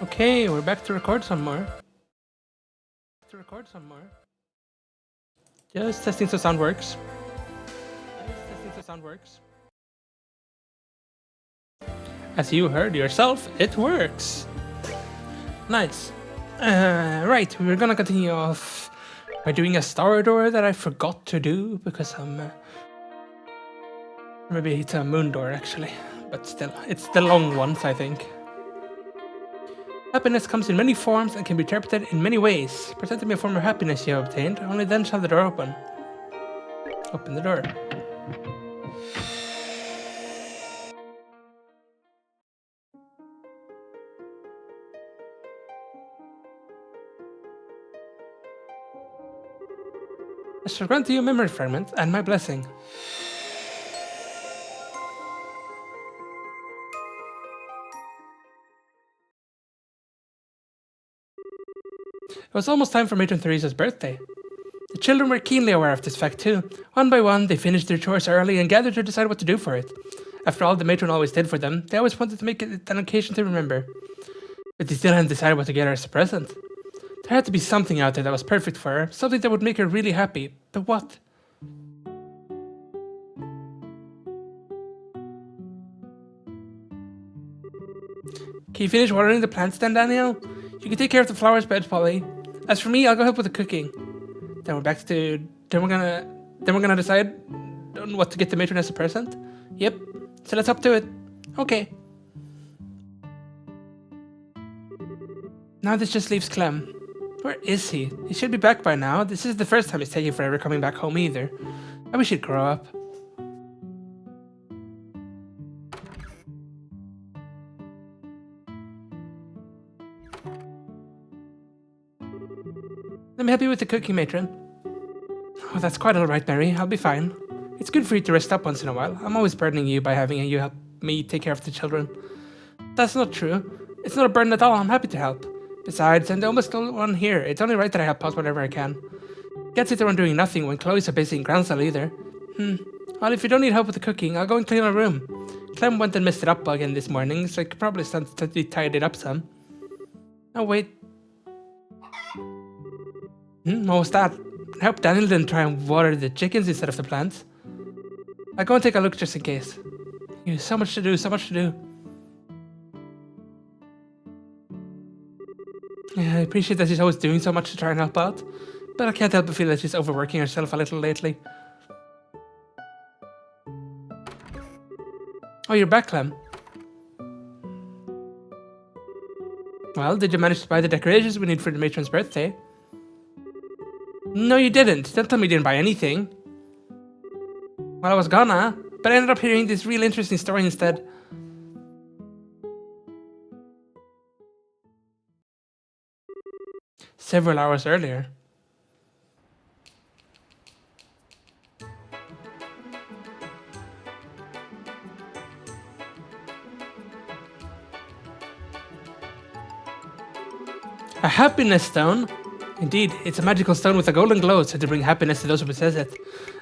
Okay, we're back to record some more. Just testing so sound works. As you heard yourself, it works. Nice. Right, we're gonna continue off by doing a star door that I forgot to do because I'm... maybe it's a moon door actually, but still, it's the long ones I think. Happiness comes in many forms and can be interpreted in many ways. Present me a form of happiness you have obtained, only then shall the door open. Open the door. I shall grant you a memory fragment and my blessing. It was almost time for Matron Theresa's birthday. The children were keenly aware of this fact too. One by one, they finished their chores early and gathered to decide what to do for it. After all, the matron always did for them. They always wanted to make it an occasion to remember. But they still hadn't decided what to get her as a present. There had to be something out there that was perfect for her, something that would make her really happy. But what? Can you finish watering the plants then, Daniel? You can take care of the flowers beds, Polly. As for me, I'll go help with the cooking. Then we're back to... Then we're gonna decide on what to get the matron as a present? Yep. So let's up to it. Okay. Now this just leaves Clem. Where is he? He should be back by now. This isn't the first time he's taking forever coming back home either. I wish he'd grow up. Let me help you with the cooking, matron. Oh, that's quite alright, Mary. I'll be fine. It's good for you to rest up once in a while. I'm always burdening you by having you help me take care of the children. That's not true. It's not a burden at all. I'm happy to help. Besides, I'm the almost only one here. It's only right that I help out whenever I can. Can't sit around doing nothing when Chloe's so busy in Groundsel either. Well, if you don't need help with the cooking, I'll go and clean our room. Clem went and messed it up again this morning, so I could probably stand to tidy it up some. Oh, wait. What was that? I hope Daniel didn't try and water the chickens instead of the plants. I'll go and take a look just in case. So much to do, so much to do. Yeah, I appreciate that she's always doing so much to try and help out, but I can't help but feel that she's overworking herself a little lately. Oh, you're back, Clem. Well, did you manage to buy the decorations we need for the matron's birthday? No, you didn't. Don't tell me you didn't buy anything. Well, I was gonna, but I ended up hearing this real interesting story instead. Several hours earlier. A happiness stone? Indeed, it's a magical stone with a golden glow said to bring happiness to those who possess it.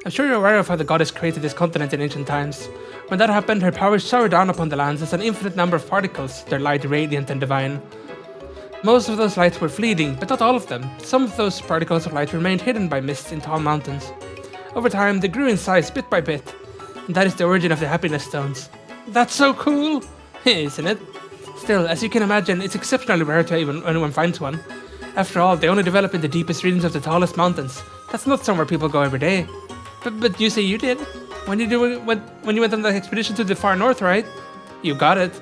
I'm sure you're aware of how the goddess created this continent in ancient times. When that happened, her powers showered down upon the lands as an infinite number of particles, their light radiant and divine. Most of those lights were fleeting, but not all of them. Some of those particles of light remained hidden by mists in tall mountains. Over time, they grew in size bit by bit, and that is the origin of the happiness stones. That's so cool! Isn't it? Still, as you can imagine, it's exceptionally rare to anyone finds one. After all, they only develop in the deepest regions of the tallest mountains. That's not somewhere people go every day. But you say you did. When you went on that expedition to the far north, right? You got it.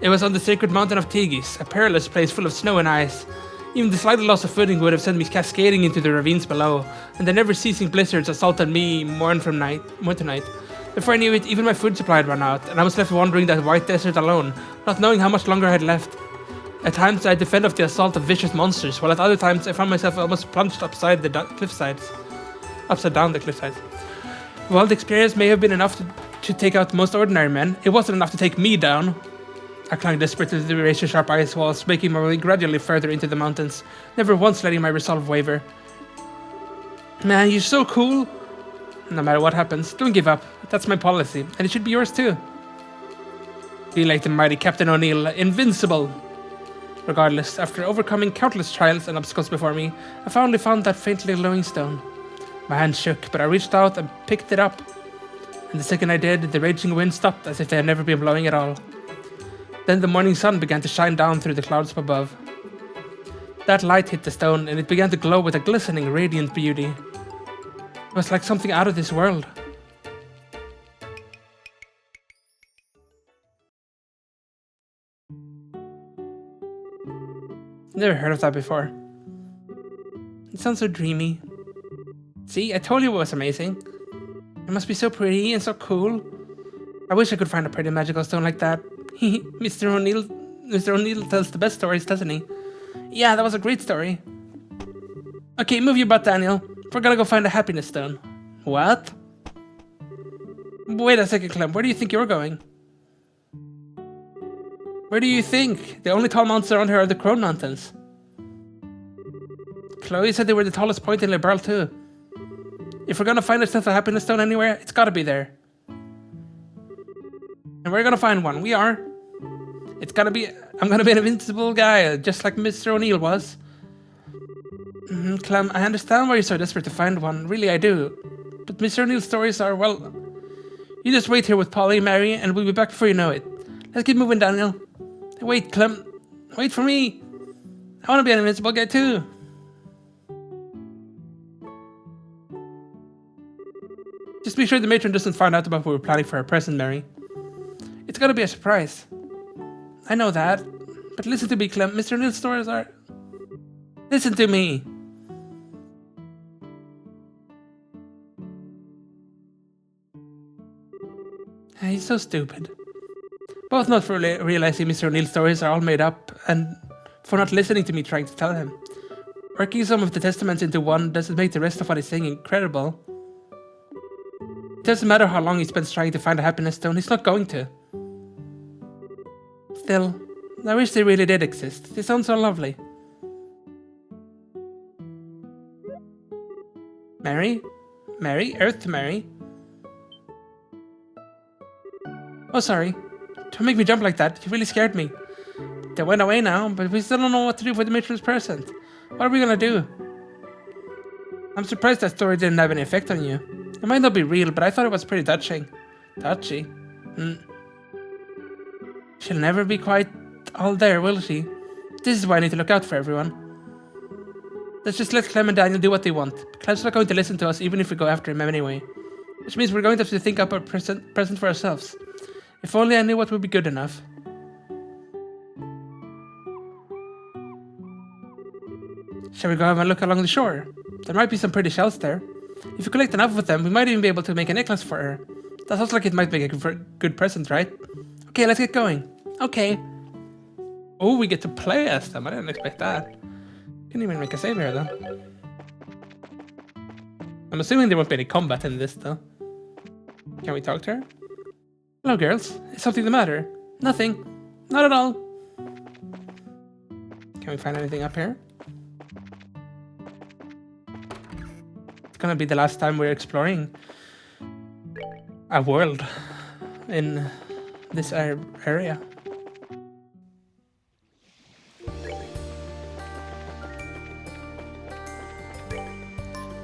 It was on the sacred mountain of Tigis, a perilous place full of snow and ice. Even the slight loss of footing would have sent me cascading into the ravines below, and the never-ceasing blizzards assaulted me morn to night. Before I knew it, even my food supply had run out, and I was left wandering that white desert alone, not knowing how much longer I had left. At times, I defend off the assault of vicious monsters, while at other times, I found myself almost plunged upside down the cliffsides. While the experience may have been enough to take out most ordinary men, it wasn't enough to take me down. I clung desperately to the razor-sharp ice walls, making my way gradually further into the mountains, never once letting my resolve waver. Man, you're so cool! No matter what happens, don't give up. That's my policy, and it should be yours too. Be like the mighty Captain O'Neill, invincible! Regardless, after overcoming countless trials and obstacles before me, I finally found that faintly glowing stone. My hand shook, but I reached out and picked it up. And the second I did, the raging wind stopped as if they had never been blowing at all. Then the morning sun began to shine down through the clouds up above. That light hit the stone, and it began to glow with a glistening, radiant beauty. It was like something out of this world. Never heard of that before. It sounds so dreamy. See, I told you it was amazing. It must be so pretty and so cool. I wish I could find a pretty magical stone like that. Mr. O'Neill tells the best stories, doesn't he? Yeah, that was a great story. Okay, move your butt, Daniel. We're gonna go find a happiness stone. What? Wait a second, Clem. Where do you think you're going? Where do you think? The only tall mountains around here are the Crone Mountains. Chloe said they were the tallest point in Liberl too. If we're gonna find ourselves a happiness stone anywhere, it's gotta be there. And we're gonna find one. We are. It's gonna be... I'm gonna be an invincible guy, just like Mr. O'Neill was. Clem, I understand why you're so desperate to find one. Really, I do. But Mr. O'Neill's stories are, well... You just wait here with Polly, Mary, and we'll be back before you know it. Let's keep moving, Daniel. Wait, Clem. Wait for me. I want to be an invincible guy, too. Just be sure the matron doesn't find out about what we're planning for her present, Mary. It's gonna be a surprise. I know that. But listen to me, Clem. Mr. O'Neill's stories are... Listen to me. He's so stupid. Both not for realizing Mr. O'Neill's stories are all made up, and for not listening to me trying to tell him. Working some of the testaments into one doesn't make the rest of what he's saying incredible. It doesn't matter how long he spends trying to find a happiness stone, he's not going to. Still, I wish they really did exist. They sound so lovely. Mary? Mary? Earth to Mary? Oh, sorry. Don't make me jump like that. You really scared me. They went away now, but we still don't know what to do with the matron's present. What are we gonna do? I'm surprised that story didn't have any effect on you. It might not be real, but I thought it was pretty touching. Touchy? She'll never be quite all there, will she? This is why I need to look out for everyone. Let's just let Clem and Daniel do what they want. Clem's not going to listen to us even if we go after him anyway. Which means we're going to have to think up a present for ourselves. If only I knew what would be good enough. Shall we go have a look along the shore? There might be some pretty shells there. If we collect enough of them, we might even be able to make a necklace for her. That sounds like it might make a good present, right? Okay, let's get going. Okay. Oh, we get to play as them. I didn't expect that. Can't even make a save here, though. I'm assuming there won't be any combat in this, though. Can we talk to her? Hello, girls. Is something the matter? Nothing. Not at all. Can we find anything up here? It's gonna be the last time we're exploring a world in this area.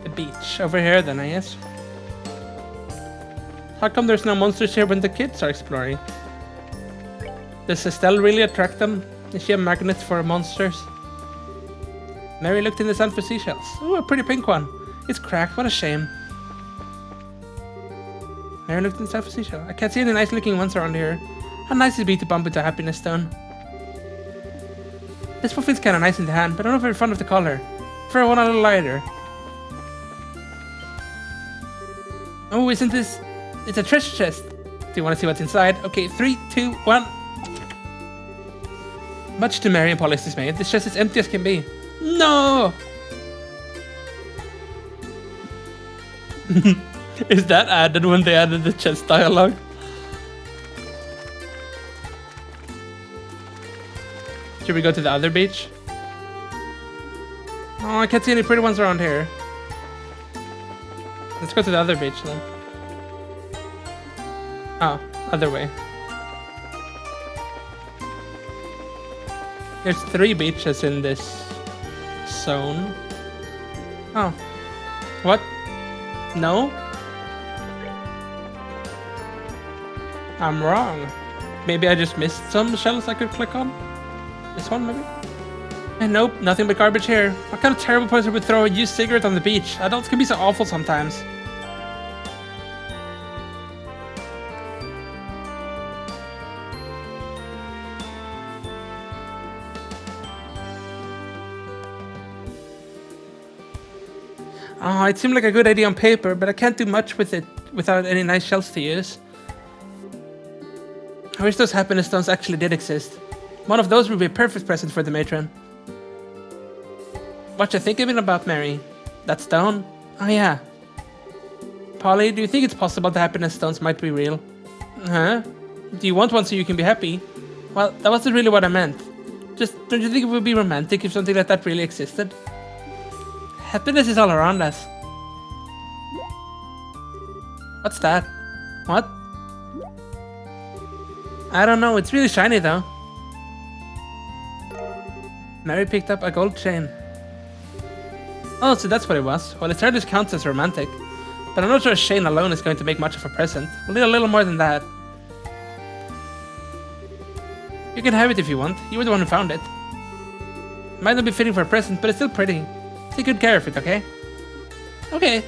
The beach over here then, I guess. How come there's no monsters here when the kids are exploring? Does Estelle really attract them? Is she a magnet for monsters? Mary looked in the sand for seashells. Oh, a pretty pink one. It's cracked, what a shame. Mary looked in the sand for seashells. I can't see any nice looking ones around here. How nice it'd be to bump into a happiness stone. This one feels kinda nice in the hand, but I'm not very fond of the color. Prefer one a little lighter. Oh, isn't this... It's a treasure chest. Do you want to see what's inside? Okay, 3, 2, 1. Much to Mary and Polly's dismay, this chest is empty as can be. No! Is that added when they added the chest dialogue? Should we go to the other beach? Oh, I can't see any pretty ones around here. Let's go to the other beach then. Oh, other way. There's 3 beaches in this zone. Oh. What? No? I'm wrong. Maybe I just missed some shells I could click on? This one, maybe? And nope, nothing but garbage here. What kind of terrible person would throw a used cigarette on the beach? Adults can be so awful sometimes. Oh, it seemed like a good idea on paper, but I can't do much with it without any nice shells to use. I wish those happiness stones actually did exist. One of those would be a perfect present for the matron. What you thinking about, Mary? That stone? Oh yeah. Polly, do you think it's possible the happiness stones might be real? Huh? Do you want one so you can be happy? Well, that wasn't really what I meant. Just, don't you think it would be romantic if something like that really existed? Happiness is all around us. What's that? What? I don't know, it's really shiny though. Mary picked up a gold chain. Oh, so that's what it was. Well, it certainly counts as romantic. But I'm not sure a chain alone is going to make much of a present. We'll need a little more than that. You can have it if you want. You were the one who found it. Might not be fitting for a present, but it's still pretty. Take good care of it, okay? Okay.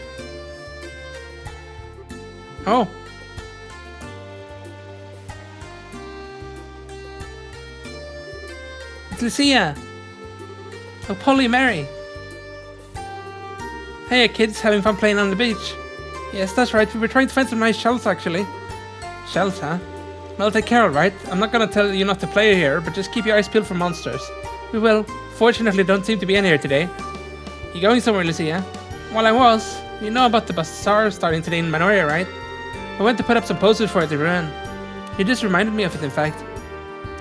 Oh. It's Lucia. Oh, Polly, Mary. Hey, kids, having fun playing on the beach? Yes, that's right. We were trying to find some nice shells, actually. Shells, huh? Well, take care, alright? I'm not gonna tell you not to play here, but just keep your eyes peeled for monsters. We will. Fortunately, don't seem to be in here today. You going somewhere, Lucia? Well, I was. You know about the bazaar starting today in Manoria, right? I went to put up some posters for it to ruin. You just reminded me of it, in fact.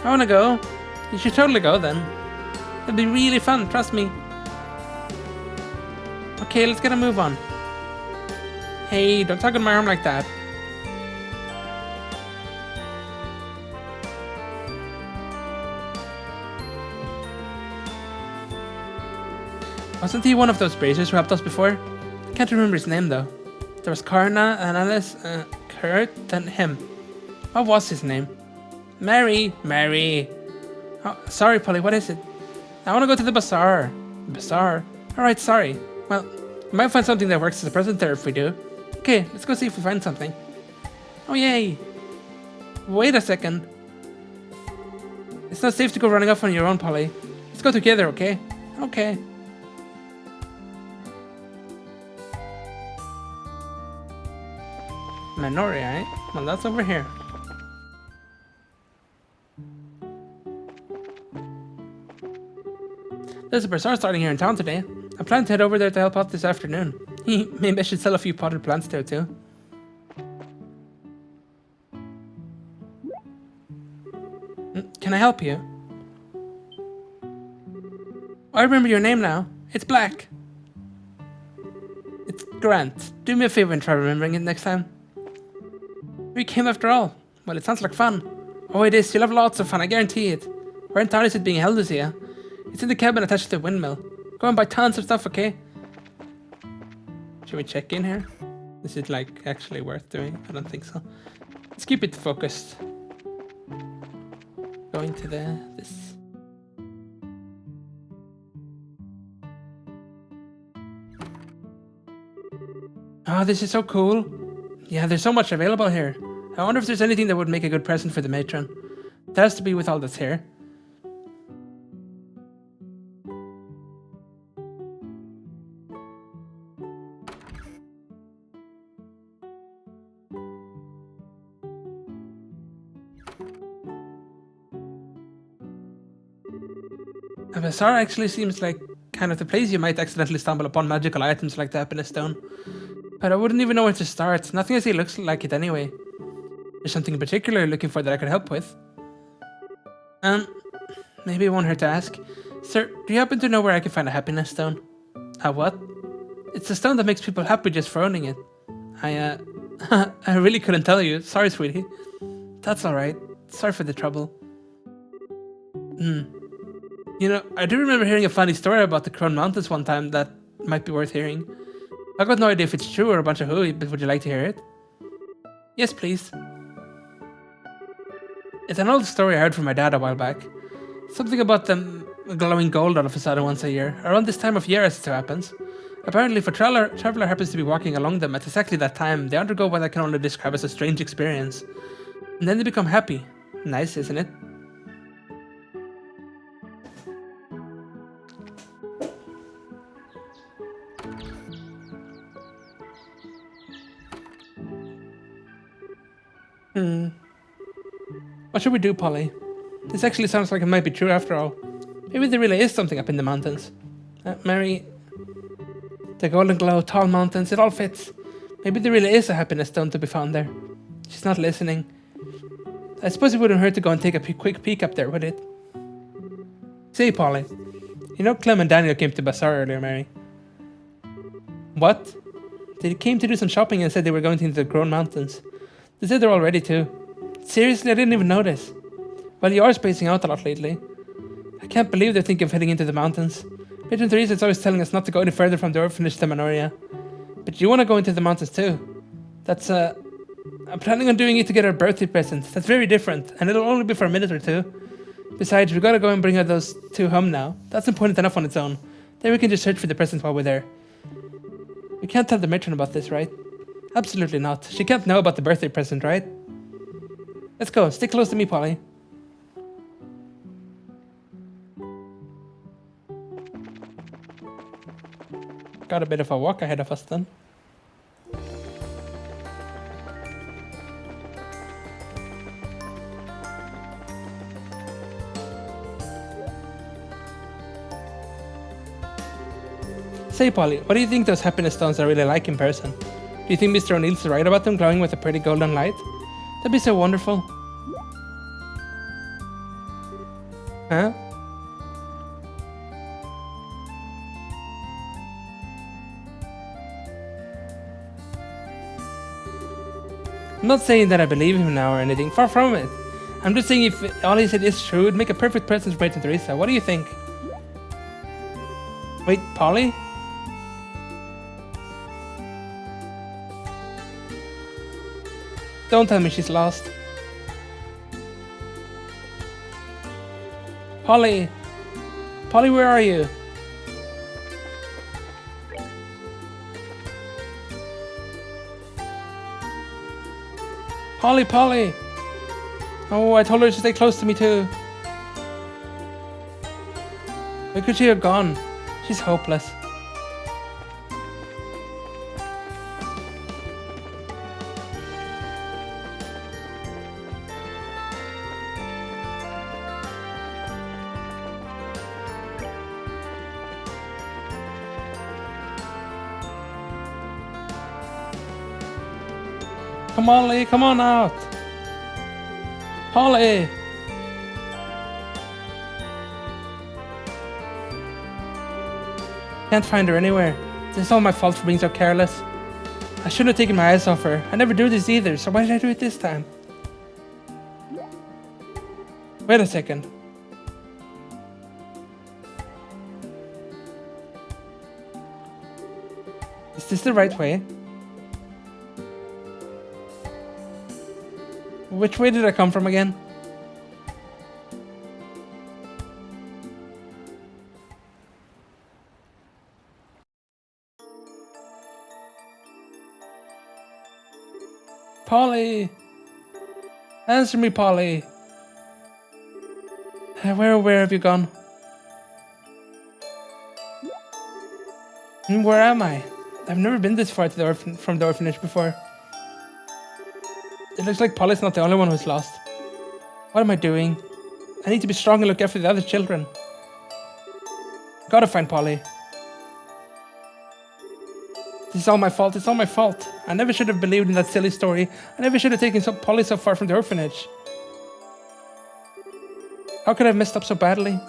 I wanna go. You should totally go, then. It'll be really fun, trust me. Okay, let's get a move on. Hey, don't tug on my arm like that. Wasn't he one of those bracers who helped us before? Can't remember his name though. There was Karna, and Alice, Kurt, and him. What was his name? Mary. Oh, sorry, Polly, what is it? I want to go to the bazaar. Bazaar? Alright, sorry. Well, we might find something that works as a present there if we do. Okay, let's go see if we find something. Oh, yay. Wait a second. It's not safe to go running off on your own, Polly. Let's go together, okay? Okay. Manoria, eh? Well, that's over here. There's a bazaar starting here in town today. I plan to head over there to help out this afternoon. Maybe I should sell a few potted plants there too. Can I help you? I remember your name now. It's Black. It's Grant. Do me a favor and try remembering it next time. We came after all. Well, it sounds like fun. Oh, it is. You'll have lots of fun, I guarantee it. Where in town is it being held this year? It's in the cabin attached to the windmill. Go and buy tons of stuff, okay? Should we check in here? Is it, like, actually worth doing? I don't think so. Let's keep it focused. Going to this. Oh, this is so cool. Yeah, there's so much available here. I wonder if there's anything that would make a good present for the matron. It has to be with all that's here. A bazaar actually seems like kind of the place you might accidentally stumble upon magical items like the happiness stone. But I wouldn't even know where to start. Nothing I see looks like it anyway. There's something in particular you're looking for that I could help with. Maybe it won't hurt to ask. Sir, do you happen to know where I can find a happiness stone? A what? It's a stone that makes people happy just for owning it. I really couldn't tell you. Sorry, sweetie. That's alright. Sorry for the trouble. You know, I do remember hearing a funny story about the Crown Mountains one time that might be worth hearing. I got no idea if it's true or a bunch of hooey, but would you like to hear it? Yes, please. It's an old story I heard from my dad a while back. Something about them glowing gold all of a sudden once a year, around this time of year as it so happens. Apparently, if a traveler happens to be walking along them at exactly that time, they undergo what I can only describe as a strange experience. And then they become happy. Nice, isn't it? What should we do, Polly? This actually sounds like it might be true after all. Maybe there really is something up in the mountains. Mary, the golden glow, tall mountains, it all fits. Maybe there really is a happiness stone to be found there. She's not listening. I suppose it wouldn't hurt to go and take a quick peek up there, would it? Say, Polly, you know Clem and Daniel came to Bazaar earlier, Mary. What? They came to do some shopping and said they were going to the Grown Mountains. They said they're all ready too. Seriously, I didn't even notice. Well, you are spacing out a lot lately. I can't believe they're thinking of heading into the mountains. Patron Teresa is always telling us not to go any further from the orphanage to Manoria. But you want to go into the mountains too. That's, I'm planning on doing it to get her birthday present. That's very different, and it'll only be for a minute or two. Besides, we gotta go and bring her those two home now. That's important enough on its own. Then we can just search for the present while we're there. We can't tell the matron about this, right? Absolutely not. She can't know about the birthday present, right? Let's go. Stick close to me, Polly. Got a bit of a walk ahead of us then. Say, Polly, what do you think those happiness stones are really like in person? Do you think Mr. O'Neill's right about them glowing with a pretty golden light? That'd be so wonderful. Huh? I'm not saying that I believe him now or anything, far from it. I'm just saying if all he said is true, it'd make a perfect present for Patron Teresa. What do you think? Wait, Polly? Don't tell me she's lost. Polly! Polly, where are you? Polly, Polly! Oh, I told her to stay close to me too. Where could she have gone? She's hopeless. Come on, Lee, come on out. Polly! Can't find her anywhere. This is all my fault for being so careless. I shouldn't have taken my eyes off her. I never do this either, so why did I do it this time? Wait a second. Is this the right way? Which way did I come from again? Polly! Answer me, Polly! Where have you gone? Where am I? I've never been this far to from the orphanage before. It looks like Polly's not the only one who's lost. What am I doing? I need to be strong and look after the other children. Gotta find Polly. This is all my fault, it's all my fault. I never should have believed in that silly story. I never should have taken Polly so far from the orphanage. How could I have messed up so badly?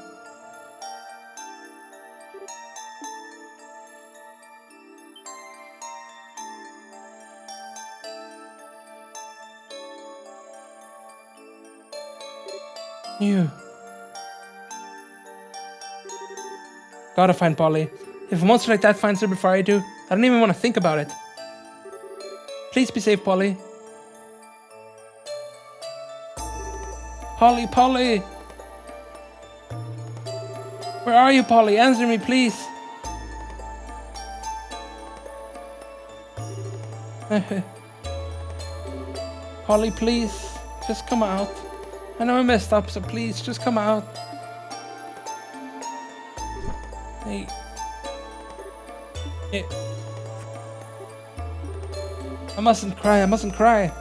You. Gotta find Polly. If a monster like that finds her before I do, I don't even want to think about it. Please be safe, Polly. Polly, Polly! Where are you, Polly? Answer me, please. Polly, please. Just come out. I know I messed up, so please, just come out. Hey. Hey. I mustn't cry, I mustn't cry.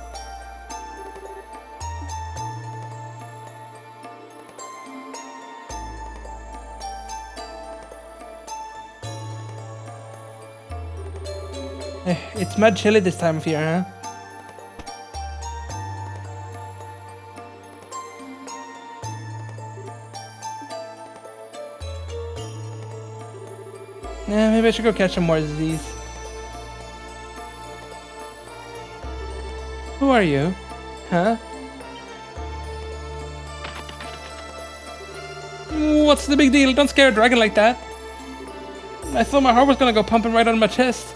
It's mad chilly this time of year, huh? Yeah, maybe I should go catch some more disease. Who are you? Huh? What's the big deal? Don't scare a dragon like that. I thought my heart was gonna go pumping right on my chest.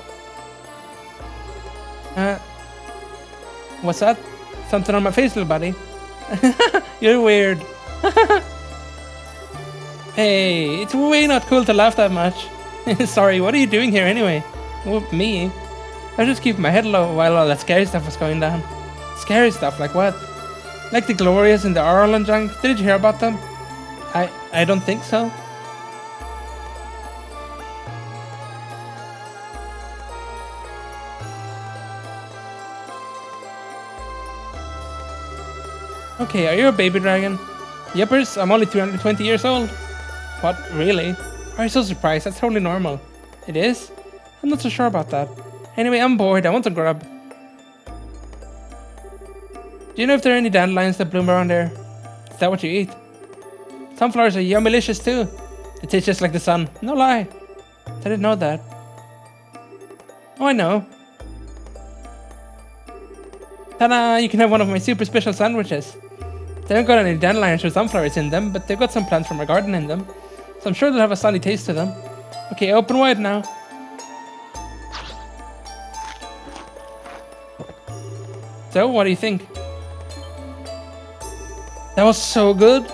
What's that? Something on my face, little buddy. You're weird. Hey, it's way not cool to laugh that much. Sorry, what are you doing here anyway? With me? I just keep my head low while all that scary stuff was going down. Scary stuff, like what? Like the Glorious and the Oral and junk? Did you hear about them? I don't think so. Okay, are you a baby dragon? Yepers, I'm only 320 years old. What, really? Are you so surprised? That's totally normal. It is? I'm not so sure about that. Anyway, I'm bored. I want to grub. Do you know if there are any dandelions that bloom around there? Is that what you eat? Sunflowers are yummylicious too. They taste just like the sun. No lie. I didn't know that. Oh, I know. Ta-da! You can have one of my super special sandwiches. They don't got any dandelions or sunflowers in them, but they've got some plants from my garden in them. So I'm sure they'll have a sunny taste to them. Okay, open wide now. So, what do you think? That was so good.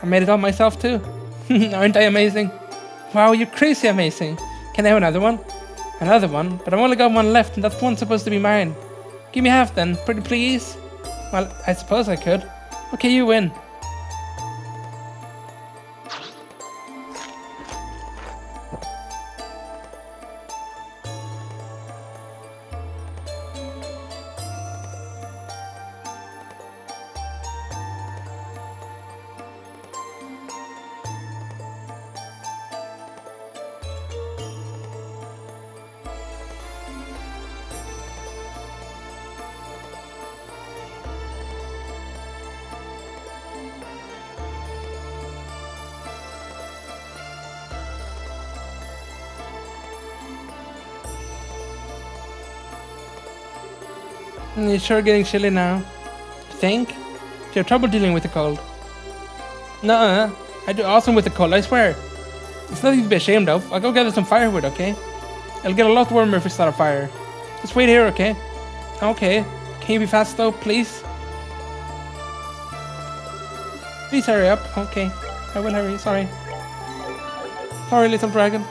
I made it all myself too. Aren't I amazing? Wow, you're crazy amazing. Can I have another one? Another one? But I've only got one left and that one's supposed to be mine. Give me half then, pretty please. Well, I suppose I could. Okay, you win. You're sure getting chilly now. You think? Do you have trouble dealing with the cold? Nuh-uh. I do awesome with the cold, I swear. It's nothing to be ashamed of. I'll go gather some firewood, okay? It'll get a lot warmer if we start a fire. Just wait here, okay? Okay. Can you be fast though, please? Please hurry up. Okay. I will hurry, sorry. Sorry, little dragon.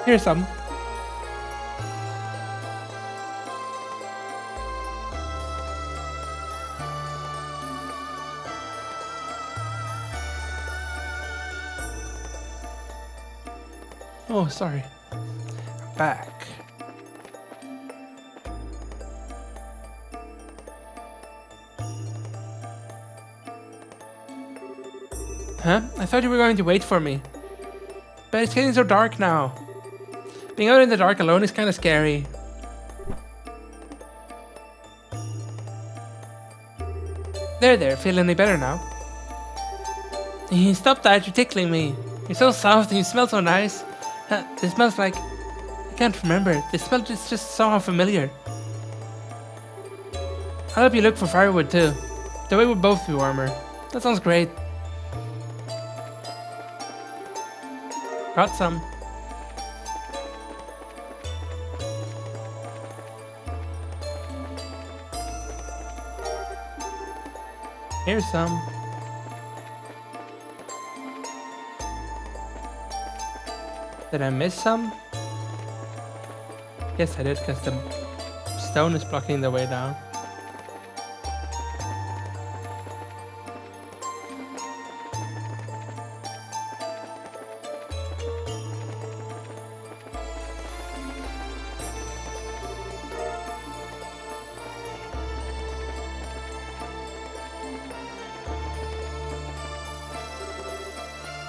Here's some. Oh, sorry. I'm back. Huh? I thought you were going to wait for me. But it's getting so dark now. Being out in the dark alone is kind of scary. There, feel any better now? Stop that, you're tickling me. You're so soft and you smell so nice. It smells like... I can't remember. The smell is just somehow familiar. I'll help you look for firewood too. The way we'll both be warmer. That sounds great. Got some. Here's some. Did I miss some? Yes, I did, because the stone is blocking the way down.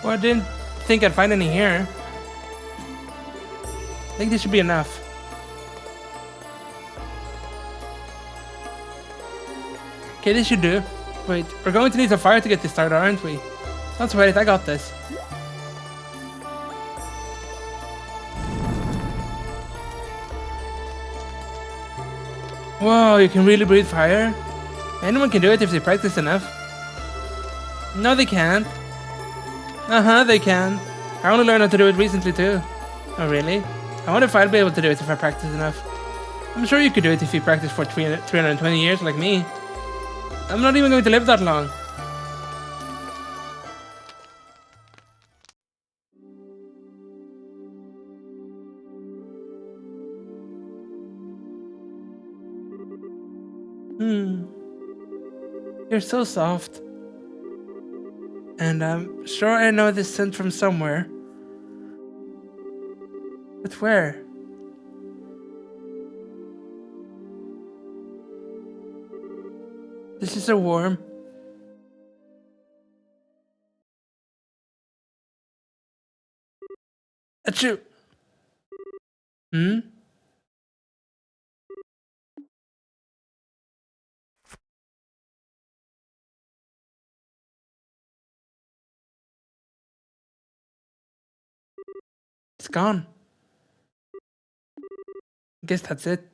Well, I didn't think I'd find any here. I think this should be enough. Okay, this should do. Wait, we're going to need some fire to get this started, aren't we? Don't sweat it, I got this. Whoa, you can really breathe fire? Anyone can do it if they practice enough. No, they can't. They can. I only learned how to do it recently too. Oh, really? I wonder if I'd be able to do it if I practice enough. I'm sure you could do it if you practice for 320 years like me. I'm not even going to live that long. You're so soft. And I'm sure I know this scent from somewhere. But where? This is so warm. Achoo! It's gone. I guess that's it.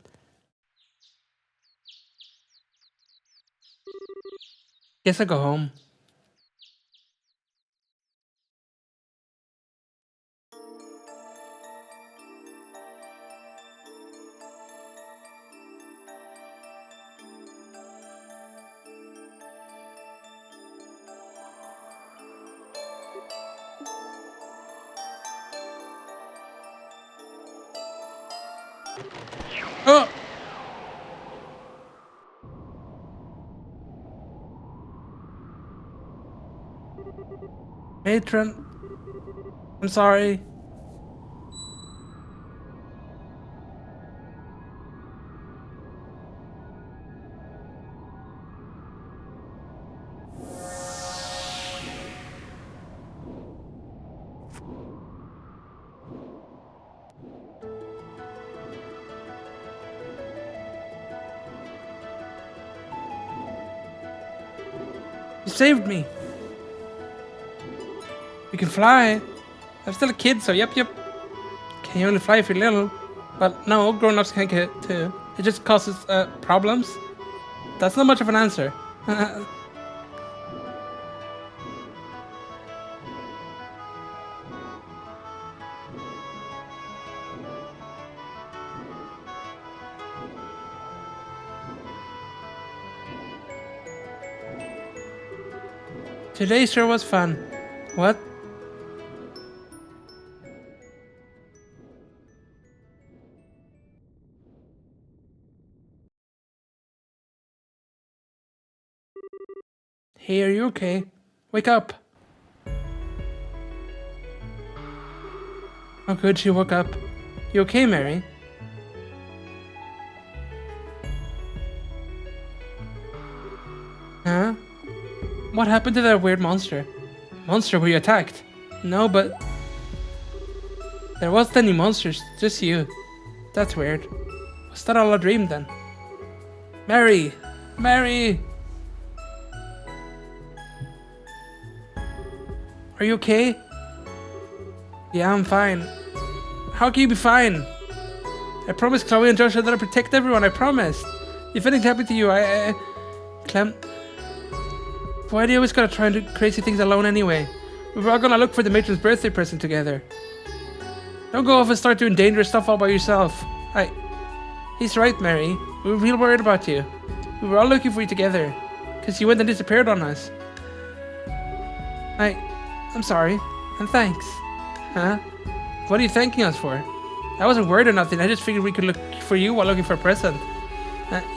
Guess I'll go home. Oh! Matron, I'm sorry. You saved me. You can fly. I'm still a kid, so yep. Can you only fly if you're little? But no, grown-ups can get it too. It just causes problems. That's not much of an answer. Today sure was fun. What? Hey, are you okay? Wake up. Oh good, she woke up. You okay, Mary? Huh? What happened to that weird monster? Monster, were you attacked? No, but... There wasn't any monsters, just you. That's weird. Was that all a dream then? Mary! Mary! Are you okay? Yeah, I'm fine. How can you be fine? I promised Chloe and Joshua that I'd protect everyone, I promised. If anything happened to you, Clem... Why do you always gotta try and do crazy things alone anyway? We were all gonna look for the matron's birthday present together. Don't go off and start doing dangerous stuff all by yourself. He's right, Mary. We were real worried about you. We were all looking for you together. Because you went and disappeared on us. I'm sorry. And thanks. Huh? What are you thanking us for? I wasn't worried or nothing. I just figured we could look for you while looking for a present.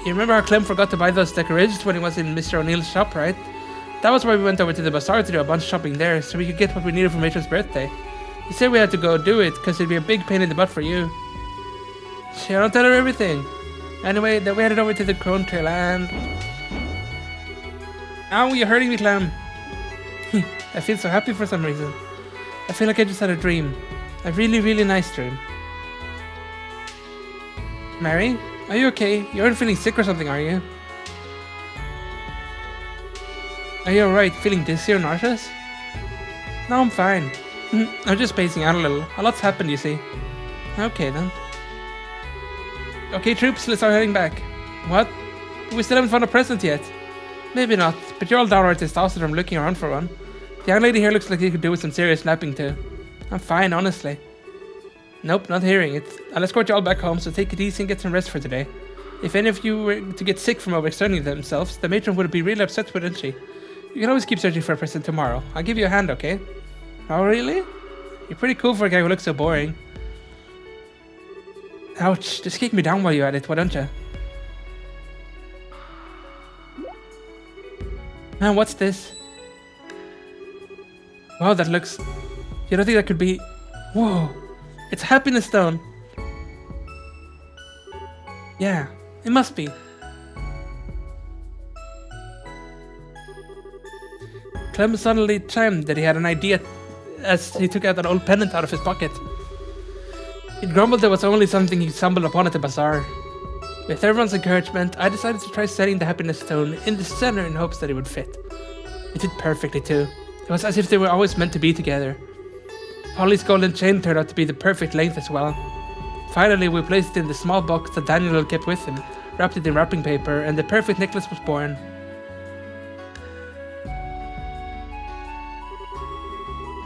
You remember how Clem forgot to buy those decorations when he was in Mr. O'Neill's shop, right? That was why we went over to the bazaar to do a bunch of shopping there, so we could get what we needed for Matron's birthday. He said we had to go do it, because it'd be a big pain in the butt for you. Sure, I'll tell her everything. Anyway, then we headed over to the Crone Trail and... Ow, you're hurting me, Clem. I feel so happy for some reason. I feel like I just had a dream. A really, really nice dream. Mary? Are you okay? You aren't feeling sick or something, are you? Are you alright? Feeling dizzy or nauseous? No, I'm fine. I'm just spacing out a little. A lot's happened, you see. Okay, then. Okay, troops, let's start heading back. What? We still haven't found a present yet. Maybe not, but you're all downright exhausted from looking around for one. The young lady here looks like you could do with some serious napping too. I'm fine, honestly. Nope, not hearing it. I'll escort you all back home, so take it easy and get some rest for today. If any of you were to get sick from overexerting themselves, the matron would be really upset, wouldn't she? You can always keep searching for a present tomorrow. I'll give you a hand, okay? Oh, really? You're pretty cool for a guy who looks so boring. Ouch, just kick me down while you're at it, why don't you? Man, what's this? Wow, that looks... You don't think that could be... Whoa! It's a happiness stone! Yeah, it must be. Clem suddenly chimed that he had an idea as he took out an old pendant out of his pocket. He grumbled it was only something he stumbled upon at the bazaar. With everyone's encouragement, I decided to try setting the happiness stone in the center in hopes that it would fit. It did perfectly too. It was as if they were always meant to be together. Polly's golden chain turned out to be the perfect length as well. Finally, we placed it in the small box that Daniel had kept with him, wrapped it in wrapping paper, and the perfect necklace was born.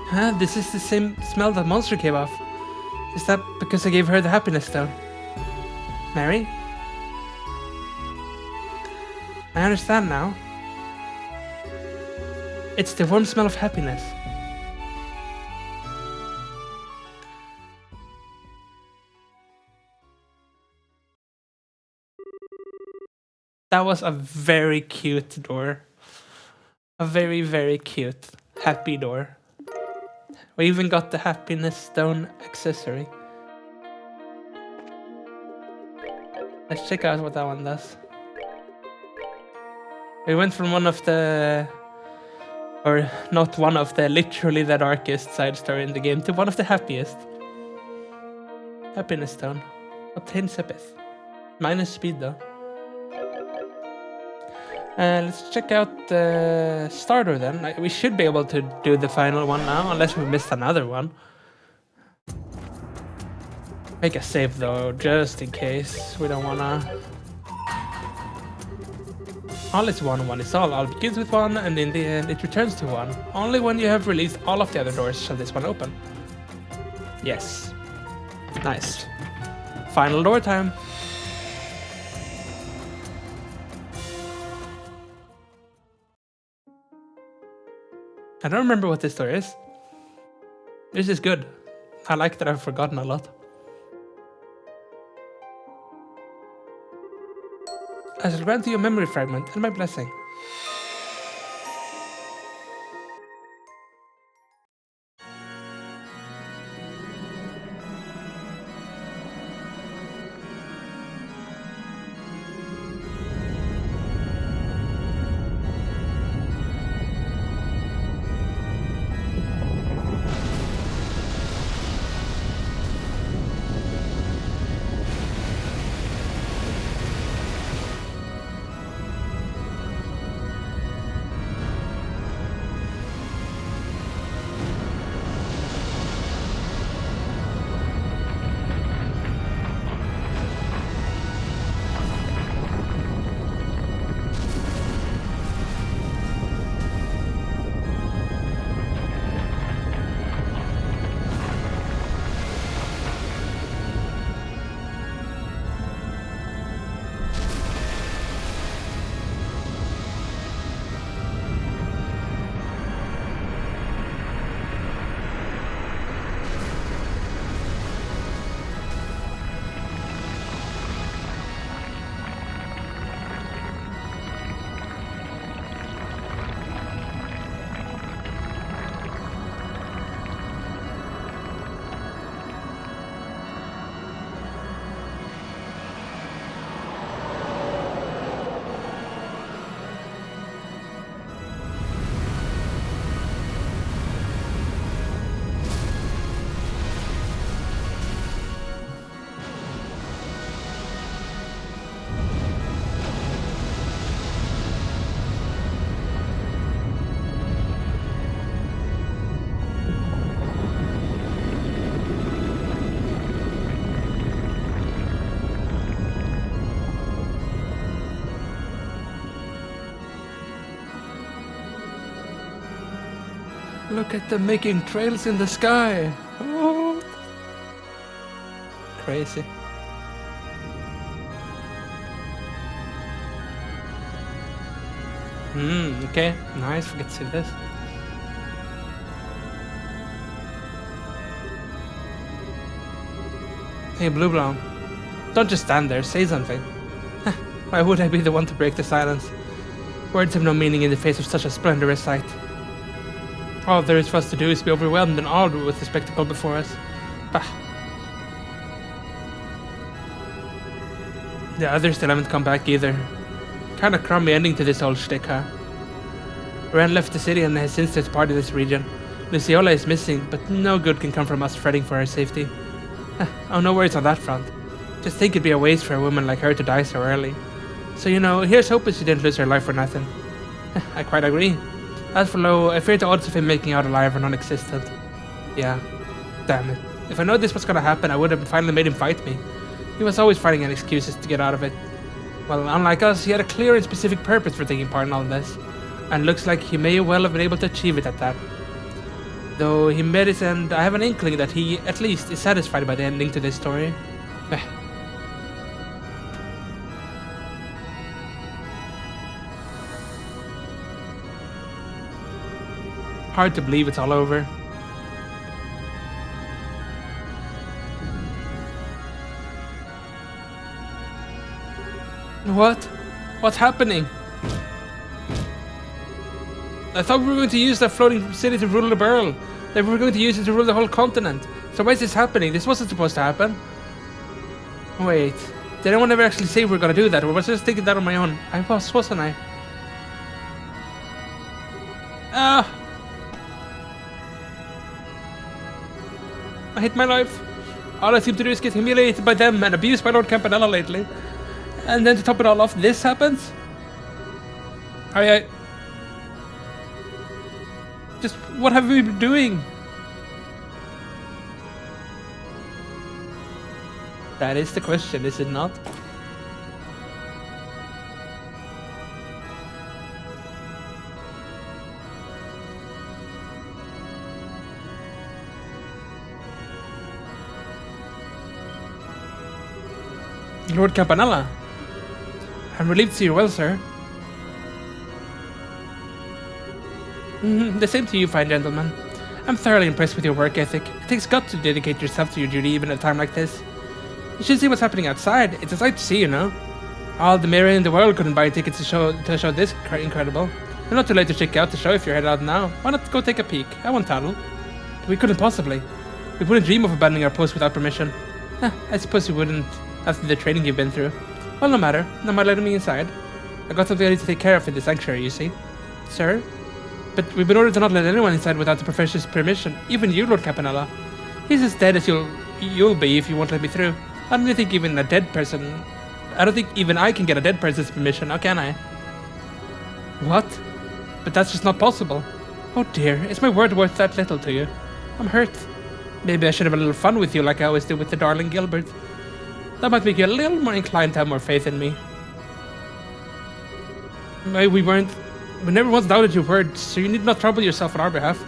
Huh? This is the same smell that Monster gave off. Is that because I gave her the happiness stone? Mary? I understand now. It's the warm smell of happiness. That was a very cute door. A very, very cute, happy door. We even got the happiness stone accessory. Let's check out what that one does. We went from one of the... or not one of the, literally the darkest side story in the game to one of the happiest. Happiness stone. Obtain Sepith. Minus speed though. Let's check out the starter then. We should be able to do the final one now, unless we missed another one. Make a save though, just in case. We don't wanna... All is 1, 1 is all. All begins with 1, and in the end it returns to 1. Only when you have released all of the other doors shall this one open. Yes. Nice. Final door time. I don't remember what this door is. This is good. I like that I've forgotten a lot. I shall grant you a memory fragment and my blessing. Look at them making trails in the sky. Oh. Crazy. Okay. Nice. We get to see this. Hey, Blue Brown. Don't just stand there. Say something. Why would I be the one to break the silence? Words have no meaning in the face of such a splendorous sight. All there is for us to do is be overwhelmed and awed with the spectacle before us. Bah. The others still haven't come back either. Kinda crummy ending to this whole shtick, huh? Ren left the city and has since departed this region. Luciola is missing, but no good can come from us fretting for her safety. Oh, no worries on that front. Just think it'd be a waste for a woman like her to die so early. So, here's hoping she didn't lose her life for nothing. I quite agree. As for Lo, I fear the odds of him making out alive are non-existent. Yeah. Damn it. If I know this was gonna happen, I would have finally made him fight me. He was always finding an excuses to get out of it. Well, unlike us, he had a clear and specific purpose for taking part in all this. And looks like he may well have been able to achieve it at that. Though he made it, and I have an inkling that he, at least, is satisfied by the ending to this story. Hard to believe it's all over. What? What's happening? I thought we were going to use that floating city to rule the Burl. That we were going to use it to rule the whole continent. So why is this happening? This wasn't supposed to happen. Wait. Did anyone ever actually say we were going to do that? Or was I just thinking that on my own? I was, wasn't I? Ah! I hate my life. All I seem to do is get humiliated by them and abused by Lord Campanella lately. And then to top it all off, this happens? Just what have we been doing? That is the question, is it not? Lord Campanella. I'm relieved to see you well, sir. The same to you, fine gentleman. I'm thoroughly impressed with your work ethic. It takes guts to dedicate yourself to your duty even at a time like this. You should see what's happening outside. It's a sight to see, All the mirror in the world couldn't buy tickets to a show this incredible. You're not too late to check out the show if you're headed out now. Why not go take a peek? I won't tattle. We couldn't possibly. We wouldn't dream of abandoning our post without permission. I suppose we wouldn't after the training you've been through. Well, no matter. No matter letting me inside. I got something I need to take care of in the sanctuary, you see. Sir? But we've been ordered to not let anyone inside without the professor's permission. Even you, Lord Campanella. He's as dead as you'll be if you won't let me through. I don't think even I can get a dead person's permission, now can I? What? But that's just not possible. Oh dear, is my word worth that little to you? I'm hurt. Maybe I should have a little fun with you like I always do with the darling Gilbert. That might make you a little more inclined to have more faith in me. We never once doubted your word, so you need not trouble yourself on our behalf.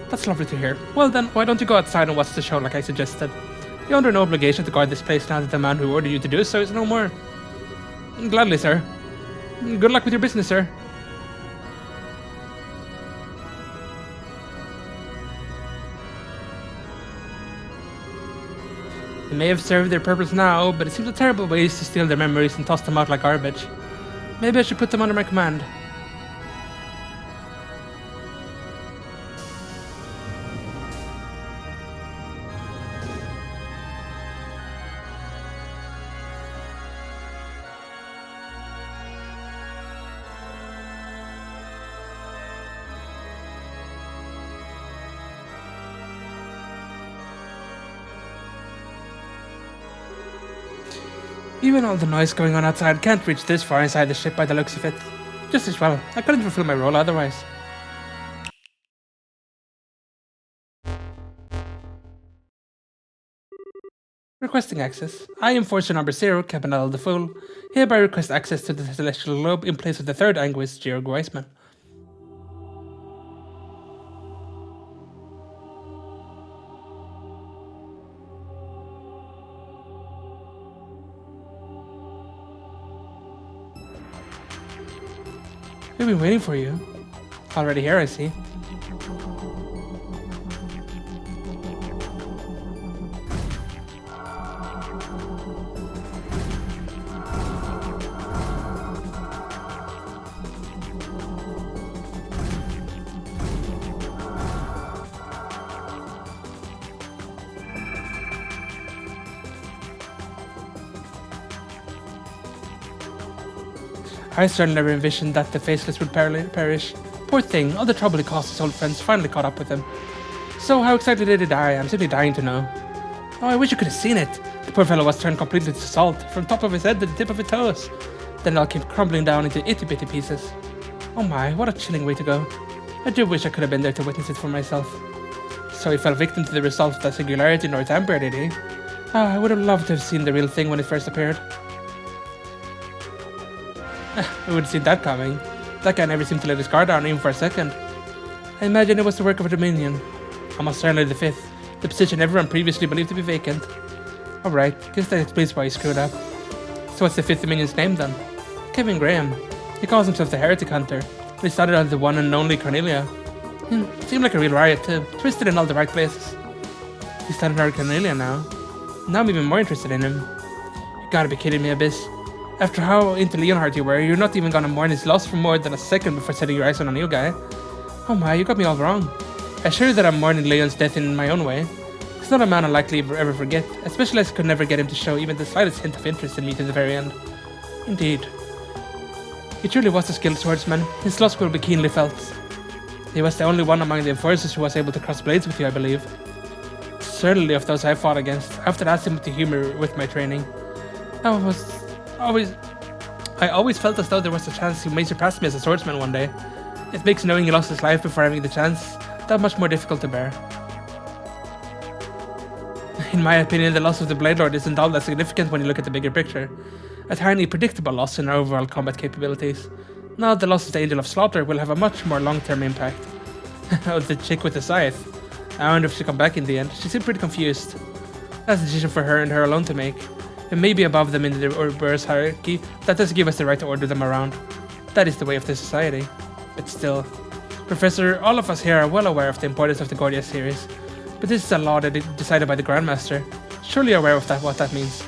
That's lovely to hear. Well then, why don't you go outside and watch the show like I suggested? You're under no obligation to guard this place now that the man who ordered you to do so is no more. Gladly, sir. Good luck with your business, sir. They may have served their purpose now, but it seems a terrible waste to steal their memories and toss them out like garbage. Maybe I should put them under my command. Even all the noise going on outside can't reach this far inside the ship by the looks of it. Just as well. I couldn't fulfill my role otherwise. Requesting access. I, Enforcer Number 0, Campanella the Fool, hereby request access to the Celestial Globe in place of the third Anguist, Georg Weissman. We've been waiting for you. Already here, I see. I certainly never envisioned that the Faceless would perish. Poor thing, all the trouble he caused his old friends finally caught up with him. So how exactly did he die? I'm simply dying to know. Oh, I wish you could have seen it. The poor fellow was turned completely to salt, from top of his head to the tip of his toes. Then it all came crumbling down into itty-bitty pieces. Oh my, what a chilling way to go. I do wish I could have been there to witness it for myself. So he fell victim to the result of that singularity in Northumbria, did he? Oh, I would have loved to have seen the real thing when it first appeared. Who would have seen that coming? That guy never seemed to let his guard down even for a second. I imagine it was the work of a Dominion. Almost certainly the fifth, the position everyone previously believed to be vacant. Alright, guess that explains why he screwed up. So what's the fifth Dominion's name then? Kevin Graham. He calls himself the Heretic Hunter, but he started out the one and only Cornelia. Seemed like a real riot too, twisted in all the right places. He started out Cornelia now. Now I'm even more interested in him. You gotta be kidding me, Abyss. After how into Leonhard you were, you're not even gonna mourn his loss for more than a second before setting your eyes on a new guy. Oh my, you got me all wrong. I assure you that I'm mourning Leon's death in my own way. He's not a man I'll likely ever forget, especially as I could never get him to show even the slightest hint of interest in me to the very end. Indeed. He truly was a skilled swordsman. His loss will be keenly felt. He was the only one among the enforcers who was able to cross blades with you, I believe. Certainly of those I fought against. After that, him to humor with my training. I always felt as though there was a chance he may surpass me as a swordsman one day. It makes knowing he lost his life before having the chance that much more difficult to bear. In my opinion, the loss of the Blade Lord isn't all that significant when you look at the bigger picture. A tiny, predictable loss in our overall combat capabilities. Now the loss of the Angel of Slaughter will have a much more long-term impact. Oh, the chick with the scythe. I wonder if she'll come back in the end. She seemed pretty confused. That's a decision for her and her alone to make. It may be above them in the Ouroboros hierarchy, but that doesn't give us the right to order them around. That is the way of the society. But still. Professor, all of us here are well aware of the importance of the Gordius series. But this is a law that is decided by the Grandmaster. Surely you're aware of what that means.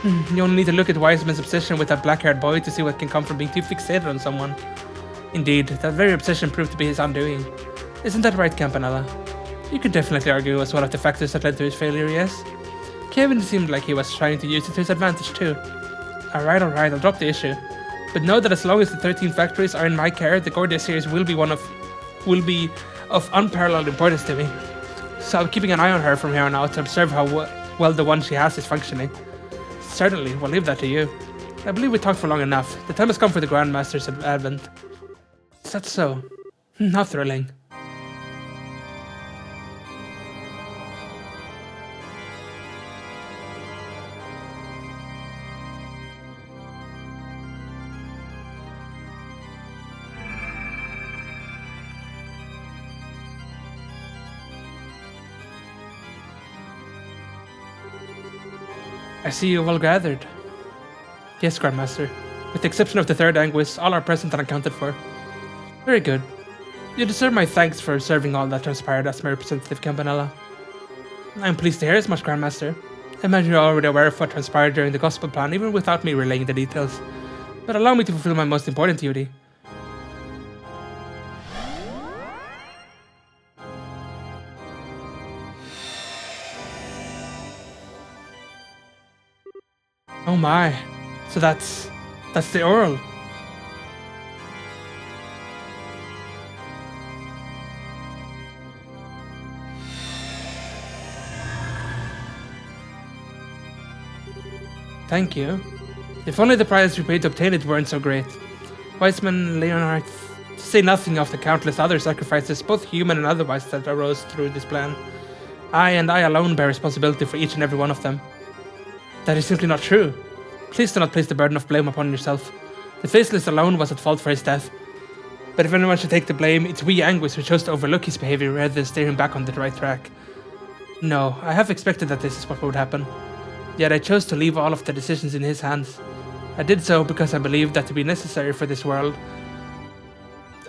You only need to look at Wiseman's obsession with that black-haired boy to see what can come from being too fixated on someone. Indeed, that very obsession proved to be his undoing. Isn't that right, Campanella? You could definitely argue it was one of the factors that led to his failure, yes? Kevin seemed like he was trying to use it to his advantage too. Alright, I'll drop the issue. But know that as long as the 13 factories are in my care, the Gordius series will be of unparalleled importance to me. So I'm keeping an eye on her from here on out to observe how well the one she has is functioning. Certainly, we'll leave that to you. I believe we talked for long enough. The time has come for the Grandmaster's advent. Is that so? How thrilling. I see you well gathered. Yes, Grandmaster. With the exception of the third Anguis, all are present and accounted for. Very good. You deserve my thanks for observing all that transpired as my representative, Campanella. I'm pleased to hear as much, Grandmaster. I imagine you're already aware of what transpired during the Gospel Plan, even without me relaying the details. But allow me to fulfill my most important duty. Oh my, so that's the Earl. Thank you. If only the price we paid to obtain it weren't so great. Wiseman, Leonhard, to say nothing of the countless other sacrifices, both human and otherwise, that arose through this plan. I and I alone bear responsibility for each and every one of them. That is simply not true. Please do not place the burden of blame upon yourself. The Faceless alone was at fault for his death. But if anyone should take the blame, it's we Anguis who chose to overlook his behavior rather than steer him back on the right track. No, I have expected that this is what would happen. Yet I chose to leave all of the decisions in his hands. I did so because I believed that to be necessary for this world,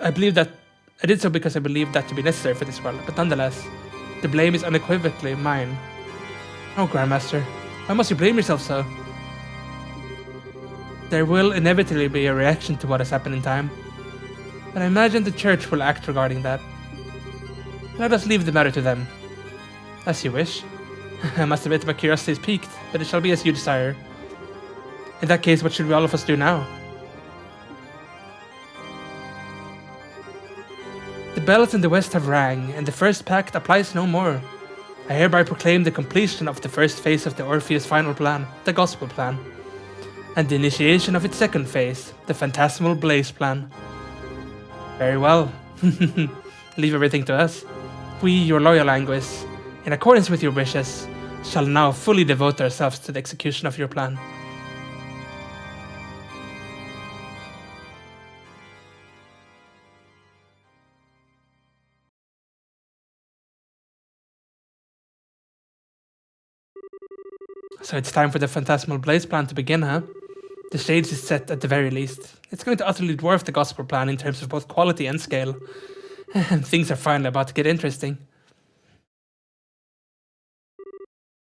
I did so because I believed that to be necessary for this world, but nonetheless, the blame is unequivocally mine. Oh, Grandmaster, why must you blame yourself so? There will inevitably be a reaction to what has happened in time, but I imagine the church will act regarding that. Let us leave the matter to them. As you wish. I must admit my curiosity is piqued, but it shall be as you desire. In that case, what should we all of us do now? The bells in the west have rang, and the first pact applies no more. I hereby proclaim the completion of the first phase of the Orpheus final plan, the Gospel Plan, and the initiation of its second phase, the Phantasmal Blaze Plan. Very well. Leave everything to us. We, your loyal Anguis, in accordance with your wishes, shall now fully devote ourselves to the execution of your plan. So it's time for the Phantasmal Blaze Plan to begin, huh? The stage is set at the very least. It's going to utterly dwarf the Gospel Plan in terms of both quality and scale. And things are finally about to get interesting.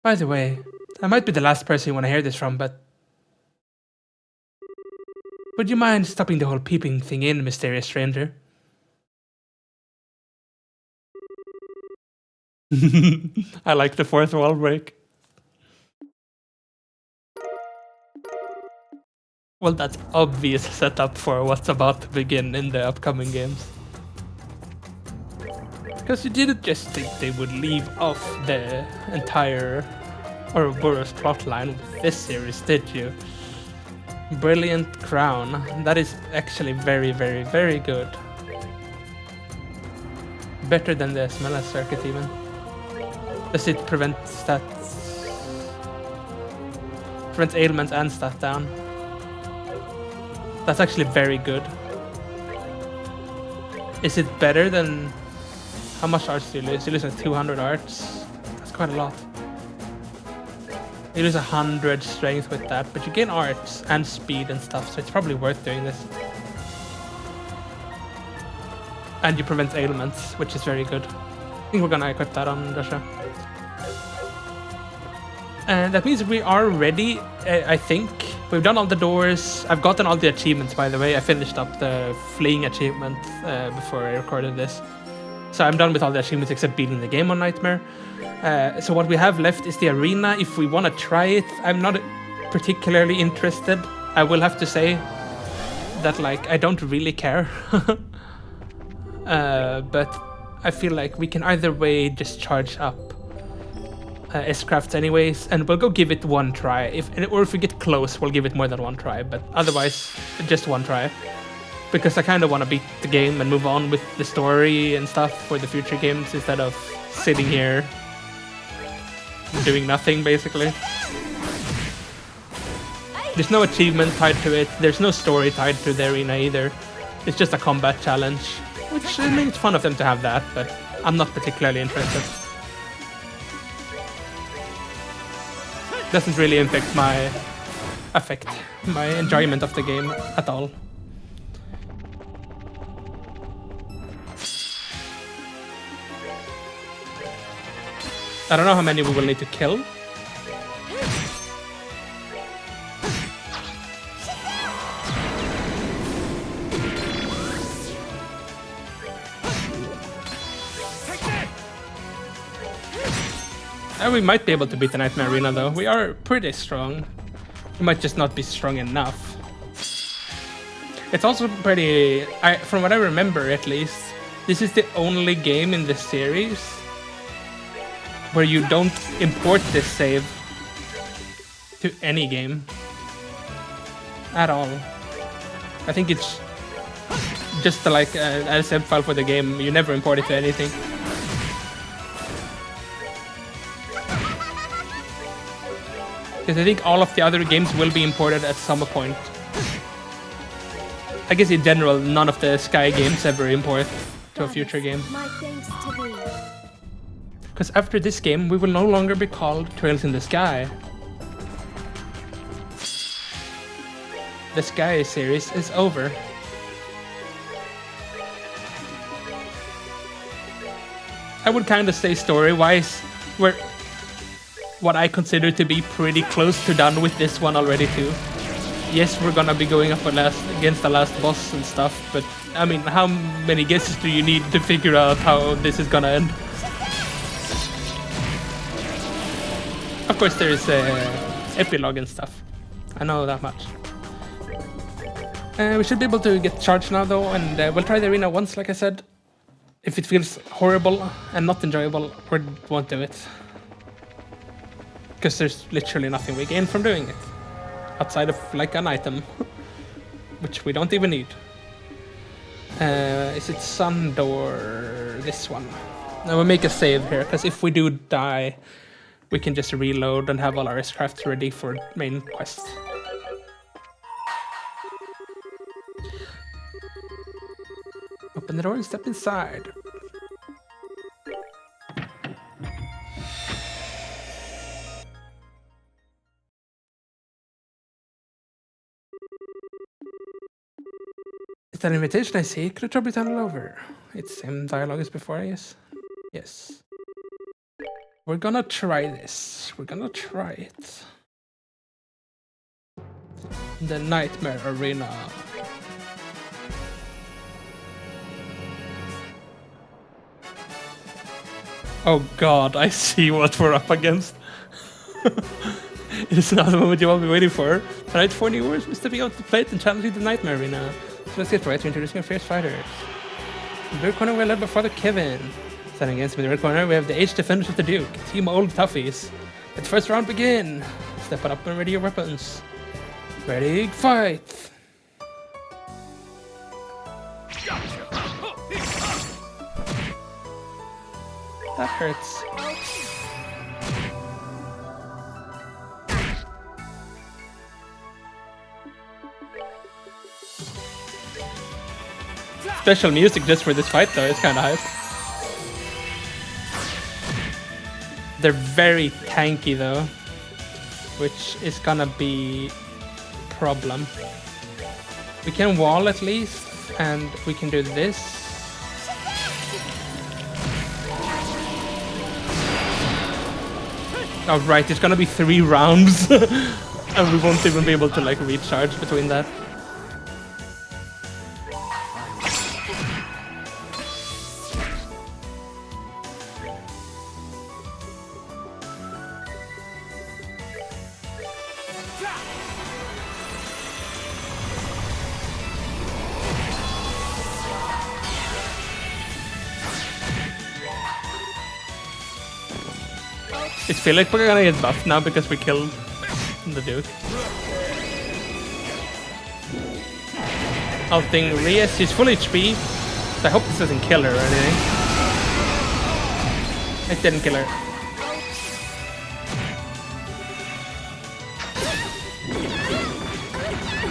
By the way, I might be the last person you want to hear this from, but... would you mind stopping the whole peeping thing in, mysterious stranger? I like the fourth wall break. Well, that's obvious setup for what's about to begin in the upcoming games. Because you didn't just think they would leave off the entire Ouroboros plotline with this series, did you? Brilliant Crown. That is actually very, very, very good. Better than the Smelas circuit even. Does it prevent stats? Prevents ailments and stat down. That's actually very good. Is it better than... how much arts do you lose? You lose like 200 arts. That's quite a lot. You lose 100 strength with that, but you gain arts and speed and stuff, so it's probably worth doing this. And you prevent ailments, which is very good. I think we're gonna equip that on Joshua. And that means we are ready, I think. We've done all the doors. I've gotten all the achievements, by the way. I finished up the fleeing achievement before I recorded this. So I'm done with all the achievements except beating the game on Nightmare. So what we have left is the arena. If we want to try it, I'm not particularly interested. I will have to say that, like, I don't really care. But I feel like we can either way just charge up S-Crafts anyways, and we'll go give it one try. Or if we get close, we'll give it more than one try, but otherwise, just one try. Because I kind of want to beat the game and move on with the story and stuff for the future games instead of sitting here doing nothing, basically. There's no achievement tied to it, there's no story tied to the arena either. It's just a combat challenge, which I mean, it's fun of them to have that, but I'm not particularly interested. Doesn't really affect my enjoyment of the game at all. I don't know how many we will need to kill. We might be able to beat the Nightmare Arena though. We are pretty strong. We might just not be strong enough. It's also pretty... from what I remember at least, this is the only game in the series where you don't import this save to any game at all. I think it's just like a save file for the game. You never import it to anything. Because I think all of the other games will be imported at some point. I guess in general, none of the Sky games ever import to a future game. Because after this game, we will no longer be called Trails in the Sky. The Sky series is over. I would kind of say story-wise, we're what I consider to be pretty close to done with this one already too. Yes, we're gonna be going up against the last boss and stuff, but I mean, how many guesses do you need to figure out how this is gonna end? Of course, there is epilogue and stuff. I know that much. We should be able to get charged now though, and we'll try the arena once, like I said. If it feels horrible and not enjoyable, we won't do it. Because there's literally nothing we gain from doing it. Outside of like an item. Which we don't even need. Is it Sandor? This one. Now we'll make a save here, because if we do die, we can just reload and have all our S-crafts ready for main quest. Open the door and step inside. Is that an invitation I see? Could it trouble tunnel over? It's the same dialogue as before, I guess. Yes. We're gonna try this. We're gonna try it. The Nightmare Arena. Oh god, I see what we're up against. It is now the moment you all been waiting for. Tonight, 4 new viewers will stepping out to plate and challenging the Nightmare Arena. So let's get right to introducing our fierce fighters. In the red corner, we're led by Father Kevin. Standing against him in the red corner, we have the aged defenders of the Duke, Team Old Toughies. Let the first round begin. Step on up and ready your weapons. Ready, fight! That hurts. Special music just for this fight though, it's kinda hype. They're very tanky though, which is gonna be a problem. We can wall at least, and we can do this. Oh right, it's gonna be 3 rounds, and we won't even be able to like recharge between that. I feel like we're gonna get buffed now because we killed the Duke. Ulting Reyes, she's full HP, so I hope this doesn't kill her or anything. It didn't kill her.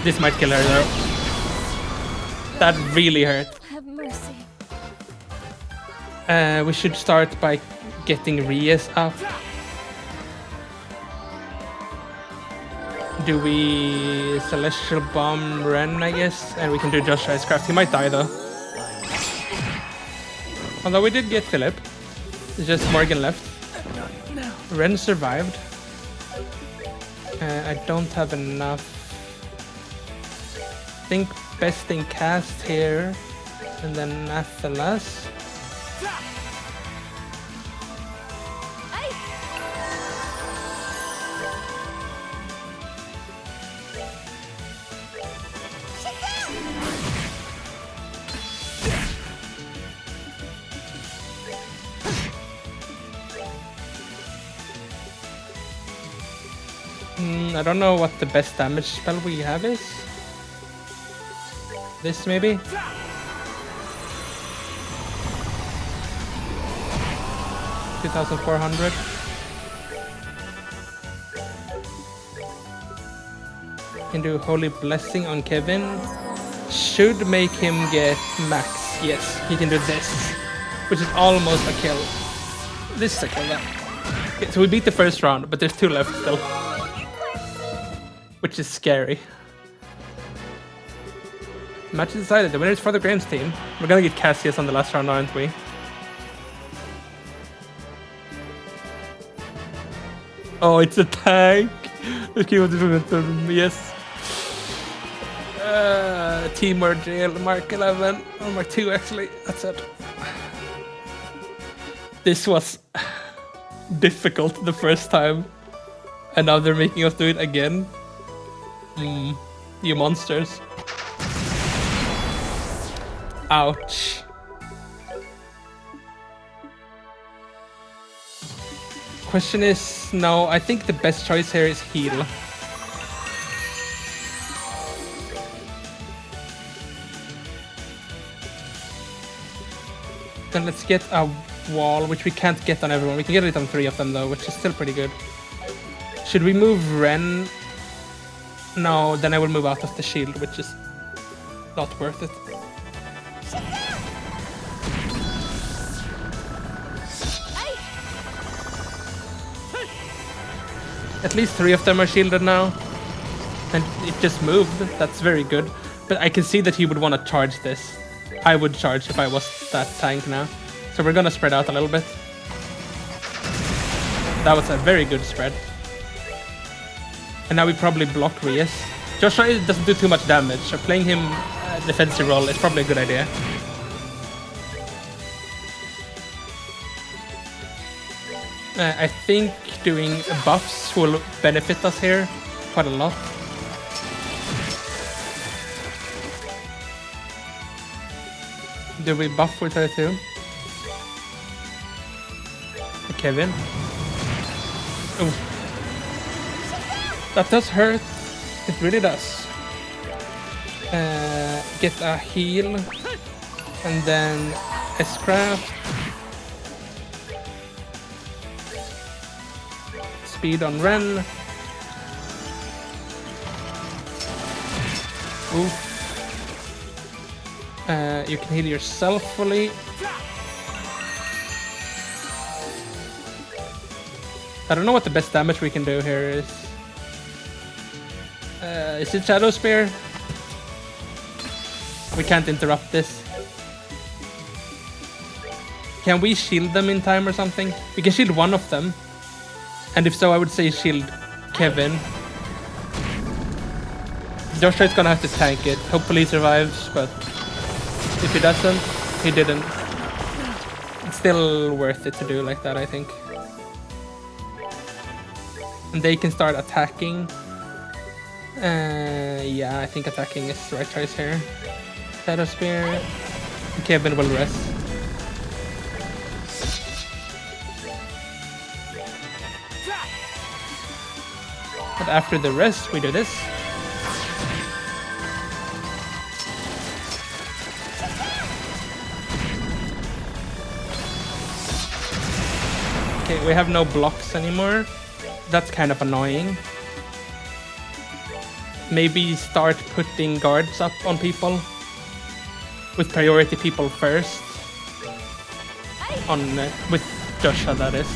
This might kill her though. That really hurt. Have mercy. We should start by getting Reyes up. Do we Celestial Bomb Ren, I guess? And we can do Josh Icecraft. He might die though. Although we did get Philip. It's just Morgan left. Ren survived. I don't have enough. I think best in cast here. And then Athelas. I don't know what the best damage spell we have is. This maybe? $2,400. Can do Holy Blessing on Kevin. Should make him get max. Yes, he can do this, which is almost a kill. This is a kill then. Okay, so we beat the first round, but there's 2 left still. Which is scary. Match is decided. The winner is for the Graham's team. We're gonna get Cassius on the last round, aren't we? Oh, it's a tank. Okay, yes. Teamwork jail, Mark 11. Or Mark 2, actually. That's it. This was difficult the first time. And now they're making us do it again. You monsters. Ouch. Question is, no, I think the best choice here is heal. Then let's get a wall, which we can't get on everyone. We can get it on 3 of them though, which is still pretty good. Should we move Ren? No, then I will move out of the shield, which is not worth it. At least 3 of them are shielded now. And it just moved. That's very good. But I can see that he would want to charge this. I would charge if I was that tank now. So we're gonna spread out a little bit. That was a very good spread. And now we probably block Rias. Joshua doesn't do too much damage, so playing him a defensive role is probably a good idea. I think doing buffs will benefit us here quite a lot. Do we buff with her too? Kevin? Oh. That does hurt. It really does. Get a heal. And then S-Craft. Speed on Ren. Oof. You can heal yourself fully. I don't know what the best damage we can do here is. Is it Shadow Spear? We can't interrupt this. Can we shield them in time or something? We can shield one of them. And if so, I would say shield Kevin. Joshua is gonna have to tank it. Hopefully he survives, but if he doesn't, he didn't. It's still worth it to do like that, I think. And they can start attacking. Yeah, I think attacking is the right choice here. Shadow Spear. Kevin will rest. But after the rest, we do this. Okay, we have no blocks anymore. That's kind of annoying. Maybe start putting guards up on people. With priority people first. With Joshua, that is.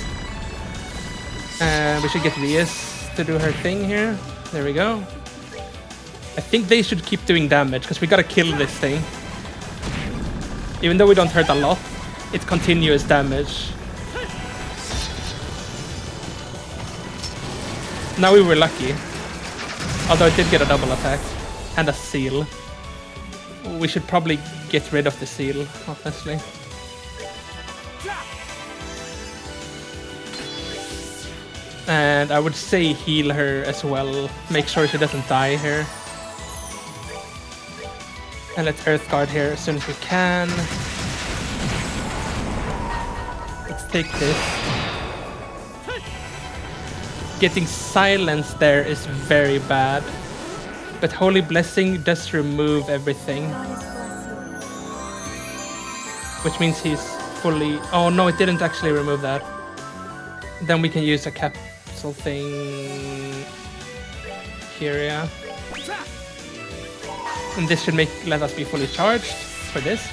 We should get Rias to do her thing here. There we go. I think they should keep doing damage, because we gotta kill this thing. Even though we don't hurt a lot, it's continuous damage. Now we were lucky. Although it did get a double attack. And a seal. We should probably get rid of the seal, honestly. And I would say heal her as well. Make sure she doesn't die here. And let's Earth Guard here as soon as we can. Let's take this. Getting silence there is very bad. But Holy Blessing does remove everything. Which means he's fully... Oh no, it didn't actually remove that. Then we can use a capsule thing here, yeah. And this should let us be fully charged for this.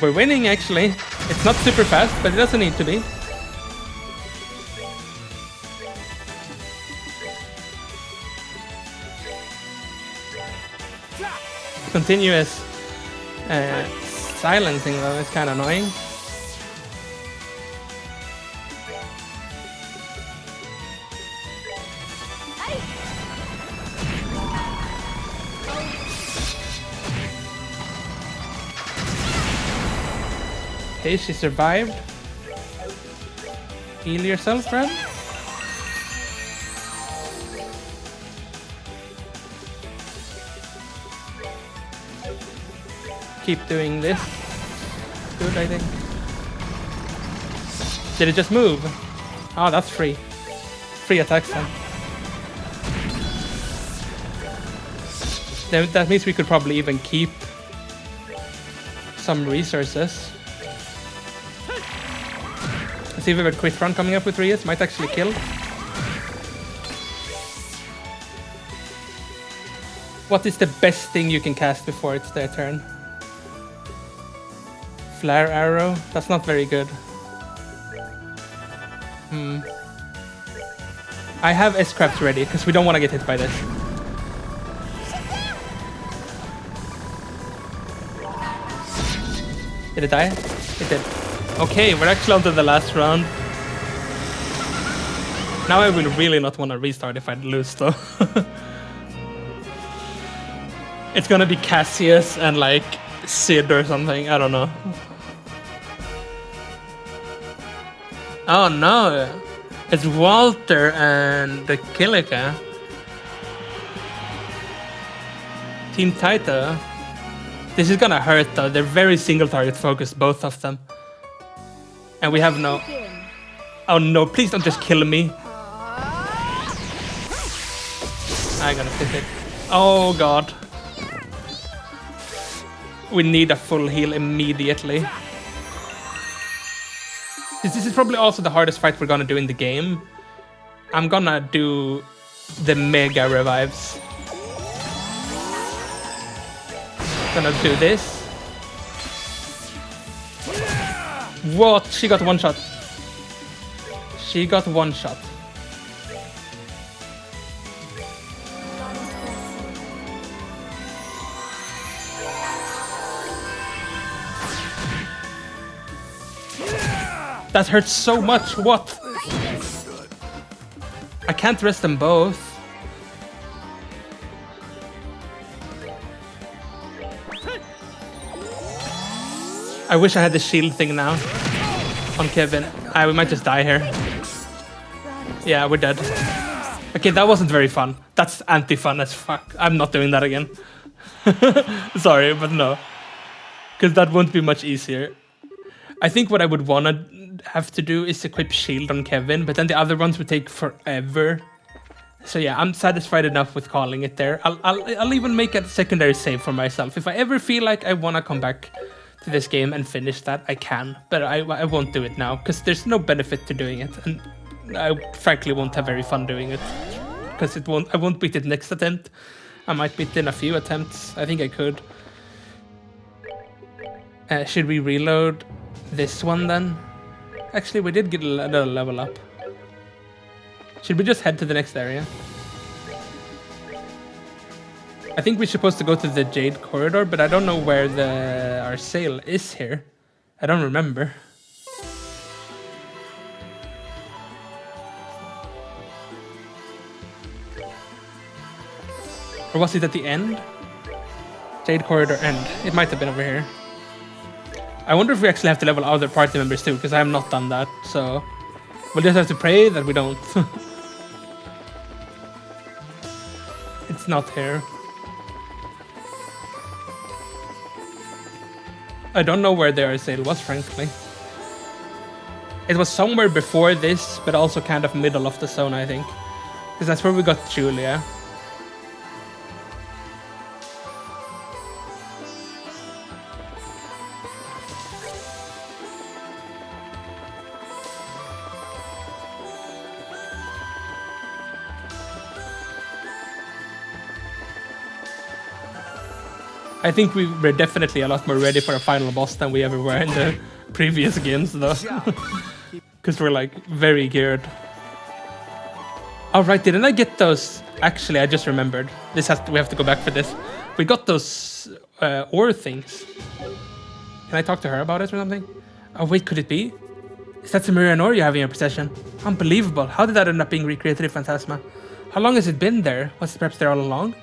We're winning, actually. It's not super fast, but it doesn't need to be. Continuous silencing though is kind of annoying. Okay, she survived. Heal yourself, friend. Keep doing this. Good, I think. Did it just move? Oh, that's free. Free attacks then. Then that means we could probably even keep some resources. Let's see if we have a crit run coming up with Rias. Might actually kill. What is the best thing you can cast before it's their turn? Flare arrow? That's not very good. I have S-Craft ready, because we don't want to get hit by this. Did it die? It did. Okay, we're actually on to the last round. Now I will really not want to restart if I lose, though. It's gonna be Cassius and, like, Sid or something. I don't know. Oh no! It's Walter and the Kilika. Team Taito. This is gonna hurt though. They're very single target focused, both of them. And we have no... Oh no, please don't just kill me. I'm gonna fit it. Oh god. We need a full heal immediately. This is probably also the hardest fight we're gonna do in the game. I'm gonna do the mega revives. Gonna do this. What? She got one shot. She got one shot. That hurts so much. What? I can't rest them both. I wish I had the shield thing now on Kevin. We might just die here. Yeah, we're dead. Okay, that wasn't very fun. That's anti-fun as fuck. I'm not doing that again. Sorry, but no. Because that won't be much easier. I think what I would want to have to do is equip shield on Kevin, but then the other ones would take forever. So yeah, I'm satisfied enough with calling it there. I'll even make a secondary save for myself. If I ever feel like I want to come back to this game and finish that, I can. But I won't do it now, because there's no benefit to doing it. And I frankly won't have very fun doing it. Because I won't beat it next attempt. I might beat it in a few attempts. I think I could. Should we reload this one then? Actually, we did get another level up. Should we just head to the next area? I think we're supposed to go to the Jade Corridor, but I don't know where our sail is here. I don't remember. Or was it at the end? Jade Corridor end. It might have been over here. I wonder if we actually have to level other party members too, because I have not done that, so... We'll just have to pray that we don't. It's not here. I don't know where their sale was, frankly. It was somewhere before this, but also kind of middle of the zone, I think. Because that's where we got Julia. I think we were definitely a lot more ready for a final boss than we ever were in the previous games, though. Because we're, like, very geared. Oh, right, didn't I get those? Actually, I just remembered. We have to go back for this. We got those ore things. Can I talk to her about it or something? Oh, wait, could it be? Is that Cimerian ore you have in your possession? Unbelievable. How did that end up being recreated in Phantasma? How long has it been there? Was it perhaps there all along?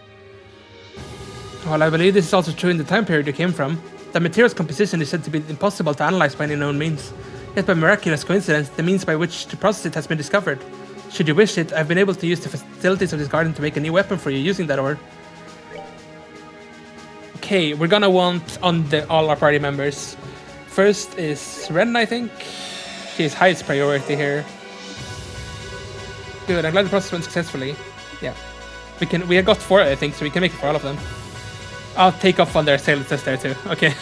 Well, I believe this is also true in the time period you came from. The material's composition is said to be impossible to analyze by any known means. Yet by miraculous coincidence, the means by which to process it has been discovered. Should you wish it, I've been able to use the facilities of this garden to make a new weapon for you using that ore. Okay, we're gonna want on all our party members. First is Ren, I think. She is highest priority here. Good, I'm glad the process went successfully. Yeah. We have got 4, I think, so we can make it for all of them. I'll take off on their sail, it says there too. Okay.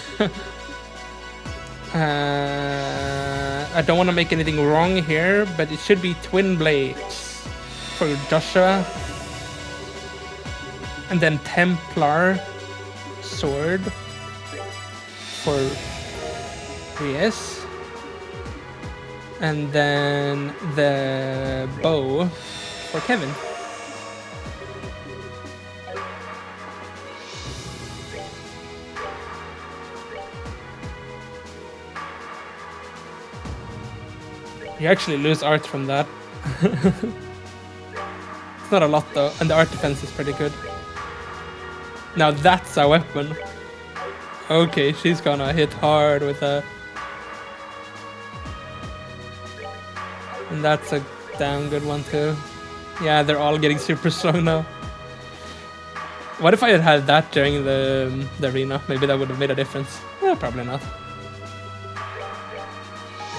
I don't want to make anything wrong here, but it should be twin blades for Joshua. And then Templar sword for Reyes. And then the bow for Kevin. You actually lose art from that. It's not a lot though, and the art defense is pretty good. Now that's a weapon. Okay, she's gonna hit hard with that. And that's a damn good one too. Yeah, they're all getting super strong now. What if I had had that during the arena? Maybe that would have made a difference. Yeah, probably not.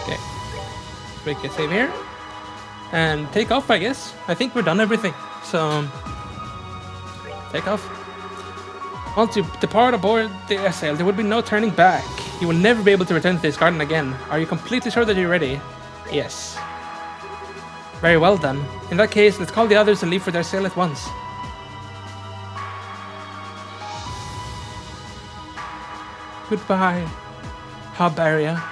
Okay. Make a save here. And take off, I guess. I think we're done everything. So, take off. Once you depart aboard the SL, there will be no turning back. You will never be able to return to this garden again. Are you completely sure that you're ready? Yes. Very well then. In that case, let's call the others and leave for their sail at once. Goodbye, Habaria.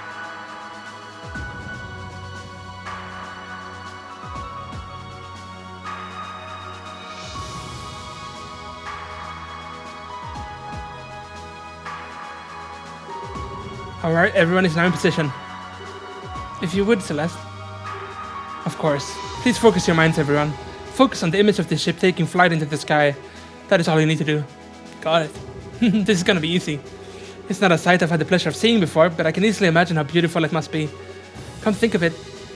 Alright, everyone is now in position. If you would, Celeste. Of course. Please focus your minds, everyone. Focus on the image of this ship taking flight into the sky. That is all you need to do. Got it. This is gonna be easy. It's not a sight I've had the pleasure of seeing before, but I can easily imagine how beautiful it must be. Come think of it.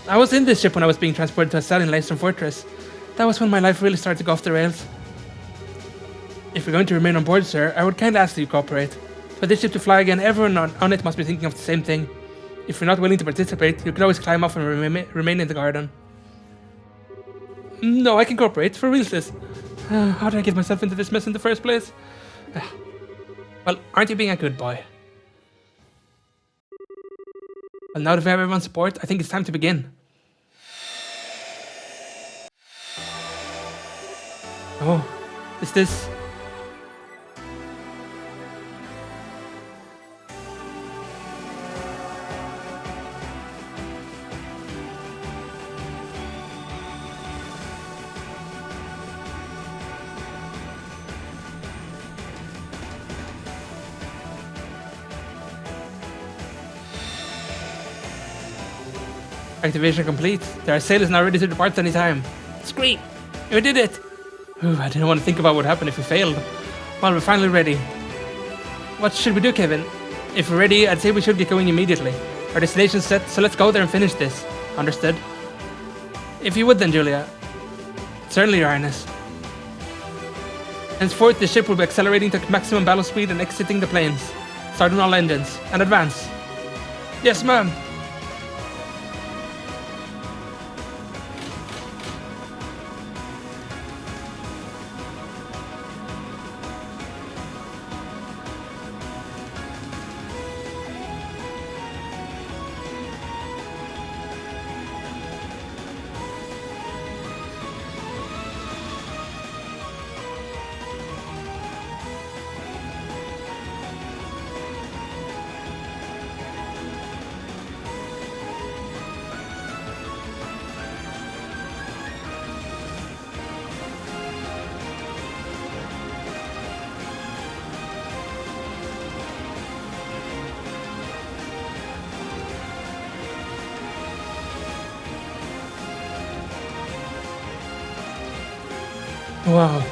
I was in this ship when I was being transported to a cell in Leistrom Fortress. That was when my life really started to go off the rails. If you're going to remain on board, sir, I would kindly ask that you cooperate. For this ship to fly again, everyone on it must be thinking of the same thing. If you're not willing to participate, you can always climb off and remain in the garden. No, I can cooperate. For real, sis. How did I get myself into this mess in the first place? Well, aren't you being a good boy? Well, now that we have everyone's support, I think it's time to begin. Oh, is this... Activation complete. Their sail is now ready to depart any time. Scream! We did it! Ooh, I didn't want to think about what happened if we failed. Well, we're finally ready. What should we do, Kevin? If we're ready, I'd say we should get going immediately. Our destination's set, so let's go there and finish this. Understood? If you would then, Julia. Certainly, Your Highness. Henceforth, the ship will be accelerating to maximum battle speed and exiting the plains. Starting all engines. And advance. Yes, ma'am. Wow,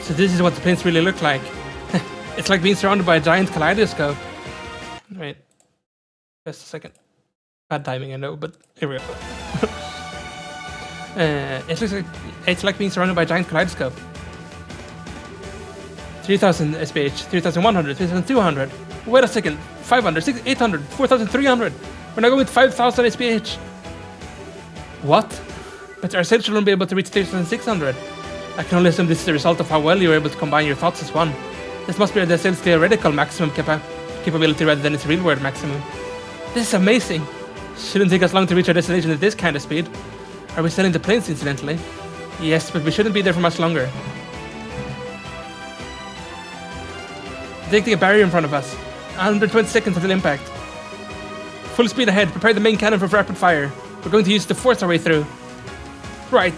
so this is what the plains really look like. It's like being surrounded by a giant kaleidoscope. Wait. Just a second. Bad timing, I know, but here we go. It's like being surrounded by a giant kaleidoscope. 3000 SPH, 3100, 3200. Wait a second. 500, 600, 800, 4300. We're now going with 5000 SPH. What? But our sales shouldn't be able to reach 3600. I can only assume this is the result of how well you were able to combine your thoughts as one. This must be the sales theoretical maximum capability rather than its real world maximum. This is amazing. Shouldn't take us long to reach our destination at this kind of speed. Are we selling the planes, incidentally? Yes, but we shouldn't be there for much longer. Detecting a barrier in front of us. 120 seconds until impact. Full speed ahead. Prepare the main cannon for rapid fire. We're going to use to force our way through. Right.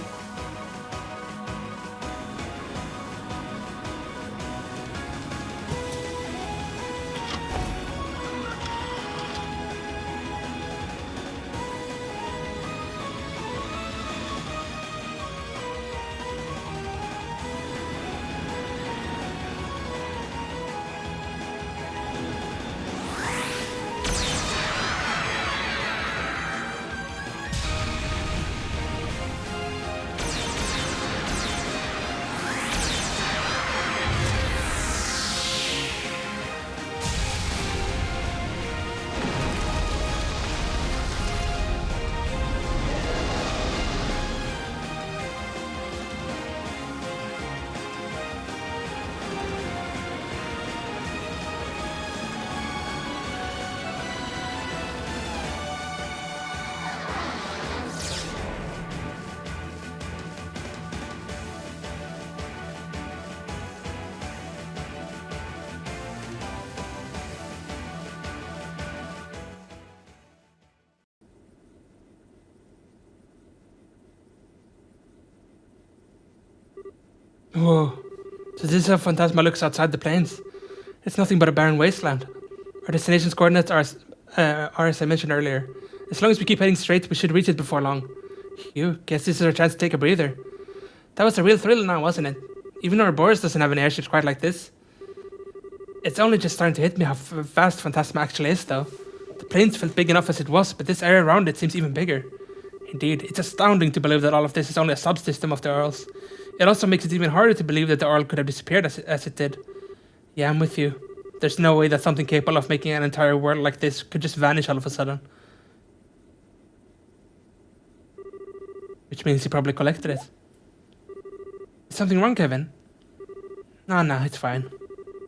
Whoa. So this is how Phantasma looks outside the plains. It's nothing but a barren wasteland. Our destination's coordinates are as I mentioned earlier. As long as we keep heading straight, we should reach it before long. Phew, guess this is our chance to take a breather. That was a real thrill now, wasn't it? Even Ouroboros doesn't have any airships quite like this. It's only just starting to hit me how vast Phantasma actually is, though. The plains felt big enough as it was, but this area around it seems even bigger. Indeed, it's astounding to believe that all of this is only a subsystem of the Earls. It also makes it even harder to believe that the Earl could have disappeared as it did. Yeah, I'm with you. There's no way that something capable of making an entire world like this could just vanish all of a sudden. Which means he probably collected it. Is something wrong, Kevin? No, it's fine.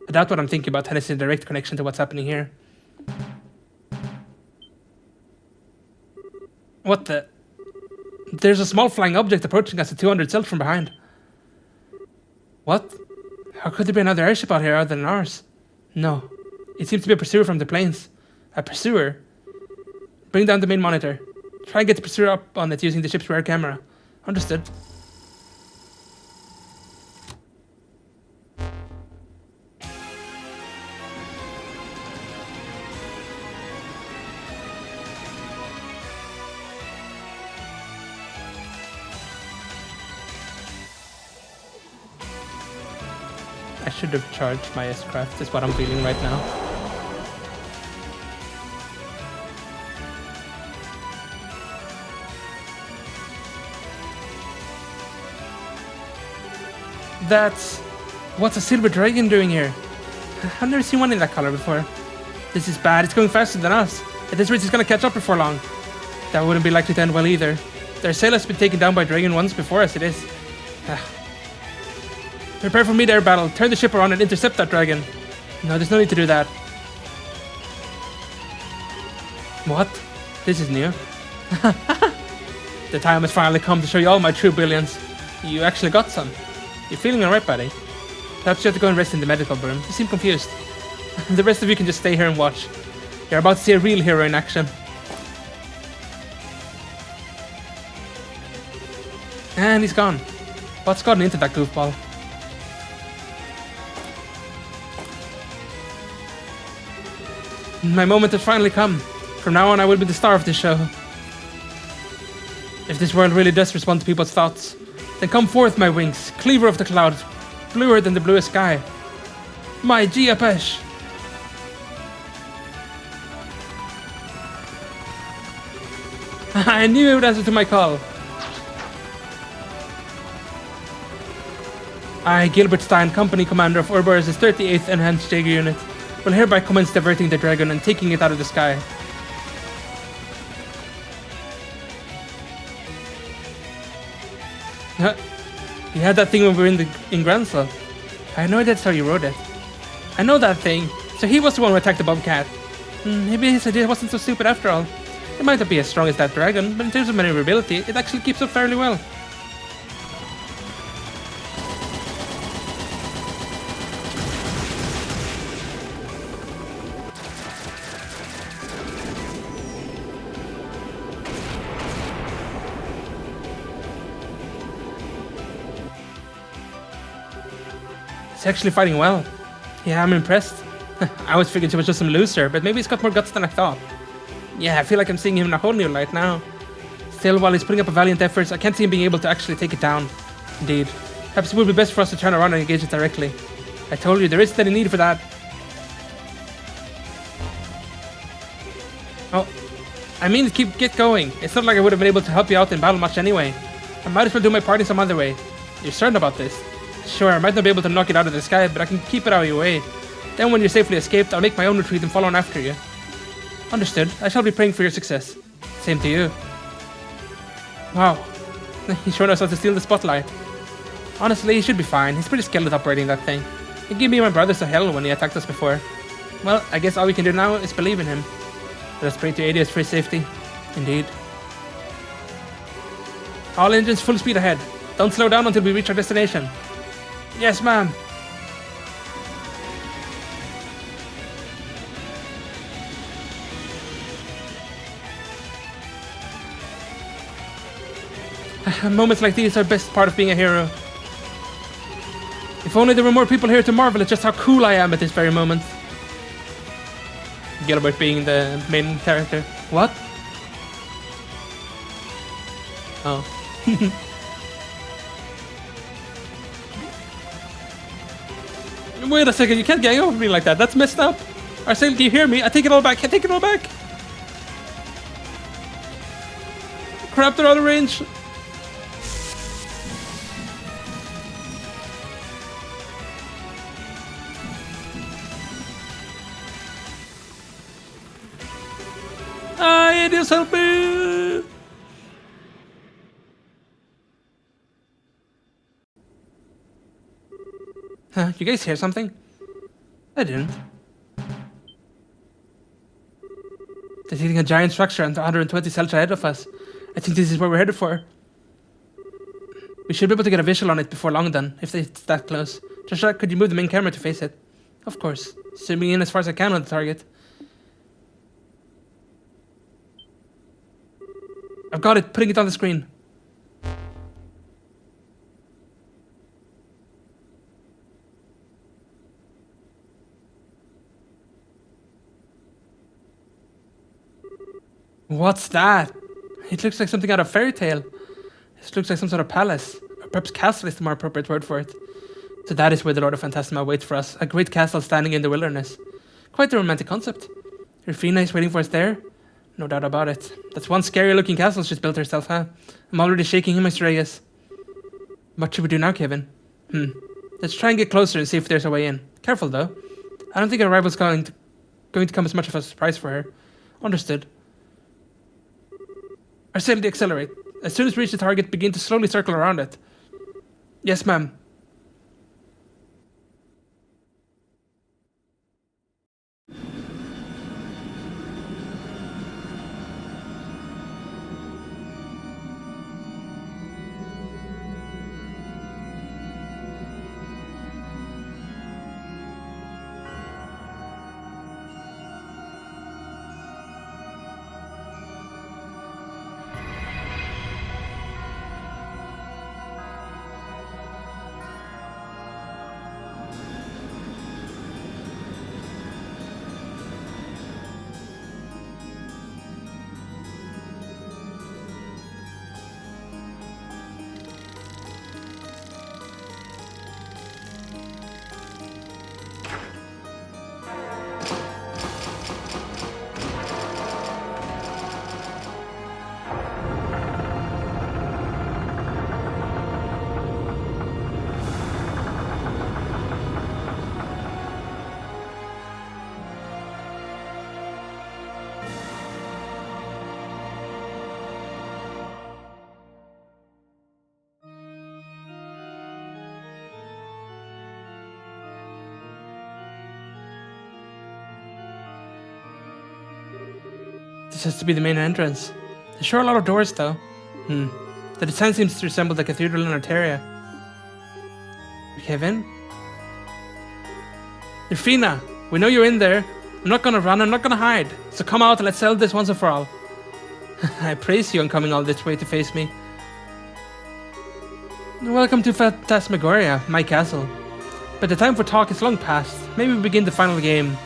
I doubt what I'm thinking about has a direct connection to what's happening here. What the? There's a small flying object approaching us at 200 cells from behind. What? How could there be another airship out here other than ours? No. It seems to be a pursuer from the plains. A pursuer? Bring down the main monitor. Try and get the pursuer up on it using the ship's rear camera. Understood. I should have charged my S-Craft, is what I'm feeling right now. What's a silver dragon doing here? I've never seen one in that color before. This is bad, it's going faster than us. At this rate, it's gonna catch up before long. That wouldn't be likely to end well either. Their sail has been taken down by dragon once before as it is. Prepare for mid-air battle. Turn the ship around and intercept that dragon. No, there's no need to do that. What? This is new. The time has finally come to show you all my true brilliance. You actually got some. You're feeling alright, buddy? Perhaps you have to go and rest in the medical room. You seem confused. The rest of you can just stay here and watch. You're about to see a real hero in action. And he's gone. What's gotten into that goofball? My moment has finally come. From now on, I will be the star of this show. If this world really does respond to people's thoughts, then come forth, my wings, cleaver of the clouds, bluer than the bluest sky. My Giapesh! I knew he would answer to my call. I, Gilbert Stein, Company Commander of Ouroboros' 38th Enhanced Jaeger Unit, will hereby commence diverting the dragon and taking it out of the sky. You had that thing when we were in Gransel. I know that's how you wrote it. I know that thing. So he was the one who attacked the bobcat. Maybe his idea wasn't so stupid after all. It might not be as strong as that dragon, but in terms of maneuverability, it actually keeps up fairly well. He's actually fighting well. Yeah, I'm impressed. I always figured he was just some loser, but maybe he's got more guts than I thought. Yeah, I feel like I'm seeing him in a whole new light now. Still, while he's putting up a valiant effort, I can't see him being able to actually take it down. Indeed. Perhaps it would be best for us to turn around and engage it directly. I told you, there isn't any need for that. Oh, I mean, get going. It's not like I would have been able to help you out in battle much anyway. I might as well do my part in some other way. You're certain about this? Sure, I might not be able to knock it out of the sky, but I can keep it out of your way. Then when you're safely escaped, I'll make my own retreat and follow on after you. Understood. I shall be praying for your success. Same to you. Wow. He sure knows how to steal the spotlight. Honestly, he should be fine. He's pretty skilled at operating that thing. He gave me and my brothers a hell when he attacked us before. Well, I guess all we can do now is believe in him. Let us pray to Adius for his safety. Indeed. All engines full speed ahead. Don't slow down until we reach our destination. Yes, ma'am. Moments like these are the best part of being a hero. If only there were more people here to marvel at just how cool I am at this very moment. Gilbert being the main character. What? Oh. Wait a second, you can't gang over me like that. That's messed up. Arcel, do you hear me? I take it all back. I take it all back. Crap, they're out of range. Adios, help me! Huh, you guys hear something? I didn't. They're hitting a giant structure and 120 cells ahead of us. I think this is where we're headed for. We should be able to get a visual on it before long then, if it's that close. Joshua, could you move the main camera to face it? Of course. Zooming in as far as I can on the target. I've got it, putting it on the screen. What's that? It looks like something out of fairy tale. It looks like some sort of palace. Or perhaps castle is the more appropriate word for it. So that is where the Lord of Phantasma waits for us. A great castle standing in the wilderness. Quite a romantic concept. Rufina is waiting for us there? No doubt about it. That's one scary looking castle she's built herself, huh? I'm already shaking him, Mr. Reyes. What should we do now, Kevin? Let's try and get closer and see if there's a way in. Careful though. I don't think our arrival's going to come as much of a surprise for her. Understood. Arcel, accelerate. As soon as we reach the target, begin to slowly circle around it. Yes, ma'am. This has to be the main entrance. There's sure a lot of doors though. The design seems to resemble the cathedral in Arteria. Kevin? Irfina, we know you're in there. I'm not gonna run, I'm not gonna hide. So come out and let's settle this once and for all. I praise you on coming all this way to face me. Welcome to Phantasmagoria, my castle. But the time for talk is long past. Maybe we begin the final game.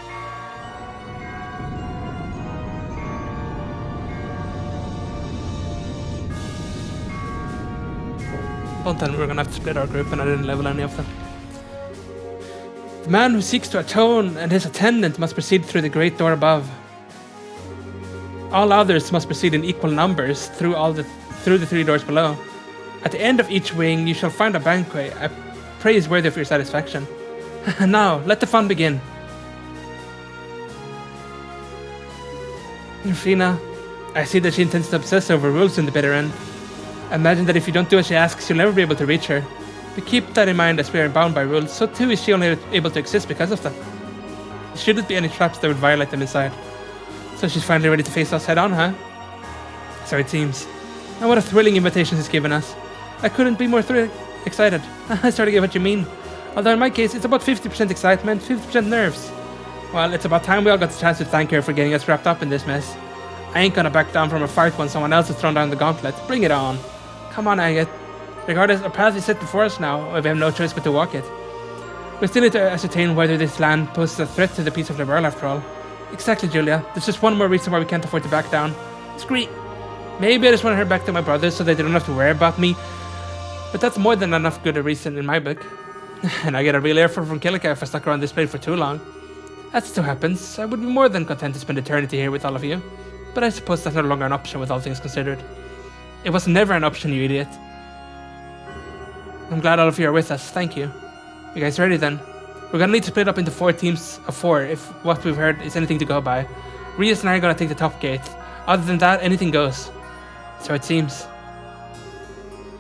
Don't tell me we're gonna have to split our group and I didn't level any of them. The man who seeks to atone and his attendant must proceed through the great door above. All others must proceed in equal numbers through the 3 doors below. At the end of each wing, you shall find a banquet. I pray is worthy of your satisfaction. Now, let the fun begin. Irfina, I see that she intends to obsess over rules in the bitter end. Imagine that if you don't do as she asks, you'll never be able to reach her. But keep that in mind as we are bound by rules, so too is she only able to exist because of them. There shouldn't be any traps that would violate them inside. So she's finally ready to face us head on, huh? So it seems. And what a thrilling invitation she's given us. I couldn't be more excited. I sort of get what you mean. Although in my case, it's about 50% excitement, 50% nerves. Well, it's about time we all got the chance to thank her for getting us wrapped up in this mess. I ain't gonna back down from a fight when someone else has thrown down the gauntlet. Bring it on. Come on, Agate. Regardless, our path is set before us now, we have no choice but to walk it. We still need to ascertain whether this land poses a threat to the peace of the world after all. Exactly, Julia. There's just one more reason why we can't afford to back down. Scream. Maybe I just want to head back to my brothers so that they don't have to worry about me. But that's more than enough good a reason in my book. And I get a real earful from Kilika if I stuck around this place for too long. That still happens. I would be more than content to spend eternity here with all of you. But I suppose that's no longer an option with all things considered. It was never an option, you idiot. I'm glad all of you are with us. Thank you. You guys ready then? We're gonna need to split up into 4 teams of 4 if what we've heard is anything to go by. Rias and I are gonna take the top gate. Other than that, anything goes. So it seems.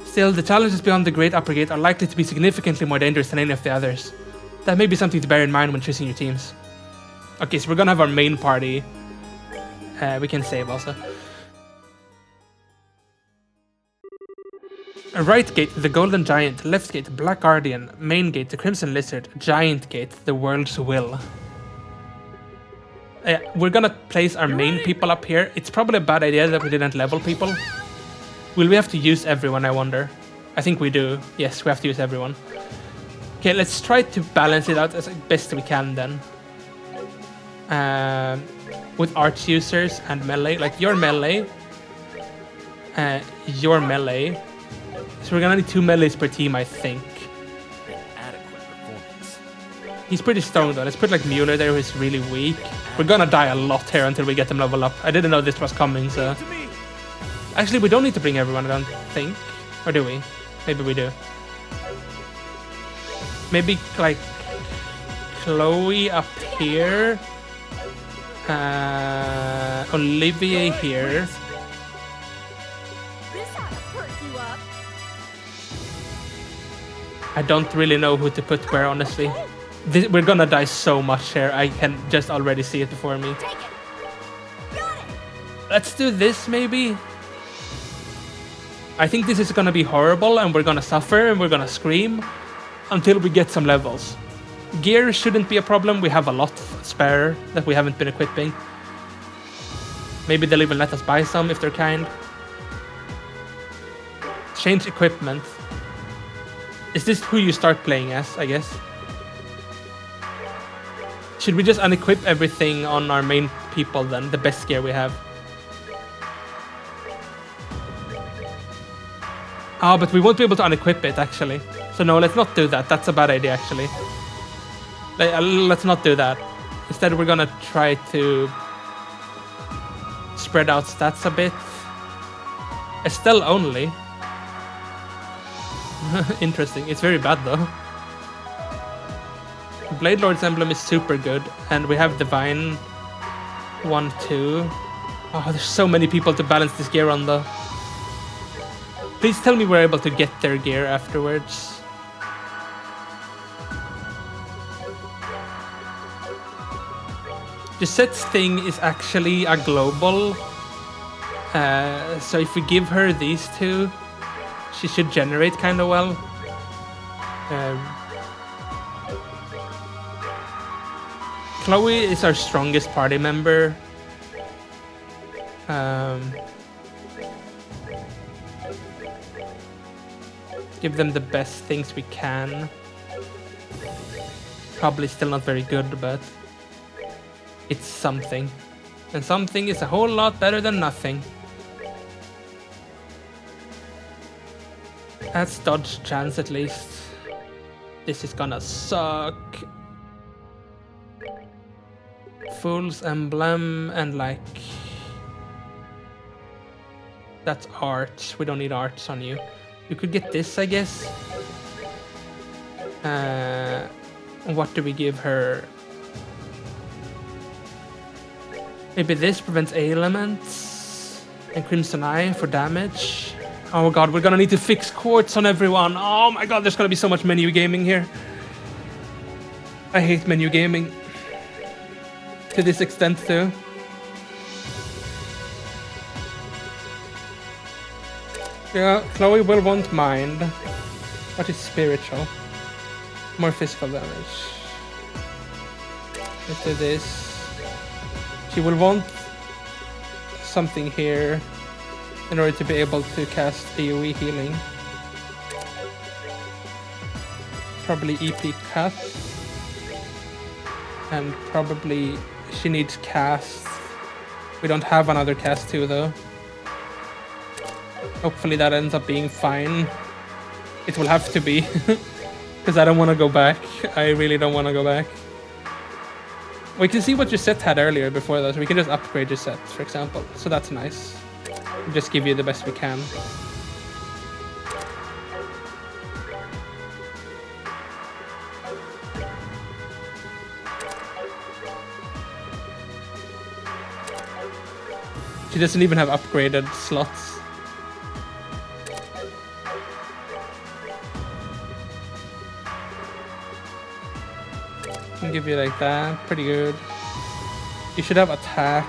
Still, the challenges beyond the Great Upper Gate are likely to be significantly more dangerous than any of the others. That may be something to bear in mind when choosing your teams. Okay, so we're gonna have our main party. We can save also. Right gate, the Golden Giant. Left gate, Black Guardian. Main gate, the Crimson Lizard. Giant gate, the World's Will. We're gonna place our main people up here. It's probably a bad idea that we didn't level people. Will we have to use everyone, I wonder? I think we do. Yes, we have to use everyone. Okay, let's try to balance it out as best we can then. With arch users and melee. Like, your melee. Your melee. So we're gonna need 2 melees per team, I think. He's pretty strong though. Let's put like Mueller there, who's really weak. We're gonna die a lot here until we get them leveled up. I didn't know this was coming, so... Actually, we don't need to bring everyone, I don't think. Or do we? Maybe we do. Maybe, like, Chloe up here. Olivier here. I don't really know who to put where, honestly. We're gonna die so much here. I can just already see it before me. Let's do this, maybe. I think this is gonna be horrible, and we're gonna suffer, and we're gonna scream until we get some levels. Gear shouldn't be a problem. We have a lot spare that we haven't been equipping. Maybe they'll even let us buy some if they're kind. Change equipment. Is this who you start playing as, I guess? Should we just unequip everything on our main people then? The best gear we have. Oh, but we won't be able to unequip it, actually. So no, let's not do that. That's a bad idea, actually. Let's not do that. Instead, we're gonna try to spread out stats a bit. Estelle only. Interesting. It's very bad, though. Blade Lord's emblem is super good, and we have Divine 1, 2. Oh, there's so many people to balance this gear on, though. Please tell me we're able to get their gear afterwards. Gisette's thing is actually a global So if we give her these two, she should generate kind of well. Chloe is our strongest party member. Give them the best things we can. Probably still not very good, but it's something. And something is a whole lot better than nothing. That's dodge chance at least. This is gonna suck. Fool's Emblem and like... That's art. We don't need arts on you. You could get this, I guess. What do we give her? Maybe this prevents elements. And Crimson Eye for damage. Oh god, we're gonna need to fix quartz on everyone. Oh my god, there's gonna be so much menu gaming here. I hate menu gaming. To this extent too. Yeah, Chloe will want mind. What is spiritual? More physical damage. Let's do this. She will want something here in order to be able to cast AoE healing. Probably EP cut. And probably she needs cast. We don't have another cast too though. Hopefully that ends up being fine. It will have to be. Because I don't want to go back. I really don't want to go back. We can see what your set had earlier before though, so we can just upgrade your set, for example. So that's nice. We'll just give you the best we can. She doesn't even have upgraded slots. Can give you like that, pretty good. You should have attack.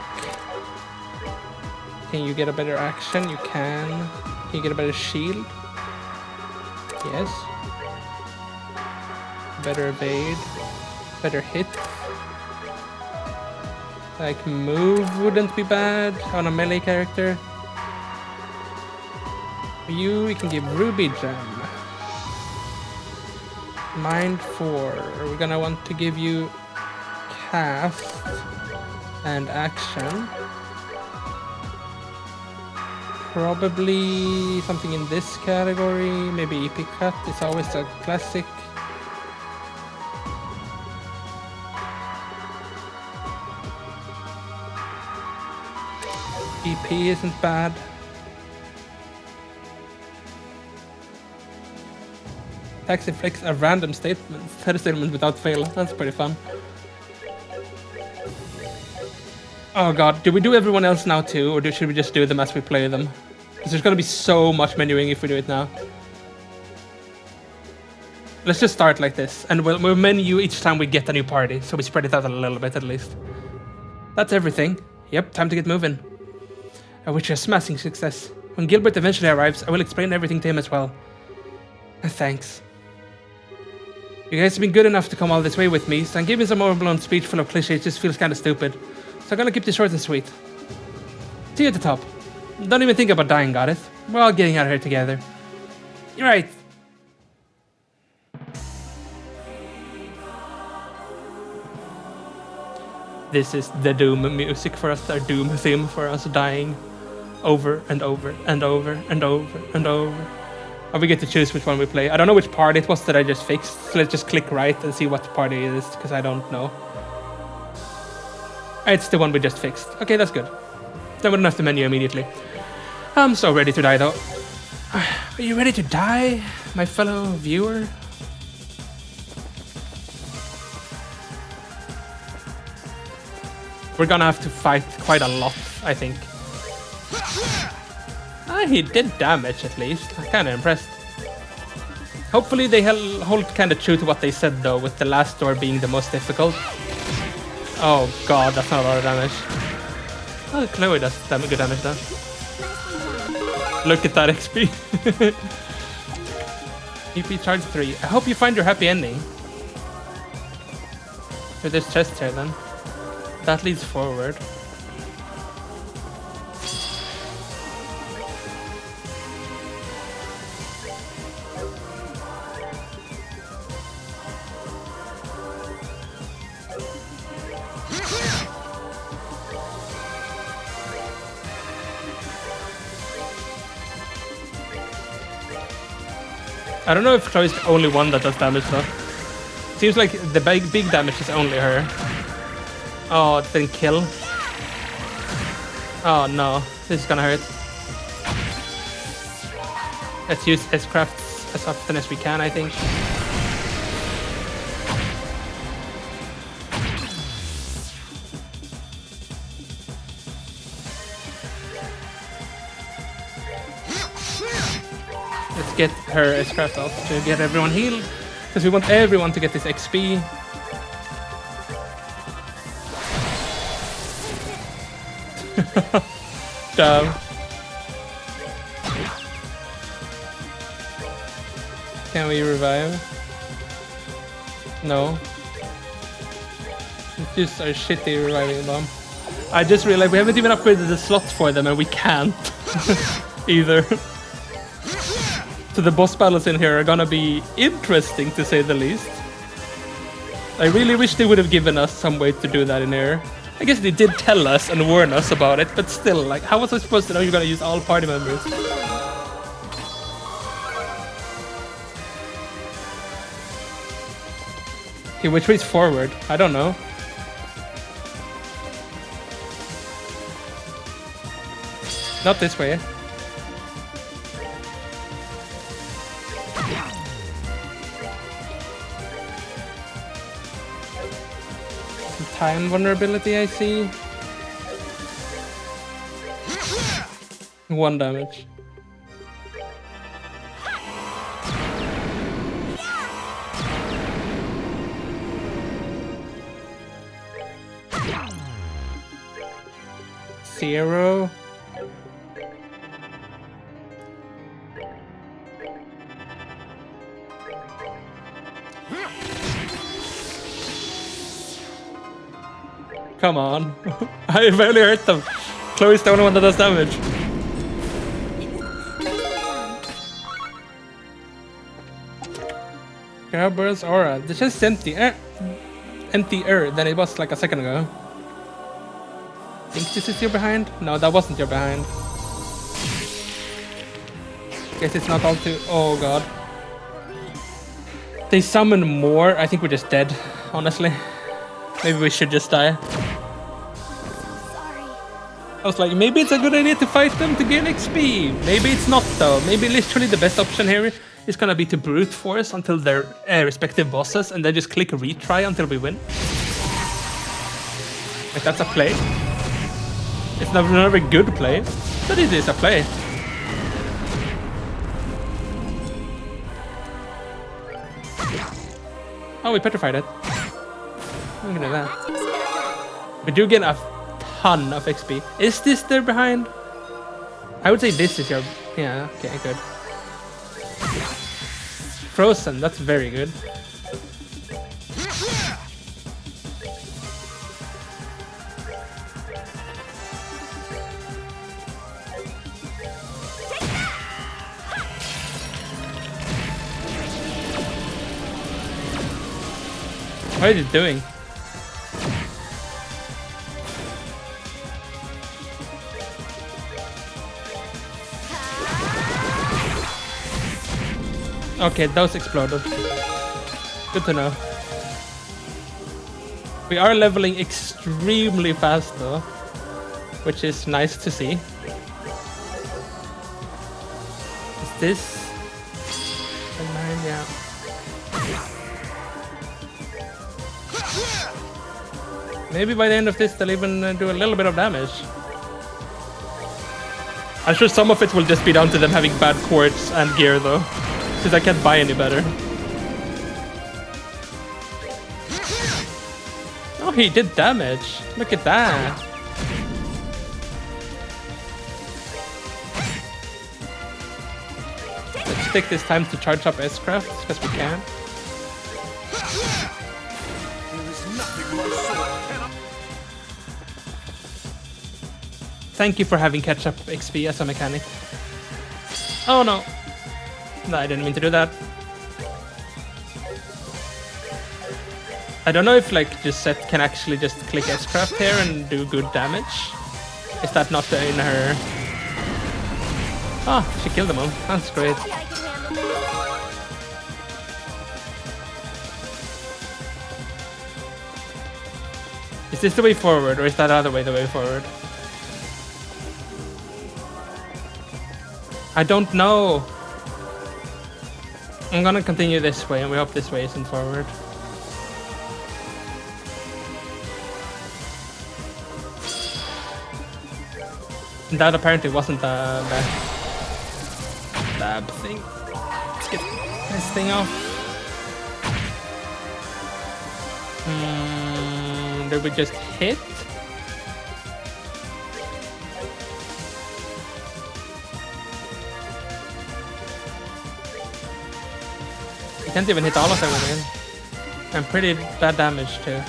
Can you get a better action? You can. Can you get a better shield? Yes. Better evade. Better hit. Like move wouldn't be bad on a melee character. For you, we can give Ruby Gem. Mind 4. We're gonna want to give you cast and action. Probably something in this category. Maybe EP cut. It's always a classic. EP isn't bad. Tax inflicts a random statement. Set a statement without fail. That's pretty fun. Oh god, do we do everyone else now too, or should we just do them as we play them? Because there's gonna be so much menuing if we do it now. Let's just start like this, and we'll menu each time we get a new party, so we spread it out a little bit at least. That's everything. Yep, time to get moving. I wish you a smashing success. When Gilbert eventually arrives, I will explain everything to him as well. Thanks. You guys have been good enough to come all this way with me, so I'm giving some overblown speech full of cliches just feels kinda stupid. So I'm gonna keep this short and sweet. See you at the top. Don't even think about dying, got it? We're all getting out of here together. You're right. This is the Doom music for us, our Doom theme for us dying over and over and over and over and over. And we get to choose which one we play. I don't know which part it was that I just fixed, so let's just click right and see what party it is, because I don't know. It's the one we just fixed. Okay, that's good. Then we don't have to menu immediately. I'm so ready to die though. Are you ready to die, my fellow viewer? We're gonna have to fight quite a lot, I think. He did damage at least. I'm kinda impressed. Hopefully they hold kinda true to what they said though, with the last door being the most difficult. Oh god, that's not a lot of damage. Oh, Chloe does good damage though. Look at that XP. EP charge 3. I hope you find your happy ending. So there's chest here then. That leads forward. I don't know if Chloe's the only one that does damage though. Seems like the big damage is only her. Oh, it didn't kill. Oh no, this is gonna hurt. Let's use S-Crafts as often as we can, I think. Let's get her S-Craft off to get everyone healed. Because we want everyone to get this XP. Damn. Can we revive? No. It's just our shitty reviving bomb. I just realized we haven't even upgraded the slots for them and we can't either. So the boss battles in here are gonna be interesting to say the least. I really wish they would have given us some way to do that in here. I guess they did tell us and warn us about it, but still, like, how was I supposed to know you're gonna use all party members? Okay, which way's forward? I don't know. Not this way. Time vulnerability, I see. 1 damage. Zero. Come on. I barely hurt them. Chloe's the only one that does damage. Garber's aura. It's just empty. Emptier than it was like a second ago. Think this is your behind? No, that wasn't your behind. Guess it's not all too... Oh god. They summon more. I think we're just dead, honestly. Maybe we should just die. I was like, maybe it's a good idea to fight them to gain XP. Maybe it's not though. Maybe literally the best option here is gonna be to brute force until their respective bosses and then just click retry until we win. Like, that's a play. It's not a very good play, but it is a play. Oh, we petrified it. Look at that. We do get a ton of XP. Is this their behind? I would say this is your... Yeah, okay, good. Frozen, that's very good. What is it doing? Okay, those exploded. Good to know. We are leveling extremely fast though, which is nice to see. Is this? Yeah. Maybe by the end of this they'll even do a little bit of damage. I'm sure some of it will just be down to them having bad quartz and gear though. Because I can't buy any better. Oh, he did damage. Look at that. take this time to charge up S-Craft, because we can. Thank you for having catch-up XP as a mechanic. Oh no! No, I didn't mean to do that. I don't know if like Gisette can actually just click S-Craft here and do good damage. Is that not in her... Oh, she killed them all. That's great. Is this the way forward, or is that other way the way forward? I don't know. I'm gonna continue this way, and we hope this way isn't forward. That apparently wasn't a bad thing. Let's get this thing off. Did we just hit? We can't even hit all of them again. And pretty bad damage too.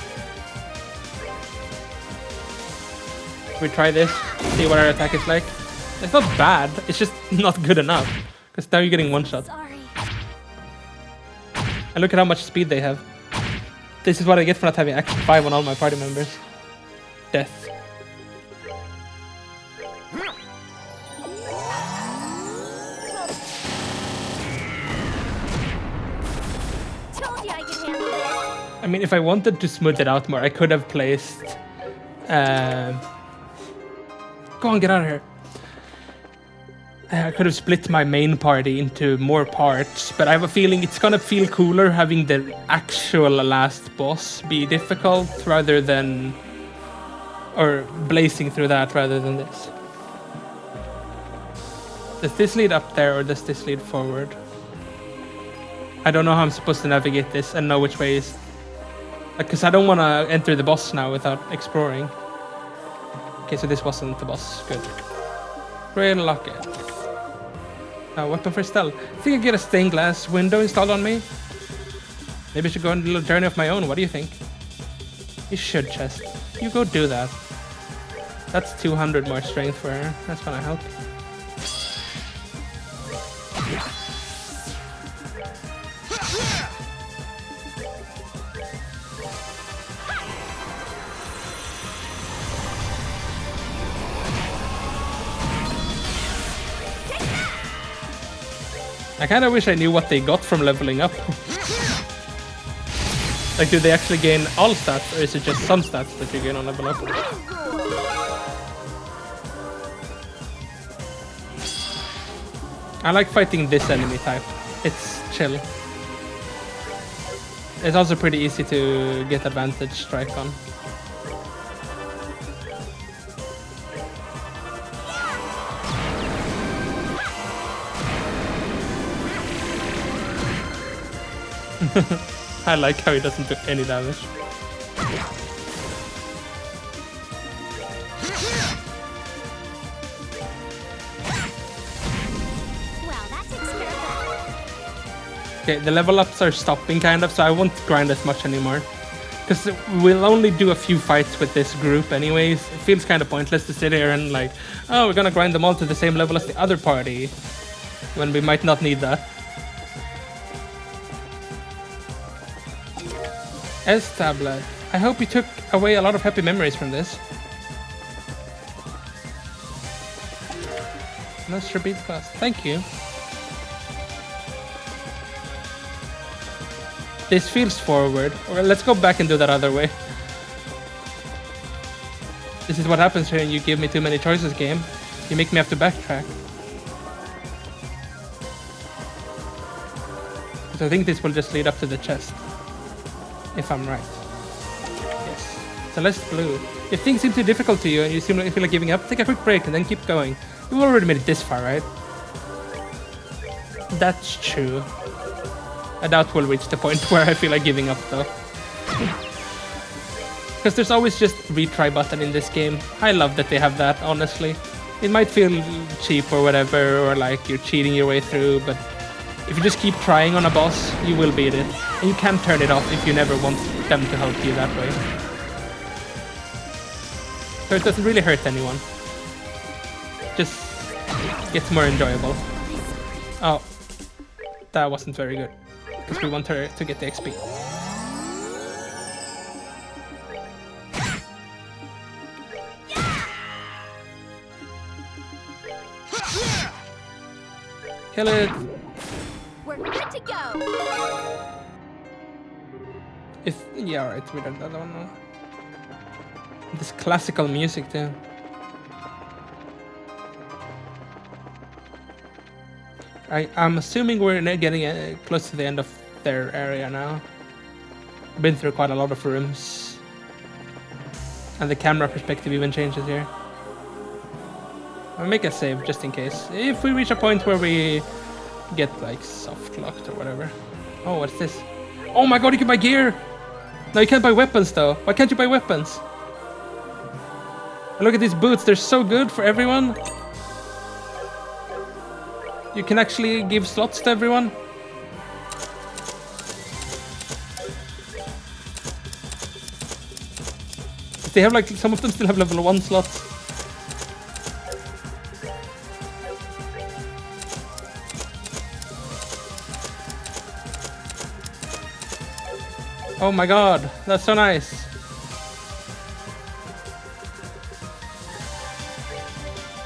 We try this, see what our attack is like. It's not bad, it's just not good enough. Because now you're getting one shot. And look at how much speed they have. This is what I get for not having Action 5 on all my party members. Death. I mean, if I wanted to smooth it out more, I could have placed... Go on, get out of here. I could have split my main party into more parts, but I have a feeling it's gonna feel cooler having the actual last boss be difficult rather than... or blazing through that rather than this. Does this lead up there or does this lead forward? I don't know how I'm supposed to navigate this and know which way is... because I don't want to enter the boss now without exploring. Okay, so this wasn't the boss. Good. Rail locket. Weapon for stealth. I think I get a stained glass window installed on me. Maybe I should go on a little journey of my own. What do you think? You should, Chest. You go do that. That's 200 more strength for her. That's gonna help. I kind of wish I knew what they got from leveling up. Like, do they actually gain all stats, or is it just some stats that you gain on level up? I like fighting this enemy type. It's chill. It's also pretty easy to get advantage strike on. I like how he doesn't do any damage. Okay, the level ups are stopping kind of, so I won't grind as much anymore. Because we'll only do a few fights with this group anyways. It feels kind of pointless to sit here and like, oh, we're gonna grind them all to the same level as the other party. When we might not need that. S-Tablet. I hope you took away a lot of happy memories from this. Let's repeat fast. Thank you. This feels forward. Or let's go back and do that other way. This is what happens when you give me too many choices, game. You make me have to backtrack. So I think this will just lead up to the chest. If I'm right. Yes. Celeste Blue. If things seem too difficult to you and you feel like giving up, take a quick break and then keep going. You've already made it this far, right? That's true. I doubt we'll reach the point where I feel like giving up though. Because there's always just retry button in this game. I love that they have that, honestly. It might feel cheap or whatever, or like you're cheating your way through, but if you just keep trying on a boss, you will beat it. And you can turn it off if you never want them to help you that way. So it doesn't really hurt anyone. Just gets more enjoyable. Oh, that wasn't very good. Because we want her to get the XP. Kill it! We're good to go! Yeah, alright, we done that one now. This classical music too. I'm assuming we're getting close to the end of their area now. Been through quite a lot of rooms. And the camera perspective even changes here. I'll make a save just in case. If we reach a point where we get like soft locked or whatever. Oh, what's this? Oh my god, you can buy gear! No, you can't buy weapons though. Why can't you buy weapons? Look at these boots, they're so good for everyone. You can actually give slots to everyone. They have like, some of them still have level 1 slots. Oh my god, that's so nice.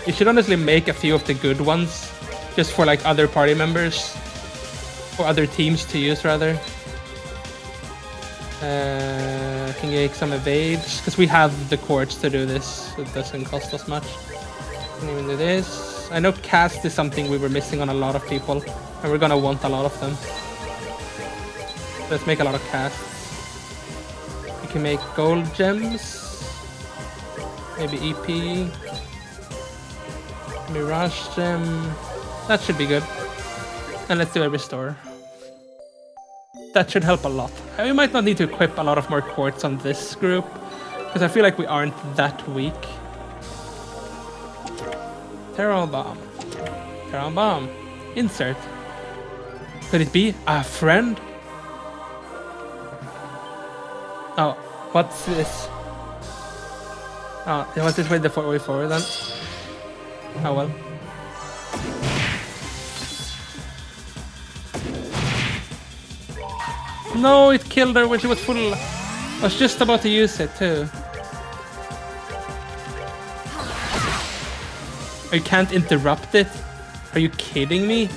You should honestly make a few of the good ones, just for like other party members, or other teams to use rather. Can make some evades, because we have the quartz to do this, so it doesn't cost us much. Can even do this. I know cast is something we were missing on a lot of people, and we're gonna want a lot of them. Let's make a lot of casts. We can make gold gems, maybe EP, mirage gem. That should be good. And let's do a restore. That should help a lot. We might not need to equip a lot of more quartz on this group, because I feel like we aren't that weak. Terral bomb. Terral bomb. Insert. Could it be a friend? Oh, what's this? Oh, what's this way forward then? Oh well. No, it killed her when she was full. I was just about to use it too. You can't interrupt it? Are you kidding me?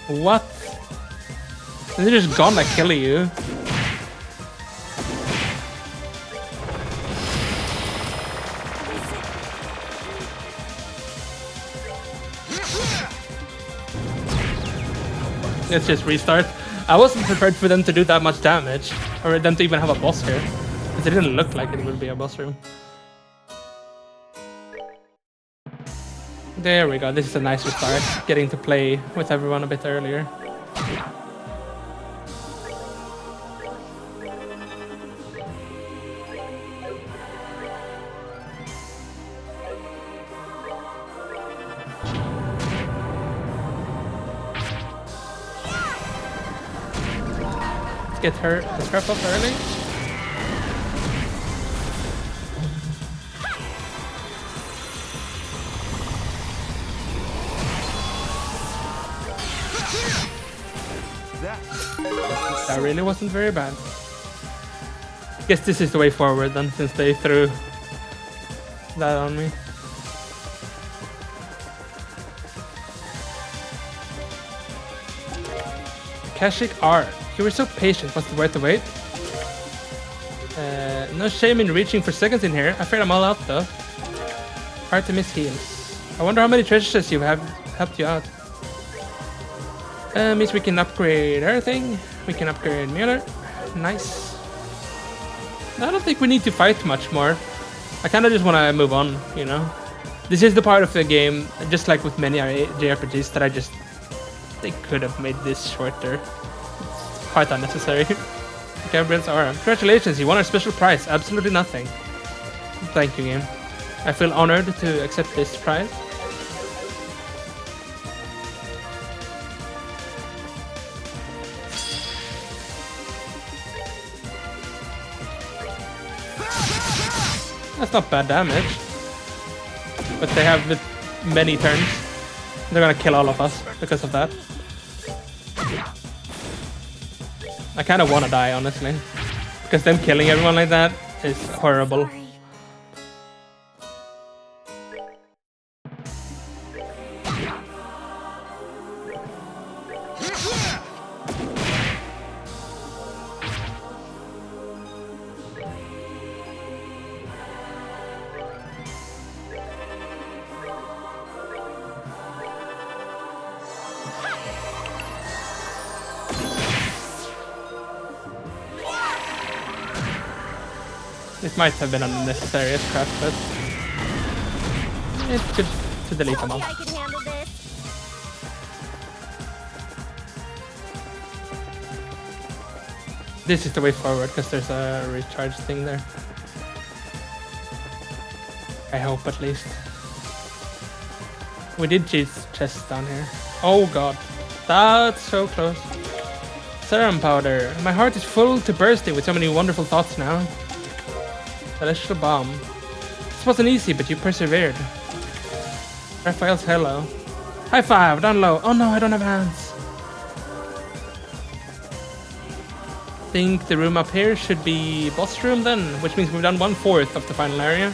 What? They're just gonna kill you. Let's just restart. I wasn't prepared for them to do that much damage, or them to even have a boss here. Because it didn't look like it would be a boss room. There we go, this is a nice restart. Getting to play with everyone a bit earlier. Get her the scrap up early. That really wasn't very bad. Guess this is the way forward then, since they threw that on me. Kashik R. You were so patient. Was it worth the wait? No shame in reaching for seconds in here. I figured I'm all out though. Artemis heals. I wonder how many treasure chests you have helped you out. Means we can upgrade everything. We can upgrade Mueller. Nice. I don't think we need to fight much more. I kind of just want to move on, you know. This is the part of the game, just like with many JRPGs, that I just... They could have made this shorter. Quite unnecessary. Gabriel's arm. Congratulations, you won our special prize. Absolutely nothing. Thank you, game. I feel honored to accept this prize. That's not bad damage. But they have many turns. They're gonna kill all of us because of that. I kind of want to die, honestly. Because them killing everyone like that is horrible. Sorry. It might have been unnecessary as crap, but it's good to delete them all. I can handle this. This is the way forward because there's a recharge thing there. I hope at least. We did cheese chests down here. Oh god, that's so close. Serum powder. My heart is full to bursting with so many wonderful thoughts now. Celestial bomb. This wasn't easy, but you persevered. Raphael's hello. High five, down low. Oh no, I don't have hands. Think the room up here should be boss room then, which means we've done 1/4 of the final area.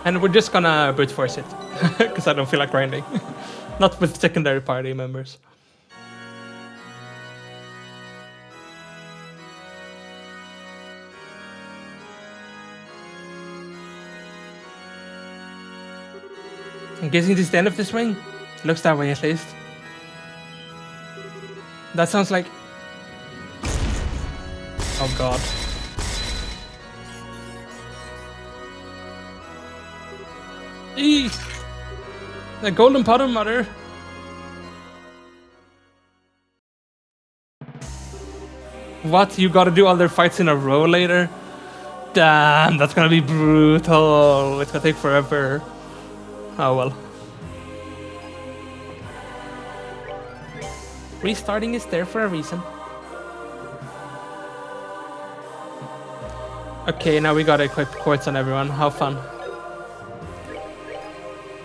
And we're just gonna brute force it, because I don't feel like grinding. Not with secondary party members. I'm guessing this is the end of this ring? Looks that way at least. That sounds like... Oh god. Eee! The golden pot of mother. What? You gotta do all their fights in a row later? Damn, that's gonna be brutal. It's gonna take forever. Oh well. Restarting is there for a reason. Okay, now we gotta equip quartz on everyone. How fun.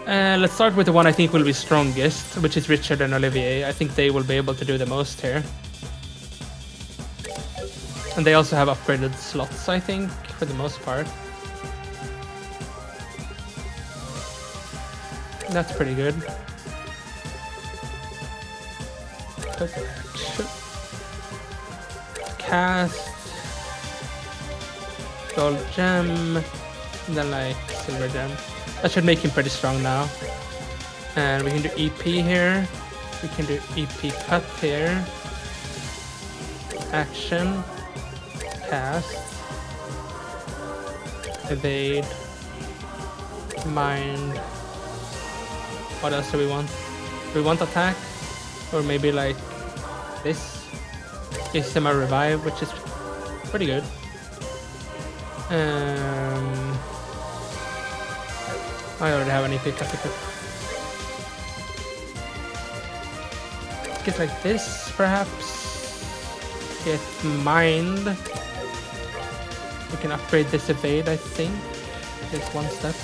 Let's start with the one I think will be strongest, which is Richard and Olivier. I think they will be able to do the most here. And they also have upgraded slots, I think, for the most part. That's pretty good. Cast. Gold gem. And then like silver gem. That should make him pretty strong now. And we can do EP here. We can do EP cut here. Action. Cast. Evade. Mind. What else do we want? Do we want attack? Or maybe like this? Gives him a revive, which is pretty good. I already have an EP cut. Get like this, perhaps. Get mind. We can upgrade this evade, I think. Just one step.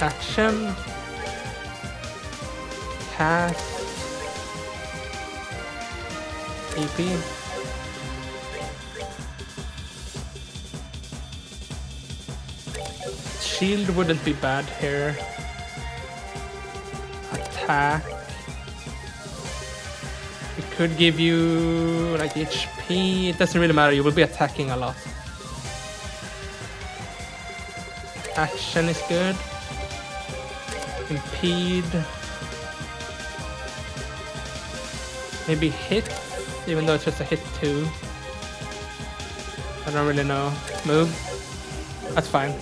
Action. Cast. EP. Shield wouldn't be bad here. Attack. It could give you like HP. It doesn't really matter. You will be attacking a lot. Action is good. Impede. Maybe hit, even though it's just a hit 2. I don't really know. Move. That's fine.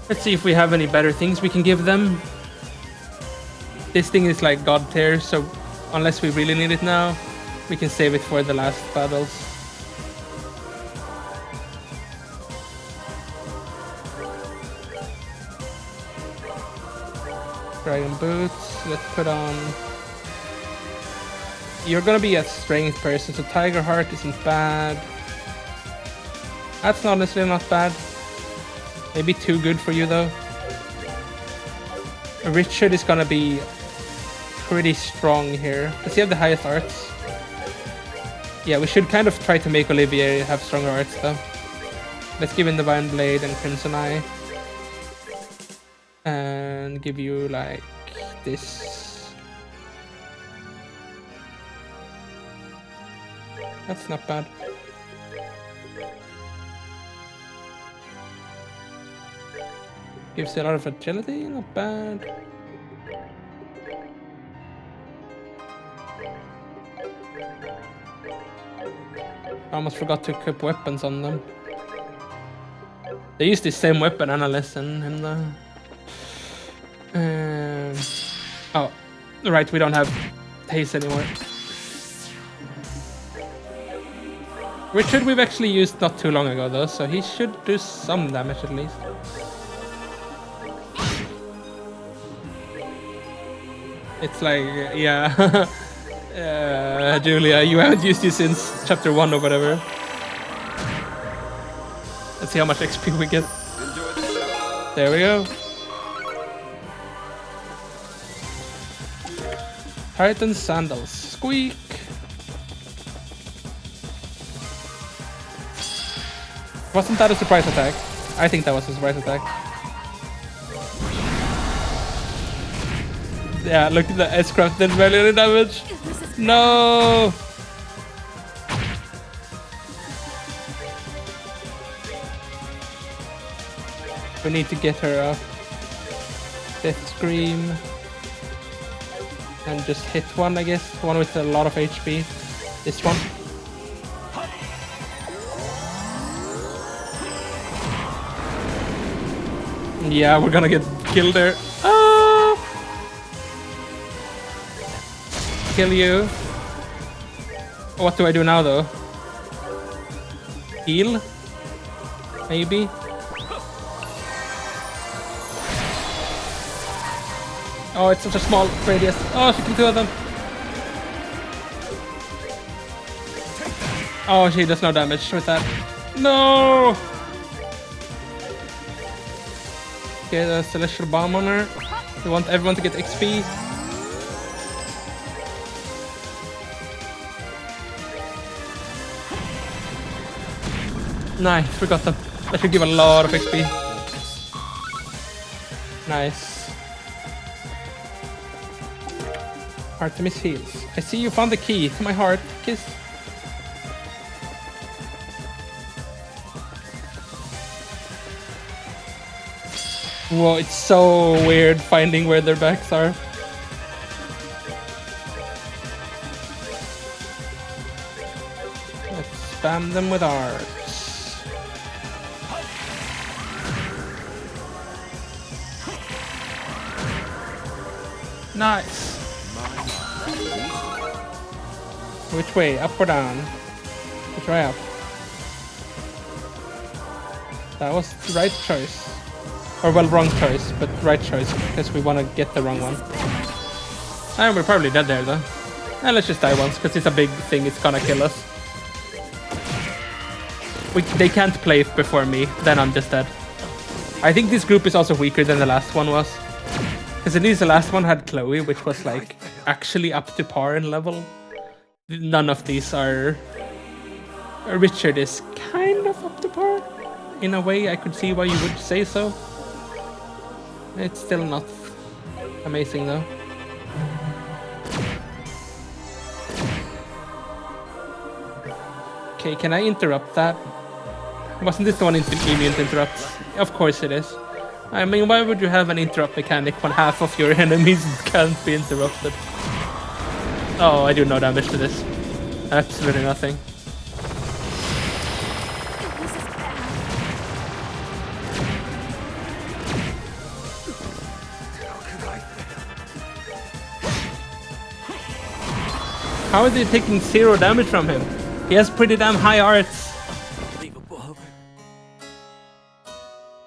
Let's see if we have any better things we can give them. This thing is like god tier, so unless we really need it now, we can save it for the last battles. Dragon Boots. Let's put on... You're gonna be a strength person, so Tiger Heart isn't bad. That's honestly not bad. Maybe too good for you though. Richard is gonna be pretty strong here. Does he have the highest arts? Yeah, we should kind of try to make Olivier have stronger arts though. Let's give him Divine Blade and Crimson Eye. And give you like this. That's not bad. Gives you a lot of agility, not bad. I almost forgot to equip weapons on them. They use the same weapon analyst in the... oh, right, we don't have haste anymore. Richard we've actually used not too long ago though, so he should do some damage at least. It's like, yeah, Julia, you haven't used this since chapter 1 or whatever. Let's see how much XP we get. There we go. Titan Sandals. Squeak! Wasn't that a surprise attack? I think that was a surprise attack. Yeah, look at the S-Craft did barely any damage. No! We need to get her up. Death Scream. And just hit one, I guess. One with a lot of HP. This one. Yeah, we're gonna get killed there. Ah! Kill you. What do I do now, though? Heal? Maybe? Oh, it's such a small radius. Oh, she killed 2 of them. Oh, she does no damage with that. No! Okay, the Celestial Bomb on her. We want everyone to get XP. Nice, we got them. That should give a lot of XP. Nice. Artemis heals. I see you found the key to my heart. Kiss. Whoa, it's so weird finding where their backs are. Let's spam them with arts. Nice. Which way? Up or down? Which way up? That was the right choice. Or well, wrong choice, but right choice, because we want to get the wrong one. And we're probably dead there though. And let's just die once, because it's a big thing, it's gonna kill us. They can't play before me, then I'm just dead. I think this group is also weaker than the last one was. Because at least the last one had Chloe, which was like actually up to par in level. None of these are... Richard is kind of up to par. In a way, I could see why you would say so. It's still not amazing though. Okay, can I interrupt that? Wasn't this the one immune to interrupts? Of course it is. I mean, why would you have an interrupt mechanic when half of your enemies can't be interrupted? Oh, I do no damage to this. Absolutely nothing. How are they taking 0 damage from him? He has pretty damn high arts.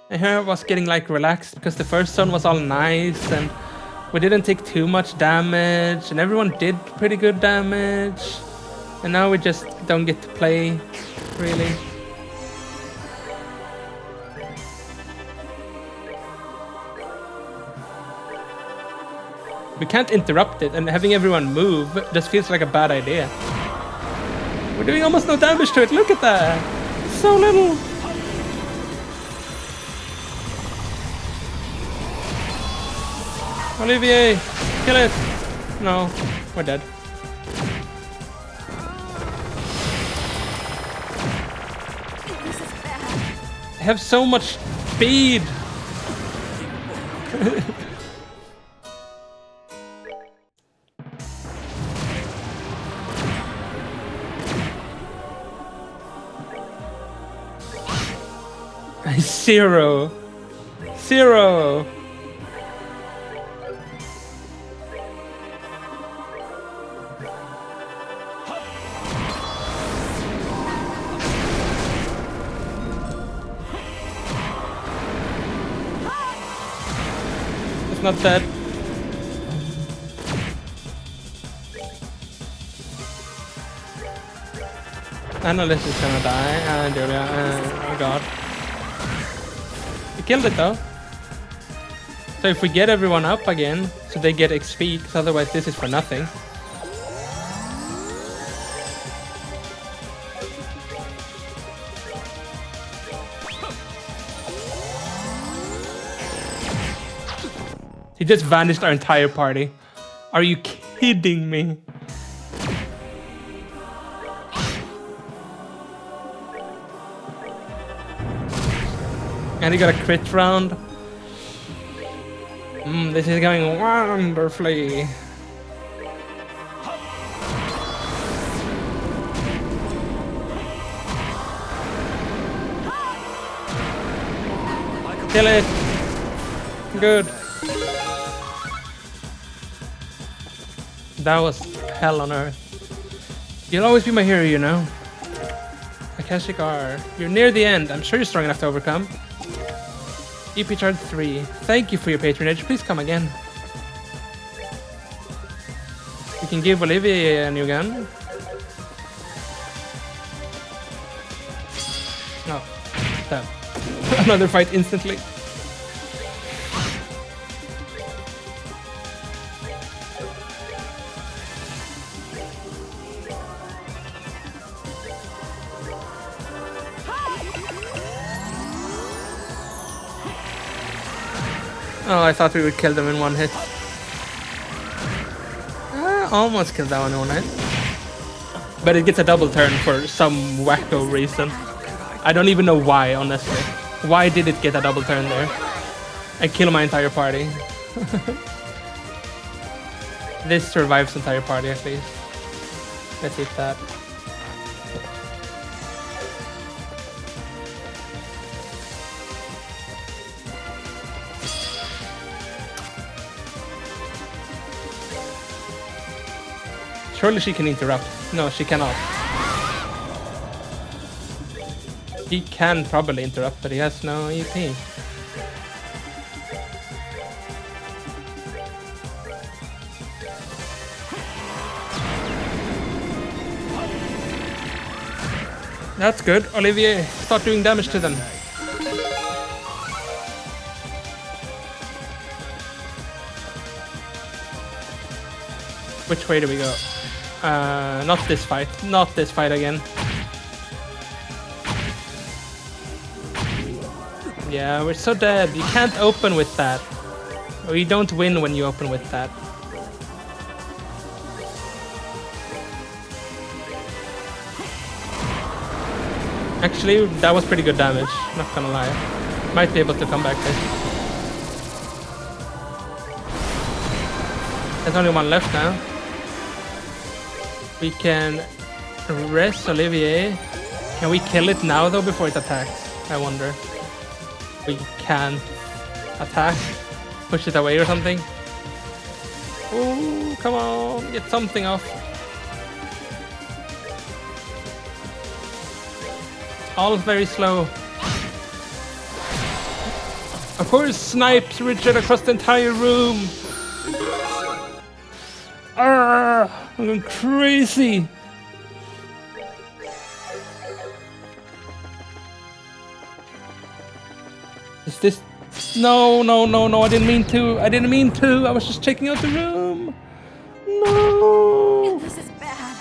And here I was getting like relaxed because the first one was all nice and We didn't take too much damage, and everyone did pretty good damage. And now we just don't get to play, really. We can't interrupt it, and having everyone move just feels like a bad idea. We're doing almost no damage to it, look at that! It's so little! Olivier! Kill it! No, we're dead. This is bad. I have so much speed! Zero! Zero! It's not dead. Analyst is gonna die. Julia. Oh god. We killed it though. So if we get everyone up again, so they get XP, because otherwise this is for nothing. He just vanished our entire party. Are you kidding me? And he got a crit round. This is going wonderfully. Kill it. Good. That was hell on earth. You'll always be my hero, you know. Akashic R. You're near the end. I'm sure you're strong enough to overcome. EP Chart 3. Thank you for your patronage. Please come again. We can give Olivier a new gun. Oh, damn. Another fight instantly. Oh, I thought we would kill them in one hit. Almost killed that one in one hit. But it gets a double turn for some wacko reason. I don't even know why, honestly. Why did it get a double turn there? And kill my entire party. This survives the entire party at least. Let's eat that. Surely she can interrupt. No, she cannot. He can probably interrupt, but he has no EP. That's good. Olivier, start doing damage to them. Which way do we go? Not this fight. Not this fight again. Yeah, we're so dead. You can't open with that. Or you don't win when you open with that. Actually, that was pretty good damage. Not gonna lie. Might be able to come back there. There's only one left now. We can rest Olivier. Can we kill it now though before it attacks? I wonder. We can attack. Push it away or something. Oh, come on. Get something off. All very slow. Of course, snipes Richard across the entire room. I'm going crazy. Is this... No, I didn't mean to. I was just checking out the room. No. This is bad.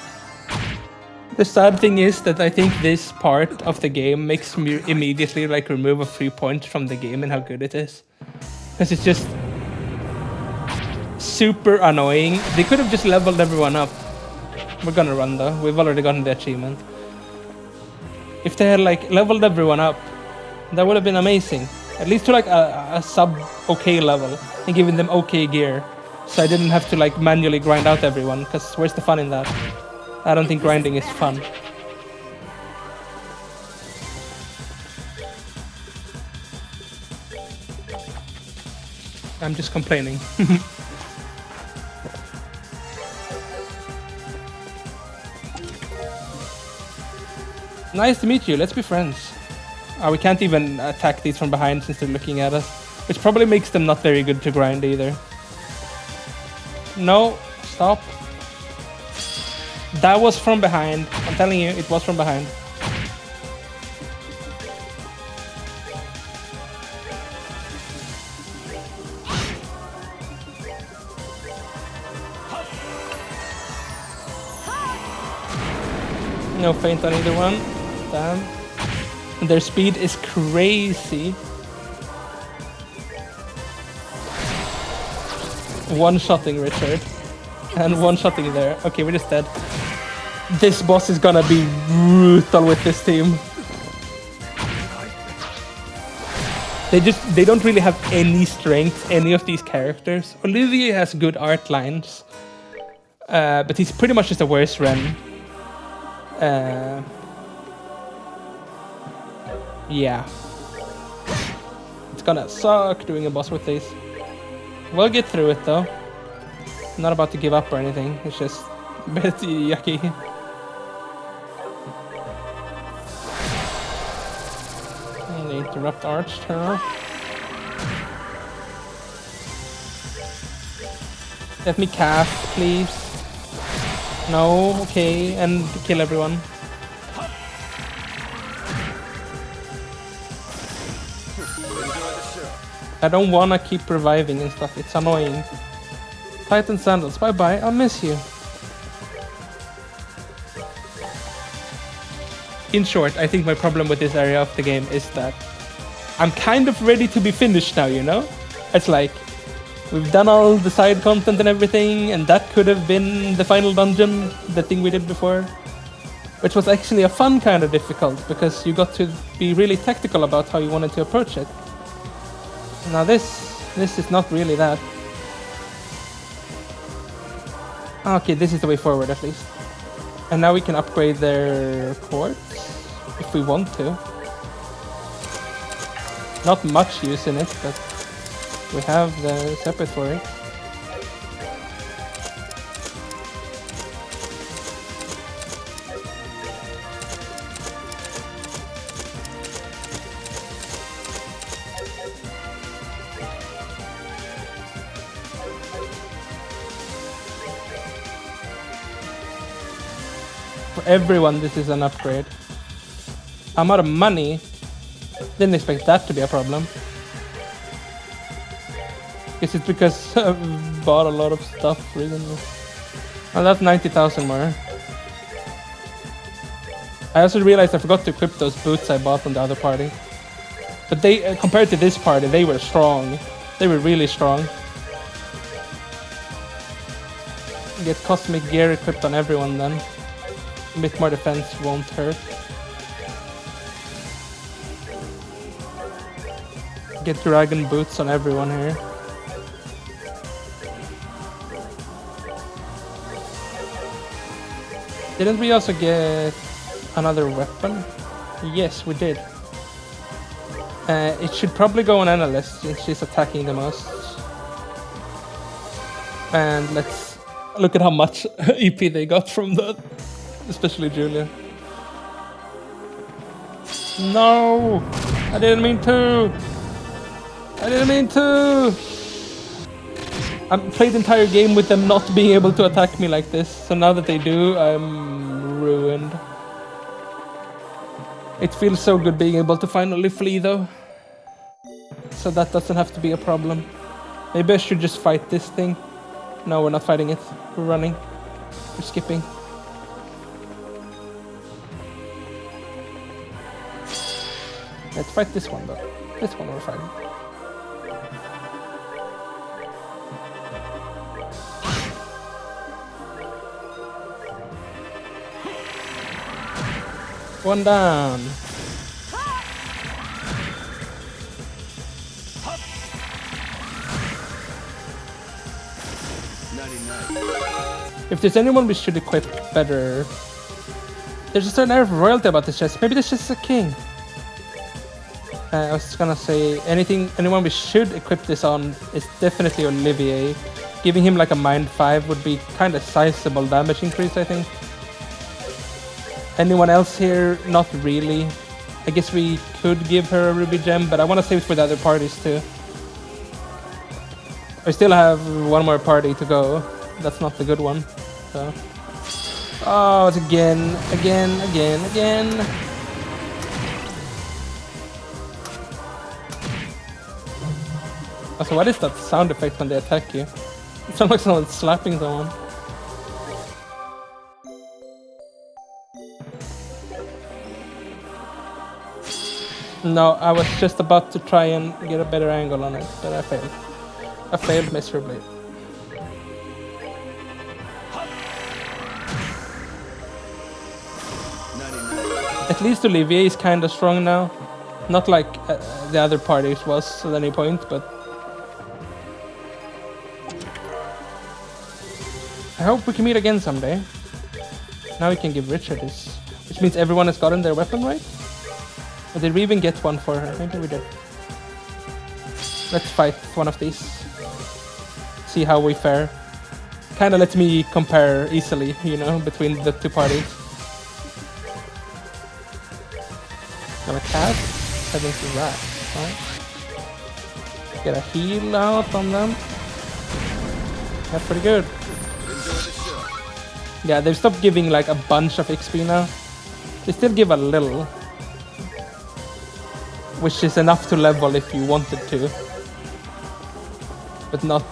The sad thing is that I think this part of the game makes me immediately like remove a 3 points from the game and how good it is. Because it's just super annoying. They could have just leveled everyone up. We're gonna run though. We've already gotten the achievement. If they had like leveled everyone up, that would have been amazing. At least to like a sub-okay level and giving them okay gear. So I didn't have to like manually grind out everyone, because where's the fun in that? I don't think grinding is fun. I'm just complaining. Nice to meet you, let's be friends. We can't even attack these from behind since they're looking at us, which probably makes them not very good to grind either. No, stop. That was from behind. I'm telling you, it was from behind. No feint on either one. Damn. Their speed is crazy. One-shotting Richard. And one-shotting there. Okay, we're just dead. This boss is gonna be brutal with this team. They don't really have any strength, any of these characters. Olivier has good art lines. But he's pretty much just a worse Ren. Yeah. It's gonna suck doing a boss with these. We'll get through it though. I'm not about to give up or anything. It's just a bit yucky. And the interrupt arch turn. Let me cast, please. No, okay, and kill everyone. I don't wanna keep reviving and stuff, it's annoying. Titan Sandals, bye bye, I'll miss you. In short, I think my problem with this area of the game is that I'm kind of ready to be finished now, you know? It's like, we've done all the side content and everything, and that could have been the final dungeon, the thing we did before. Which was actually a fun kind of difficult, because you got to be really tactical about how you wanted to approach it. Now this is not really that. Okay, this is the way forward at least. And now we can upgrade their quartz, if we want to. Not much use in it, but we have the separate for it. For everyone, this is an upgrade. I'm out of money. Didn't expect that to be a problem. Guess it's because I've bought a lot of stuff recently. Oh, that's 90,000 more. I also realized I forgot to equip those boots I bought on the other party. But they, compared to this party, they were strong. They were really strong. Get cosmic gear equipped on everyone then. A bit more defense won't hurt. Get dragon boots on everyone here. Didn't we also get another weapon? Yes, we did. It should probably go on Analyst since she's attacking the most. And let's look at how much EP they got from that. Especially Julia. No! I didn't mean to! I didn't mean to! I played the entire game with them not being able to attack me like this, so now that they do, I'm ruined. It feels so good being able to finally flee though. So that doesn't have to be a problem. Maybe I should just fight this thing. No, we're not fighting it. We're running. We're skipping. Let's fight this one though. This one we're fighting. One down. If there's anyone we should equip better, there's a certain air of royalty about this chest. Maybe this chest is a king. I was gonna say anyone we should equip this on is definitely Olivier. Giving him like a mind 5 would be kind of sizable damage increase, I think. Anyone else here? Not really. I guess we could give her a ruby gem, but I want to save it for the other parties too. I still have one more party to go. That's not the good one. So. Oh, it's again. Also, what is that sound effect when they attack you? It sounds like someone's slapping someone. No, I was just about to try and get a better angle on it, but I failed. I failed miserably. At least Olivier is kinda strong now. Not like the other parties was at any point, but... I hope we can meet again someday. Now we can give Richard his... Which means everyone has gotten their weapon, right? Or did we even get one for her? Maybe we did. Let's fight one of these. See how we fare. Kinda lets me compare easily, you know, between the two parties. Gonna cast? Heading to that, right? Get a heal out on them. That's pretty good. Yeah, they've stopped giving like a bunch of XP now. They still give a little. Which is enough to level if you wanted to. But not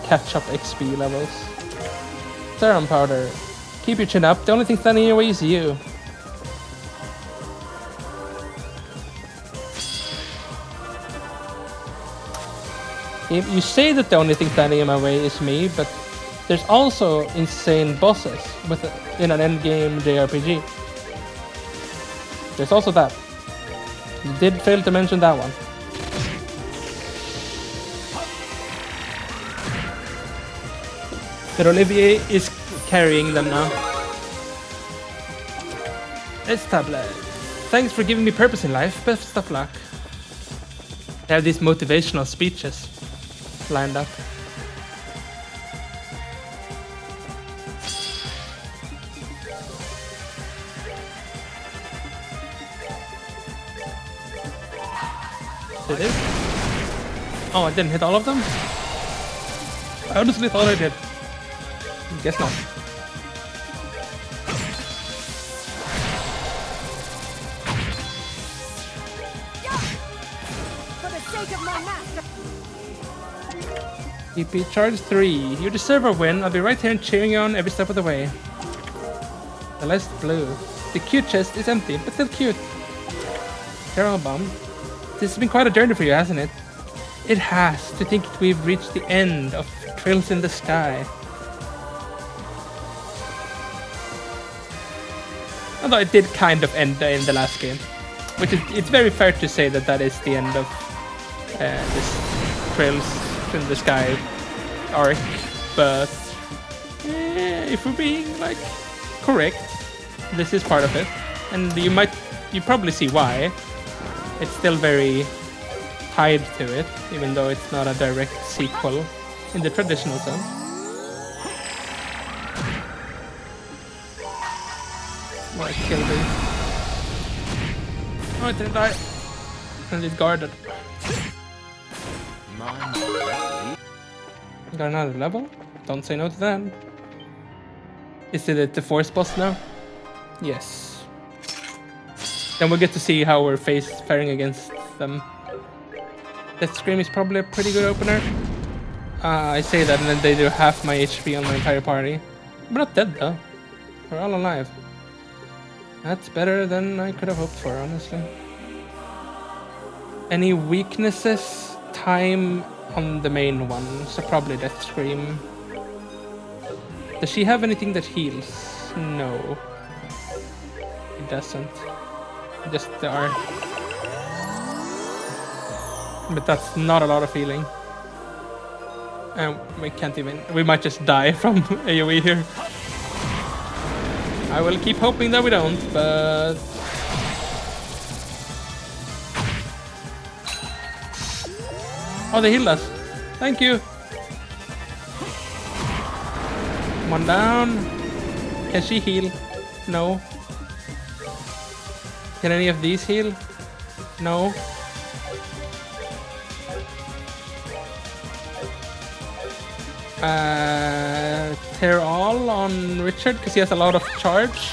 catch up XP levels. Serum powder. Keep your chin up. The only thing standing in your way is you. You say that the only thing standing in my way is me, but there's also insane bosses in an endgame JRPG. There's also that. You did fail to mention that one. But Olivier is carrying them now. It's tablet. Thanks for giving me purpose in life. Best of luck. They have these motivational speeches lined up. Did it? Oh, I didn't hit all of them? I honestly thought I did. Guess not. For the sake of my master. EP charge 3. You deserve a win. I'll be right here and cheering you on every step of the way. The last blue. The cute chest is empty, but still cute. Carol bomb. This has been quite a journey for you, hasn't it? It has. To think that we've reached the end of Trails in the Sky. Although it did kind of end in the last game. Which is, it's very fair to say that that is the end of this Trails in the Sky arc. But if we're being like correct, this is part of it. And you probably see why. It's still very tied to it, even though it's not a direct sequel in the traditional sense. Oh, I killed it. Oh, it didn't die. And it guarded. Got another level? Don't say no to that. Is it the force boss now? Yes. Then we'll get to see how we're faring against them. Death Scream is probably a pretty good opener. I say that and then they do half my HP on my entire party. We're not dead though. We're all alive. That's better than I could have hoped for, honestly. Any weaknesses? Time on the main one, so probably Death Scream. Does she have anything that heals? No. It doesn't. Just the art. But that's not a lot of healing. And we can't even... We might just die from AoE here. I will keep hoping that we don't, but... Oh, they healed us. Thank you. One down. Can she heal? No. Can any of these heal? No. Tear all on Richard because he has a lot of charge.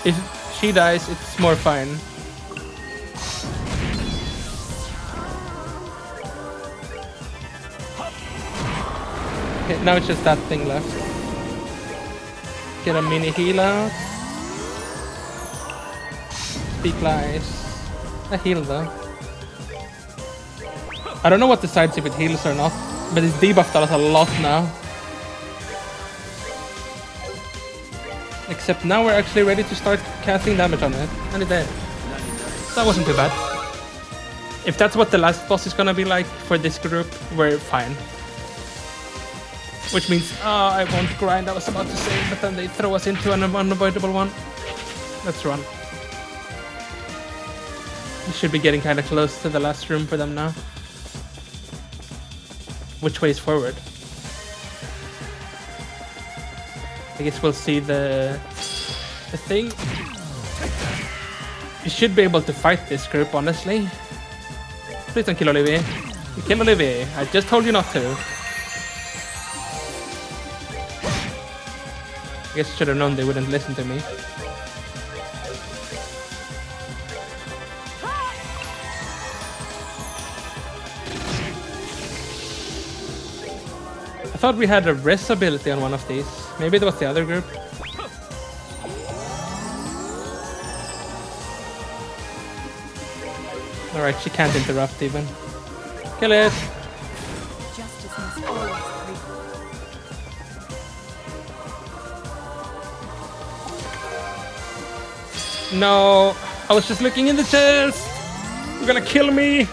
If she dies, it's more fine. Okay, now it's just that thing left. Get a mini heal out. Speak lies. A heal though. I don't know what decides if it heals or not, but it's debuffed us a lot now. Except now we're actually ready to start casting damage on it, and it did. That wasn't too bad. If that's what the last boss is gonna be like for this group, we're fine. Which means, I won't grind, I was about to say, but then they throw us into an unavoidable one. Let's run. We should be getting kind of close to the last room for them now. Which way is forward? I guess we'll see the thing. You should be able to fight this group, honestly. Please don't kill Olivier. You kill Olivier. I just told you not to. I guess I should have known they wouldn't listen to me. I thought we had a res ability on one of these. Maybe it was the other group. Alright, she can't interrupt even. Kill it! Justice must always prevail. No! I was just looking in the chest! You're gonna kill me!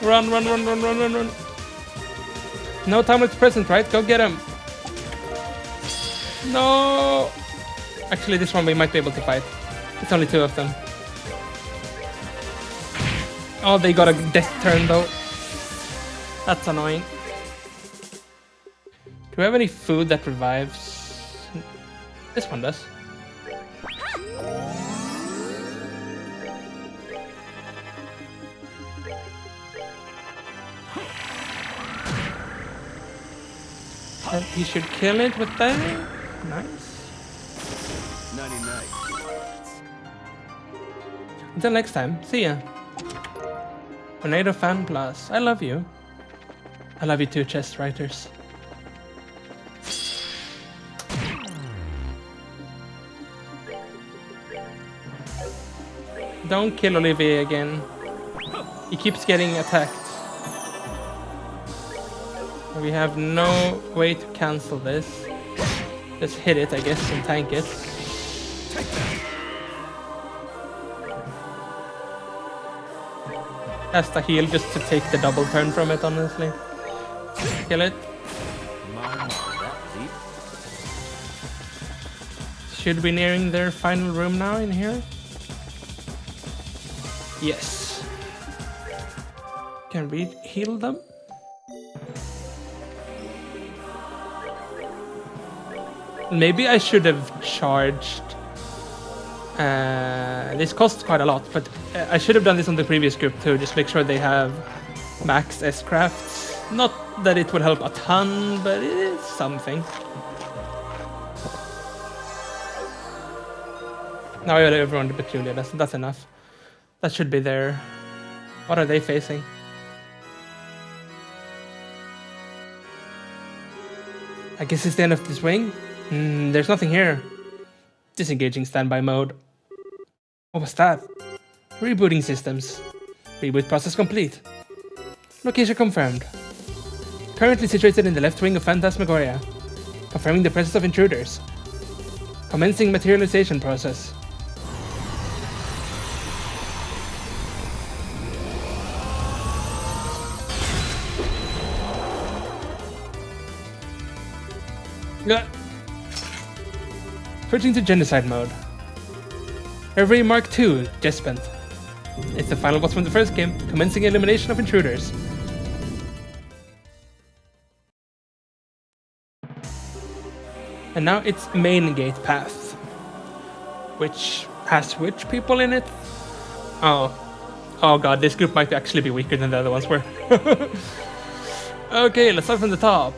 Run, run, run, run, run, run, run. No time left present, right? Go get him. No! Actually, this one we might be able to fight. It's only two of them. Oh, they got a death turn though. That's annoying. Do we have any food that revives? This one does. He should kill it with that. Nice. Until next time, see ya. Tornado Fan Plus. I love you. I love you too, chest writers. Don't kill Olivier again. He keeps getting attacked. We have no way to cancel this. Just hit it, I guess, and tank it. Has to heal just to take the double turn from it, honestly. Kill it. Should be nearing their final room now in here. Yes. Can we heal them? Maybe I should have charged. This costs quite a lot, but I should have done this on the previous group too. Just make sure they have max S-crafts Not that it will help a ton, but it is something. Now I got everyone to Peculiar, that's enough. That should be there. What are they facing? I guess it's the end of the swing? There's nothing here. Disengaging standby mode. What was that? Rebooting systems. Reboot process complete. Location confirmed. Currently situated in the left wing of Phantasmagoria. Confirming the presence of intruders. Commencing materialization process. Switching to genocide mode. Every Mark II just spent. It's the final boss from the first game, commencing elimination of intruders. And now it's main gate path, which has which people in it? Oh god, this group might actually be weaker than the other ones were. Okay, let's start from the top.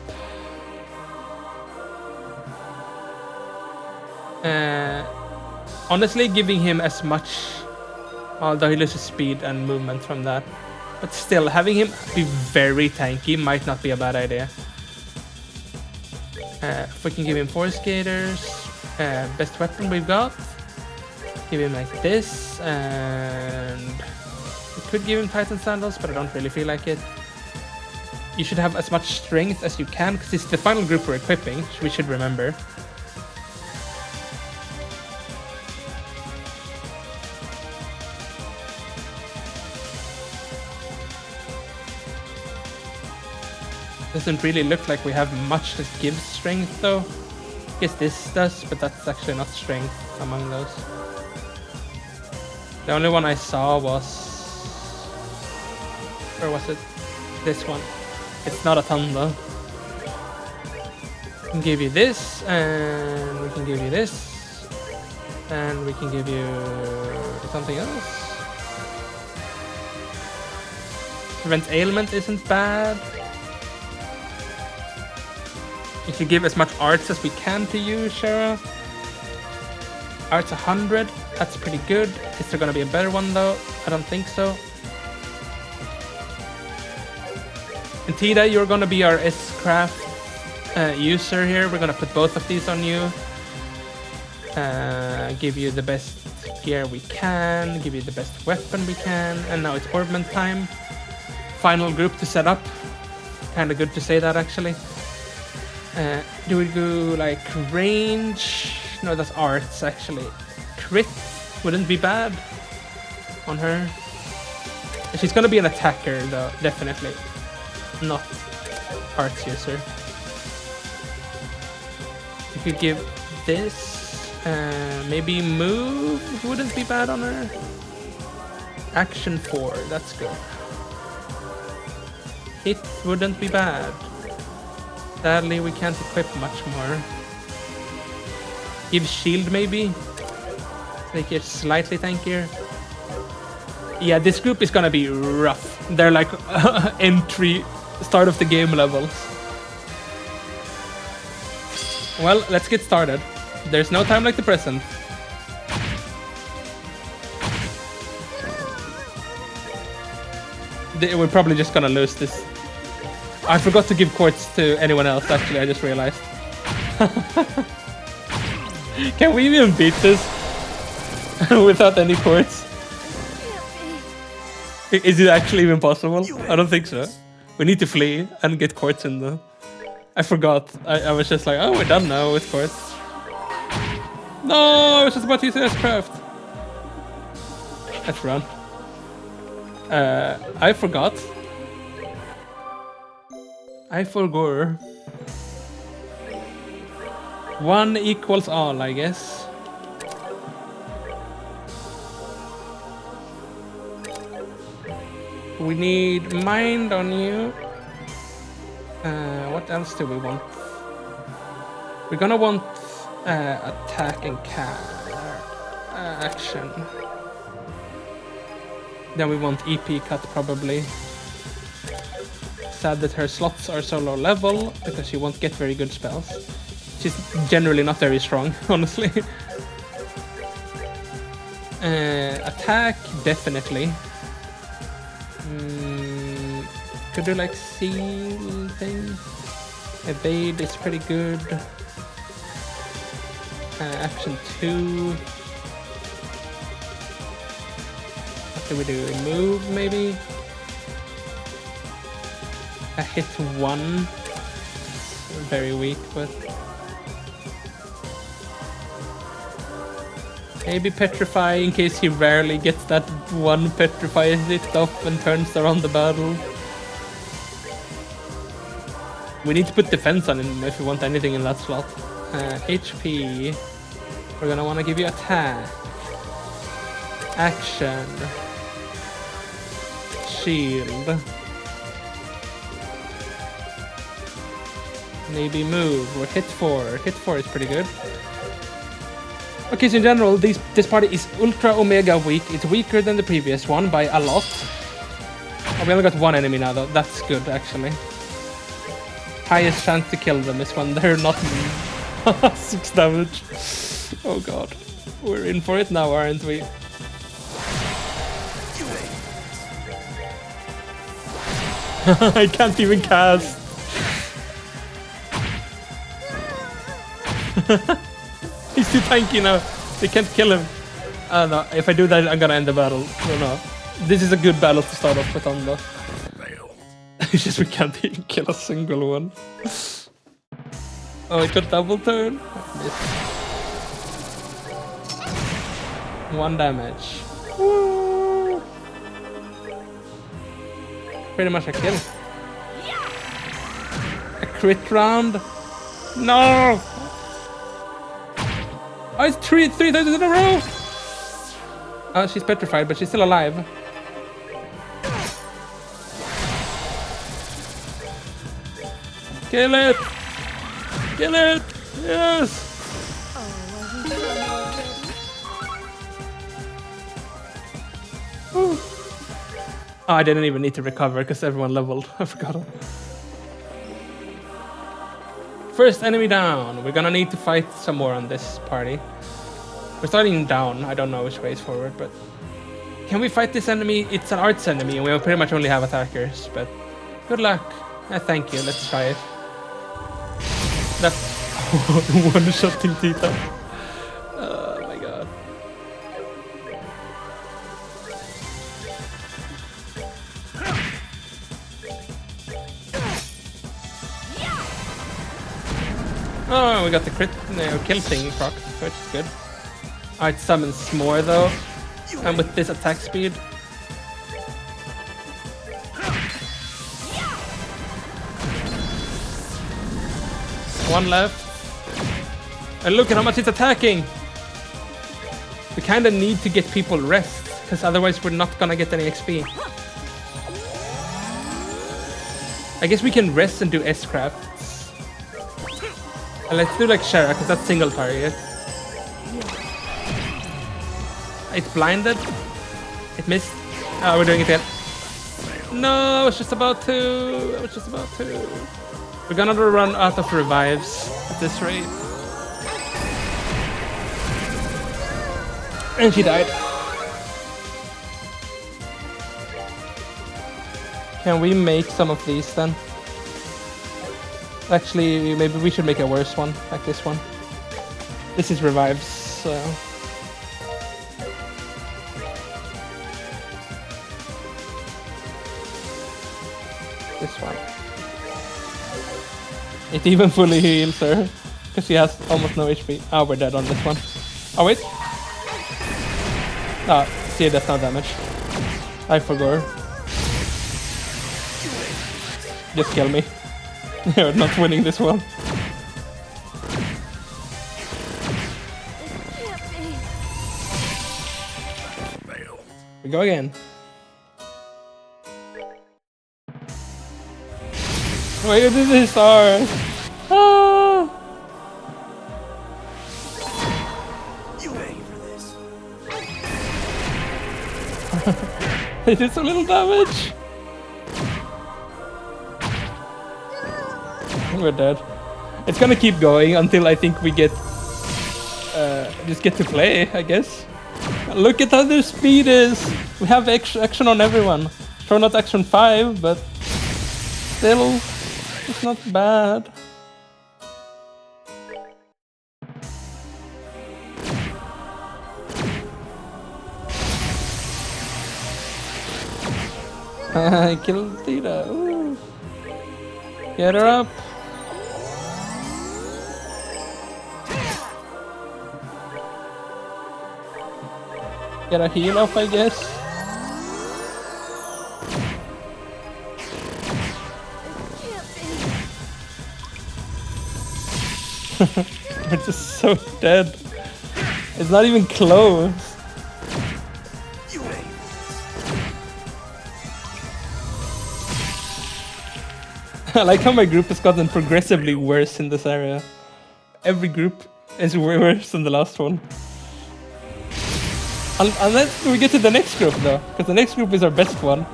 Honestly, giving him as much, although he loses speed and movement from that, but still, having him be very tanky might not be a bad idea. If we can give him Force Gators, best weapon we've got, give him like this, and we could give him Titan Sandals, but I don't really feel like it. You should have as much strength as you can, because it's the final group we're equipping, which we should remember. Doesn't really look like we have much that gives strength though. I guess this does, but that's actually not strength among those. The only one I saw was... Where was it? This one. It's not a ton though. We can give you this, and we can give you this, and we can give you something else. Prevent ailment isn't bad. We should give as much arts as we can to you, Shara. Arts 100, that's pretty good. Is there gonna be a better one though? I don't think so. And Tida, you're gonna be our S-Craft user here. We're gonna put both of these on you. Give you the best gear we can, give you the best weapon we can, and now it's Orbment time. Final group to set up. Kinda good to say that actually. Do we go like range? No, that's arts actually. Crit wouldn't be bad on her. She's gonna be an attacker though, definitely. Not arts user. You could give this, maybe move wouldn't be bad on her. Action 4, that's good. Hit wouldn't be bad. Sadly, we can't equip much more. Give shield maybe? Make it slightly tankier. Yeah, this group is gonna be rough. They're like entry, start of the game levels. Well, let's get started. There's no time like the present. We're probably just gonna lose this. I forgot to give quartz to anyone else, actually, I just realized. Can we even beat this without any quartz? Is it actually even possible? I don't think so. We need to flee and get quartz in though. I forgot. I was just like, oh, we're done now with quartz. No, I was just about to use S-Craft. Let's run. I forgot. I forgot. 1 equals all, I guess. We need mind on you. What else do we want? We're gonna want attack and action. Then we want EP cut probably. sad that her slots are so low level because she won't get very good spells. She's generally not very strong, honestly. Attack, definitely. Could do like seal thing. Evade is pretty good. Action 2. What do we do? Move, maybe? A hit 1. Very weak, but... maybe Petrify in case he rarely gets that one Petrify hit off and turns around the battle. We need to put defense on him if we want anything in that slot. HP. We're gonna want to give you attack. Action. Shield. Maybe move or hit 4. Hit 4 is pretty good. Okay, so in general, this party is ultra omega weak. It's weaker than the previous one by a lot. Oh, we only got one enemy now though. That's good actually. Highest chance to kill them is when they're not 6 damage. Oh god. We're in for it now, aren't we? I can't even cast. He's too tanky now. They can't kill him. No, if I do that, I'm gonna end the battle. No, no. This is a good battle to start off with on though. It's just we can't even kill a single one. Oh, it got double turn. Missed. 1 damage. Woo. Pretty much a kill. A crit round. No! Oh, it's three times in a row! Oh, she's petrified, but she's still alive. Kill it! Kill it! Yes! Oh, I didn't even need to recover because everyone leveled. I forgot. First enemy down. We're gonna need to fight some more on this party. We're starting down. I don't know which way is forward, but... can we fight this enemy? It's an arts enemy and we pretty much only have attackers, but... good luck. Thank you. Let's try it. That's one-shotting Tita. Oh my god. Oh, we got the crit kill thing proc, which is good. Oh, it summons more though. And with this attack speed. One left. And look at how much it's attacking! We kinda need to get people rest, because otherwise we're not gonna get any XP. I guess we can rest and do S-crafts. And let's do like Shara, because that's single target. It's blinded. It missed. Oh, we're doing it again. No, I was just about to. We're gonna run out of revives at this rate. And she died. Can we make some of these then? Actually, maybe we should make a worse one, like this one. This is revives, so... this one. It even fully heals her, because she has almost no HP. Oh, we're dead on this one. Oh, wait. Ah, see, that's not damage. I forgot. Just kill me. You're not winning this one. We go again. Wait, this is stars. Ah! You ready for this? It did a little damage. We're dead. It's gonna keep going until I think we get just get to play, I guess. Look at how their speed is. We have action on everyone. Sure, not action 5, but still, it's not bad. I killed Tita. Ooh. Get her up. Get a heal off, I guess. We're just so dead. It's not even close. I like how my group has gotten progressively worse in this area. Every group is worse than the last one. Unless we get to the next group though, because the next group is our best one.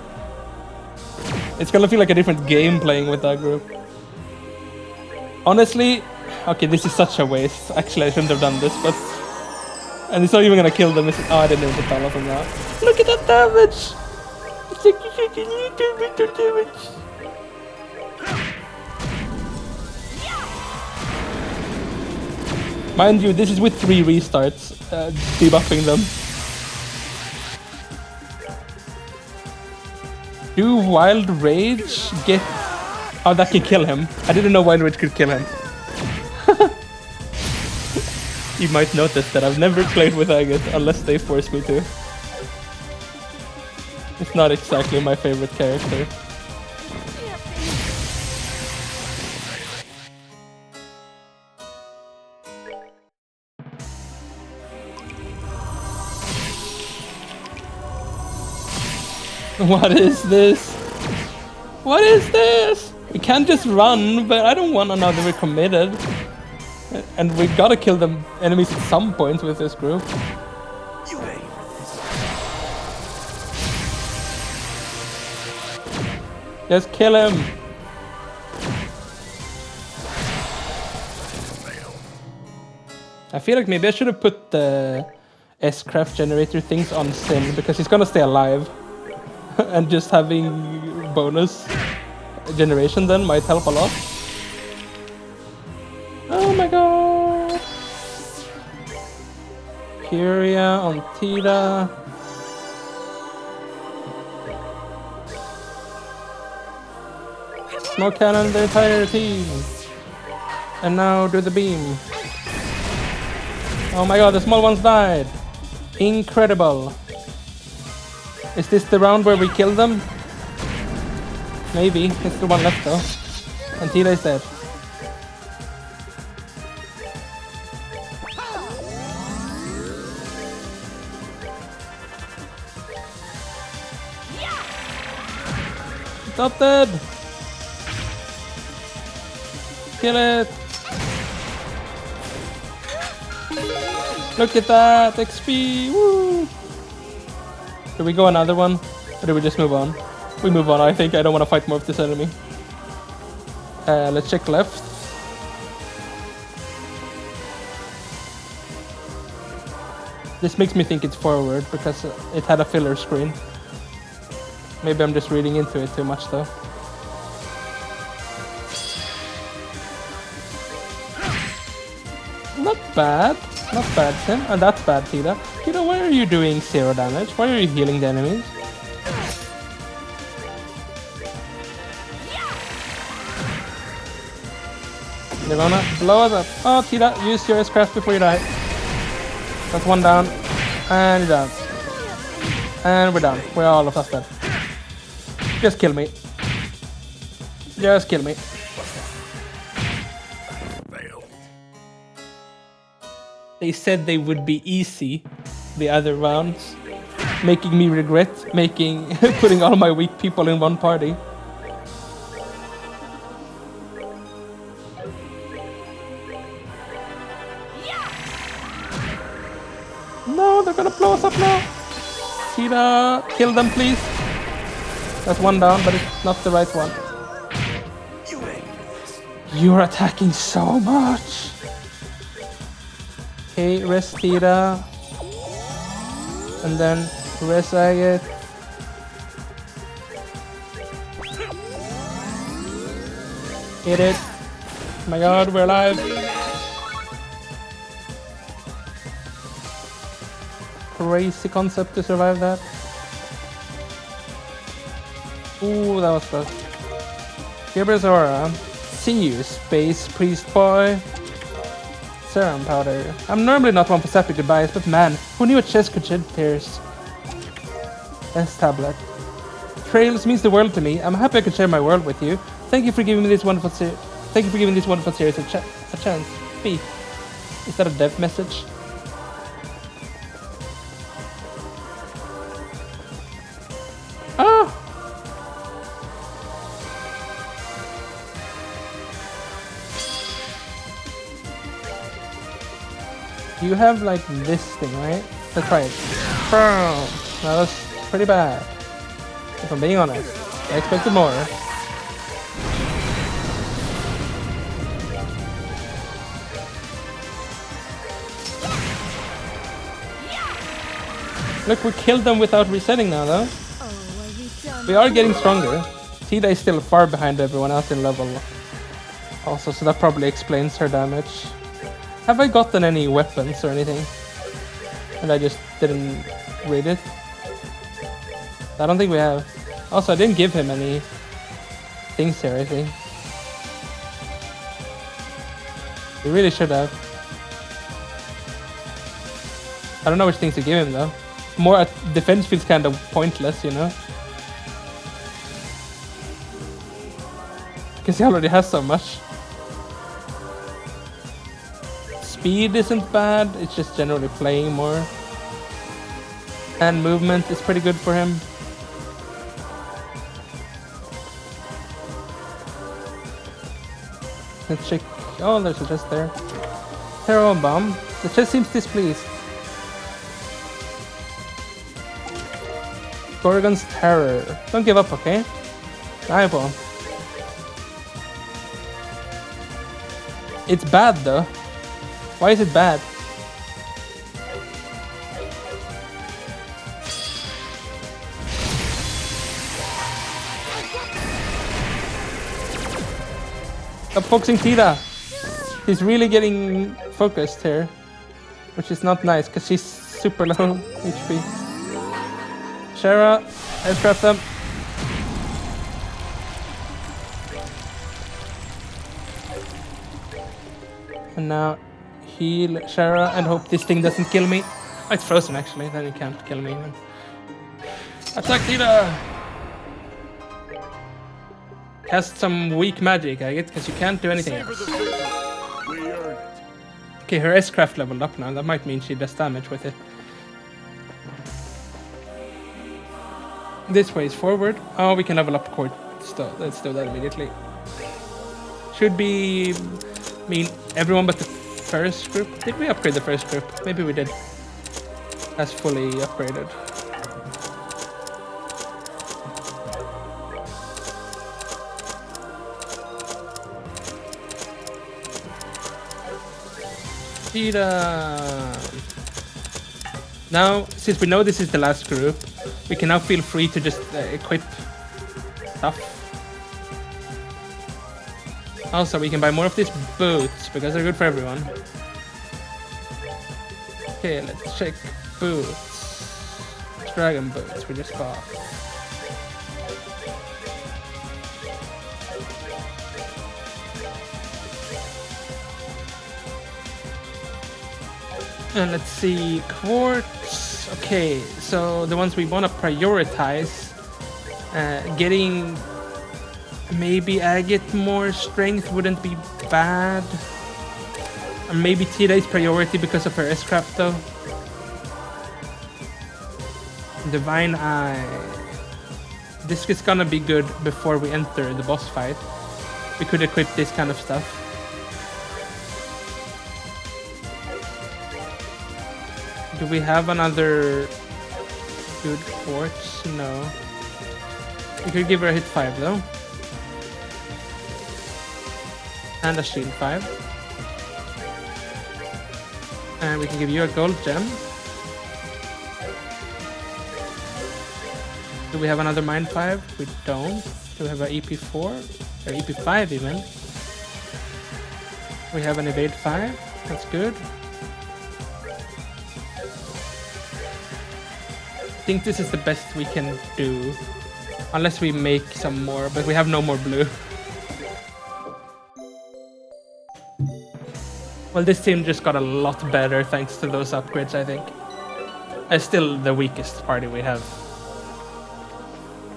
It's gonna feel like a different game playing with that group. Honestly, okay, this is such a waste. Actually, I shouldn't have done this, but... And it's not even gonna kill them. Oh, I didn't even hit all of them now. Look at that damage! It's like a little bit of damage. Mind you, this is with 3 restarts, debuffing them. Do Wild Rage get... Oh, that can kill him. I didn't know Wild Rage could kill him. You might notice that I've never played with Agate unless they force me to. It's not exactly my favorite character. What is this? What is this? We can't just run, but I don't want to know that we're committed. And we gotta kill the enemies at some point with this group. Just kill him! I feel like maybe I should have put the S-Craft generator things on Sin, because he's gonna stay alive. And just having bonus generation then might help a lot. Oh my god! Furia on Tita. Smoke cannon the entire team. And now do the beam. Oh my god, the small ones died. Incredible. Is this the round where we kill them? Maybe. It's the one left though. And Tita is dead. It's not dead! Kill it! Look at that! XP! Woo! Do we go another one? Or do we just move on? We move on, I think. I don't want to fight more of this enemy. Let's check left. This makes me think it's forward because it had a filler screen. Maybe I'm just reading into it too much though. Not bad. Not bad, Sim. And that's bad, Tita. Tita, why are you doing 0 damage? Why are you healing the enemies? They're gonna blow us up. Oh, Tita, use your S-Craft before you die. That's one down. And you're down. And we're down. We're all of us dead. Just kill me. Just kill me. They said they would be easy, the other rounds, making me regret putting all my weak people in one party. No, they're gonna blow us up now. Tita, kill them please. That's one down, but it's not the right one. You're attacking so much. Okay, rest Tita. And then rest Agate. Hit it. Oh my god, we're alive. Crazy concept to survive that. Ooh, that was close. Gabriel's Aura. See you, Space Priest Boy. Serum Powder. I'm normally not one for sappy goodbyes, but man, who knew a chest could shed tears? S tablet. Trails means the world to me. I'm happy I could share my world with you. Thank you for giving me this wonderful series. Thank you for giving this wonderful series a chance. B. Is that a dev message? Oh! You have like this thing, right? Let's try it. Boom! That was pretty bad. If I'm being honest, I expected more. Look, we killed them without resetting now, though. We are getting stronger. Tita is still far behind everyone else in level. Also, so that probably explains her damage. Have I gotten any weapons or anything? And I just didn't read it? I don't think we have. Also, I didn't give him any things here, I think. We really should have. I don't know which things to give him, though. More defense feels kind of pointless, you know? Because he already has so much. Speed isn't bad, it's just generally playing more. And movement is pretty good for him. Let's check. Oh, there's a chest there. Terror Bomb. The chest seems displeased. Gorgon's Terror. Don't give up, okay? I will. It's bad though. Why is it bad? Stop focusing Tita. He's really getting focused here, which is not nice because she's super low HP. Shara, aircraft them. And now heal Shara and hope this thing doesn't kill me. Oh, it's frozen actually, then it can't kill me even. Attack Tita! Cast some weak magic, I get, because you can't do anything else. Okay, her S-craft leveled up now, that might mean she does damage with it. This way is forward. Oh, we can level up Court. So let's do that immediately. Should be... I mean, everyone but the first group. Did we upgrade the first group? Maybe we did. That's fully upgraded. Tita. Now, since we know this is the last group, we can now feel free to just equip stuff. Also, we can buy more of these boots, because they're good for everyone. Okay, let's check boots. Dragon boots we just bought. And let's see, quartz. Okay, so the ones we want to prioritize, getting maybe agate more strength wouldn't be bad. Or maybe Tita is priority because of her S-craft though. Divine Eye. This is gonna be good before we enter the boss fight. We could equip this kind of stuff. Do we have another good quartz? No. We could give her a hit 5 though. And a shield 5. And we can give you a gold gem. Do we have another Mind 5? We don't. Do we have an EP4? Or EP5 even? We have an Evade 5. That's good. I think this is the best we can do. Unless we make some more, but we have no more blue. Well, this team just got a lot better thanks to those upgrades, I think. It's still the weakest party we have.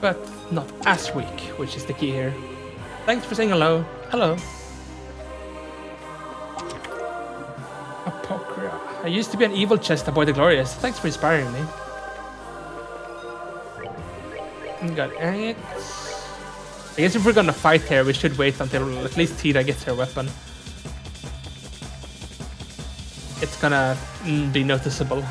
But not as weak, which is the key here. Thanks for saying hello. Hello. Apocria. I used to be an evil chest aboard the Glorious. Thanks for inspiring me. We got Axe. I guess if we're gonna fight here, we should wait until at least Tira gets her weapon. It's gonna be noticeable.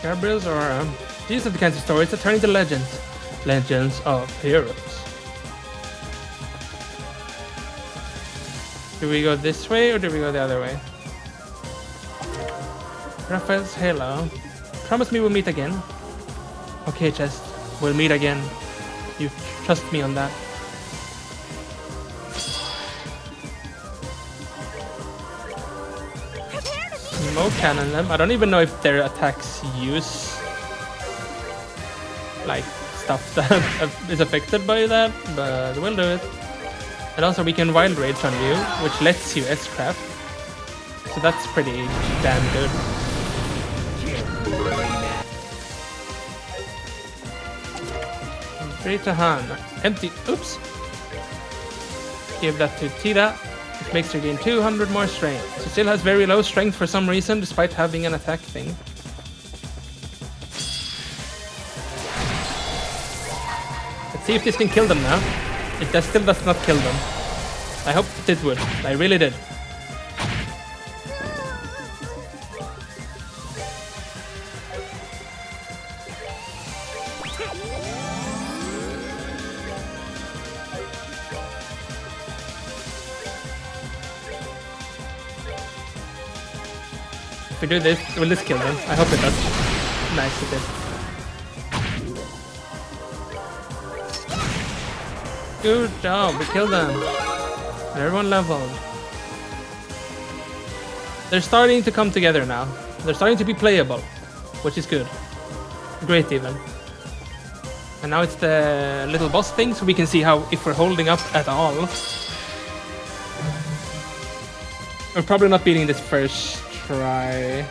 Gabriel's Aura. These are the kinds of stories that turn into legends. Legends of heroes. Do we go this way or do we go the other way? Raphael's Halo. Promise me we'll meet again. Okay, Chest. We'll meet again. You trust me on that. Smoke cannon them. I don't even know if their attacks use like stuff that is affected by that, but we'll do it. And also we can Wild Rage on you, which lets you S-craft. So that's pretty damn good. Fritahan. Empty. Oops. Give that to Tira. It makes her gain 200 more strength. She still has very low strength for some reason, despite having an attack thing. Let's see if this can kill them now. It still does not kill them. I hoped it would. I really did. If we do this, will this kill them? I hope it does. Nice, it did. Good job, we killed them. Everyone leveled. They're starting to come together now. They're starting to be playable, which is good. Great even. And now it's the little boss thing, so we can see how if we're holding up at all. We're probably not beating this first try.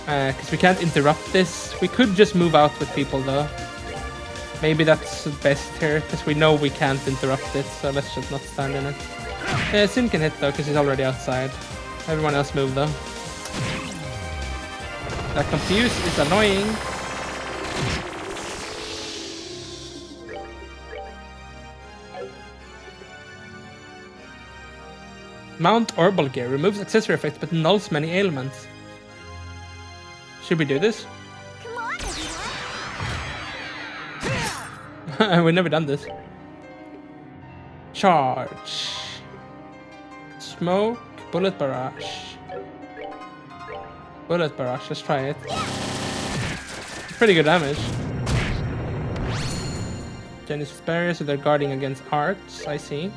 Because we can't interrupt this. We could just move out with people though. Maybe that's best here, because we know we can't interrupt it, so let's just not stand in it. Sin can hit though, because he's already outside. Everyone else move though. That confuse is annoying. Mount Orbal Gear removes accessory effects but nulls many ailments. Should we do this? Come on, everyone. We've never done this. Charge. Smoke. Bullet barrage. Bullet barrage. Let's try it. Pretty good damage. Genesis barrier, so they're guarding against arts. I see.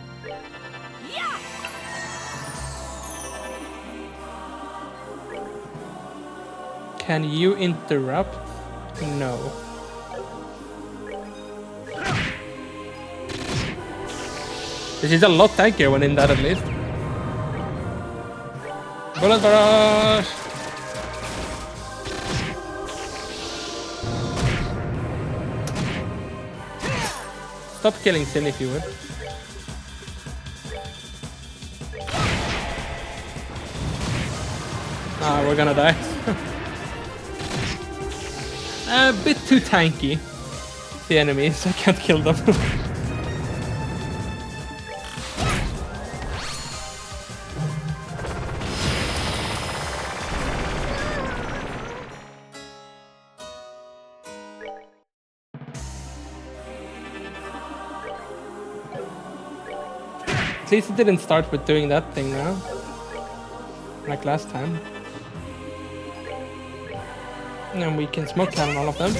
Can you interrupt? No. This is a lot tankier when in that at least. Bullet barrage! Stop killing Sin if you would. Ah, we're gonna die. A bit too tanky, the enemies. I can't kill them. At least it didn't start with doing that thing now. Like last time. And we can smoke cannon all of them.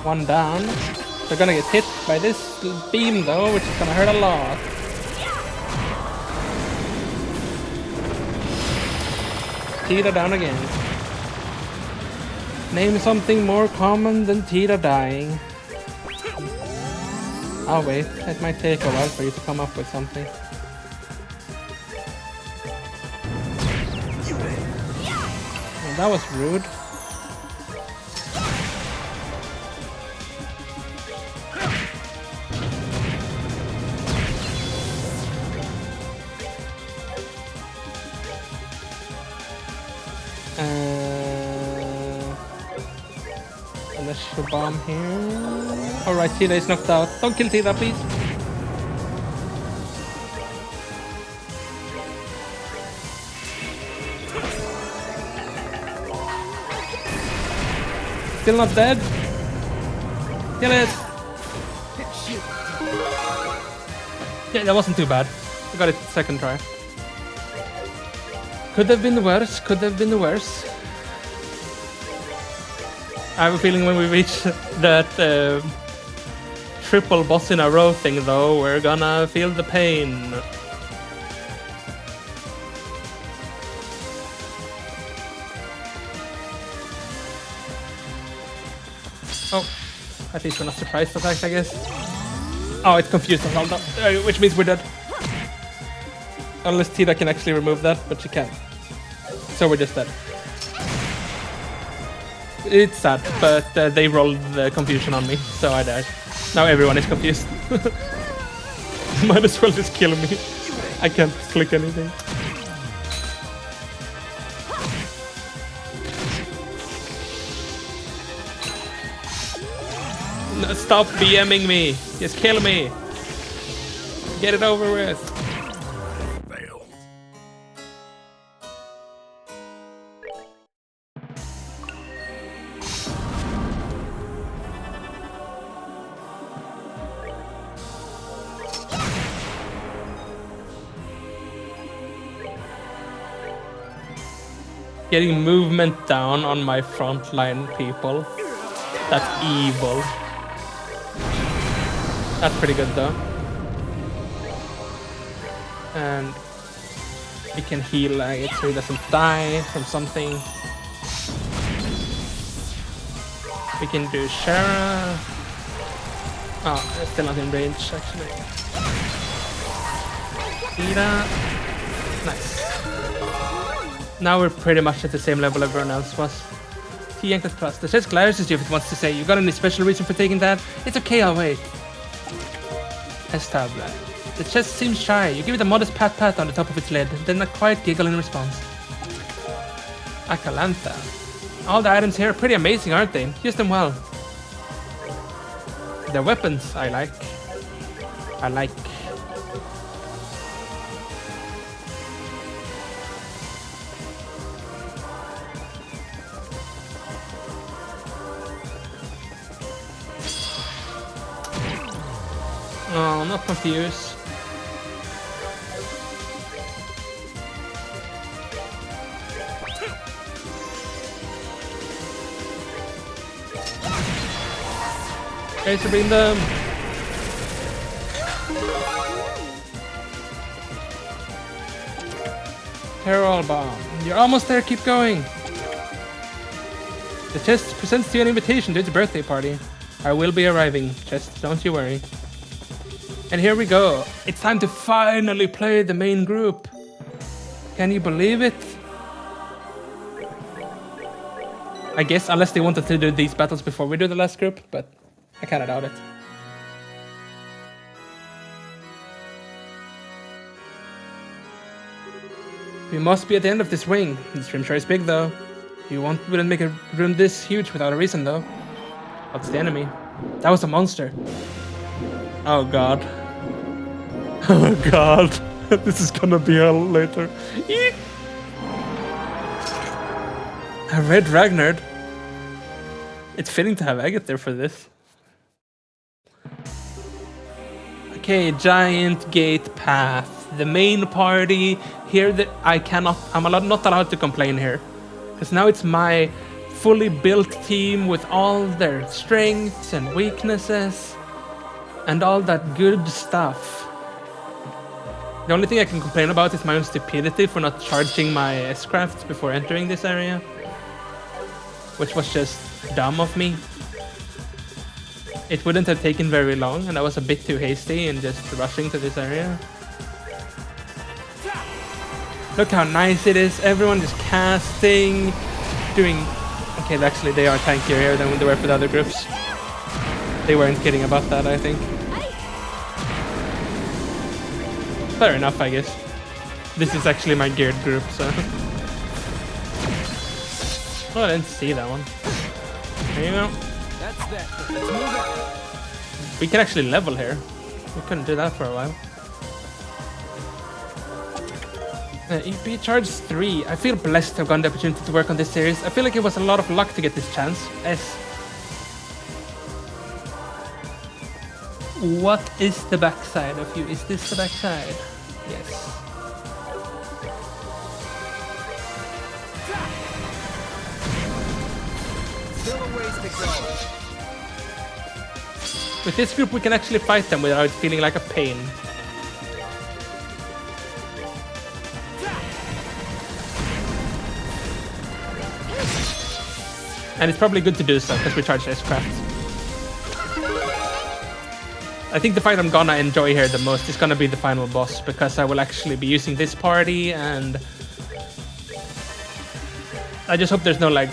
One down. They're gonna get hit by this beam though, which is gonna hurt a lot. Tita down again. Name something more common than Tita dying. I'll wait. It might take a while for you to come up with something. Well, that was rude. Initial bomb here. Alright, Tita is knocked out. Don't kill Tita, please. Still not dead. Kill it. Yeah, that wasn't too bad. I got it second try. Could have been worse. Could have been worse. I have a feeling when we reach that triple boss in a row thing, though, we're gonna feel the pain. Oh, at least we're not surprised attacked, I guess. Oh, it confused us all, which means we're dead. Unless Tita can actually remove that, but she can't. So we're just dead. It's sad, but they rolled the confusion on me, so I died. Now everyone is confused. Might as well just kill me. I can't click anything. No, stop BMing me. Just kill me. Get it over with. Getting movement down on my frontline people. That's evil. That's pretty good though. And we can heal it so he doesn't die from something. We can do Shara. Oh, it's still not in range actually. Tita. Nice. Now we're pretty much at the same level everyone else was. T-Anklet Plus. The chest glares at you if it wants to say, you got any special reason for taking that? It's okay, I'll wait. S-Tab. The chest seems shy. You give it a modest pat-pat on the top of its lid, then a quiet giggle in response. Atalanta. All the items here are pretty amazing, aren't they? Use them well. The weapons I like. Oh, not confused. Okay, to bring them. Herald Bomb. You're almost there, keep going. The chest presents to you an invitation to its birthday party. I will be arriving, chest, don't you worry. And here we go. It's time to finally play the main group. Can you believe it? I guess, unless they wanted to do these battles before we do the last group, but I kinda doubt it. We must be at the end of this wing. This room sure is big though. You wouldn't make a room this huge without a reason though. What's the enemy? That was a monster. Oh god. Oh god. This is gonna be hell later. Eek. A red Ragnar. It's fitting to have Agate there for this. Okay, giant gate path. The main party here that I'm not allowed to complain here. Because now it's my fully built team with all their strengths and weaknesses and all that good stuff. The only thing I can complain about is my own stupidity for not charging my S-crafts before entering this area. Which was just dumb of me. It wouldn't have taken very long, and I was a bit too hasty in just rushing to this area. Look how nice it is. Everyone just casting, doing... Okay, actually they are tankier here than they were for the other groups. They weren't kidding about that, I think. Fair enough, I guess. This is actually my geared group, so... Oh, I didn't see that one. There you go. That's that. Let's move out. We can actually level here. We couldn't do that for a while. EP charge 3. I feel blessed to have gotten the opportunity to work on this series. I feel like it was a lot of luck to get this chance. What is the backside of you? Is this the backside? Yes. Still a ways to go. With this group, we can actually fight them without feeling like a pain. And it's probably good to do so, because we charge S-crafts. I think the fight I'm gonna enjoy here the most is gonna be the final boss, because I will actually be using this party, and... I just hope there's no, like,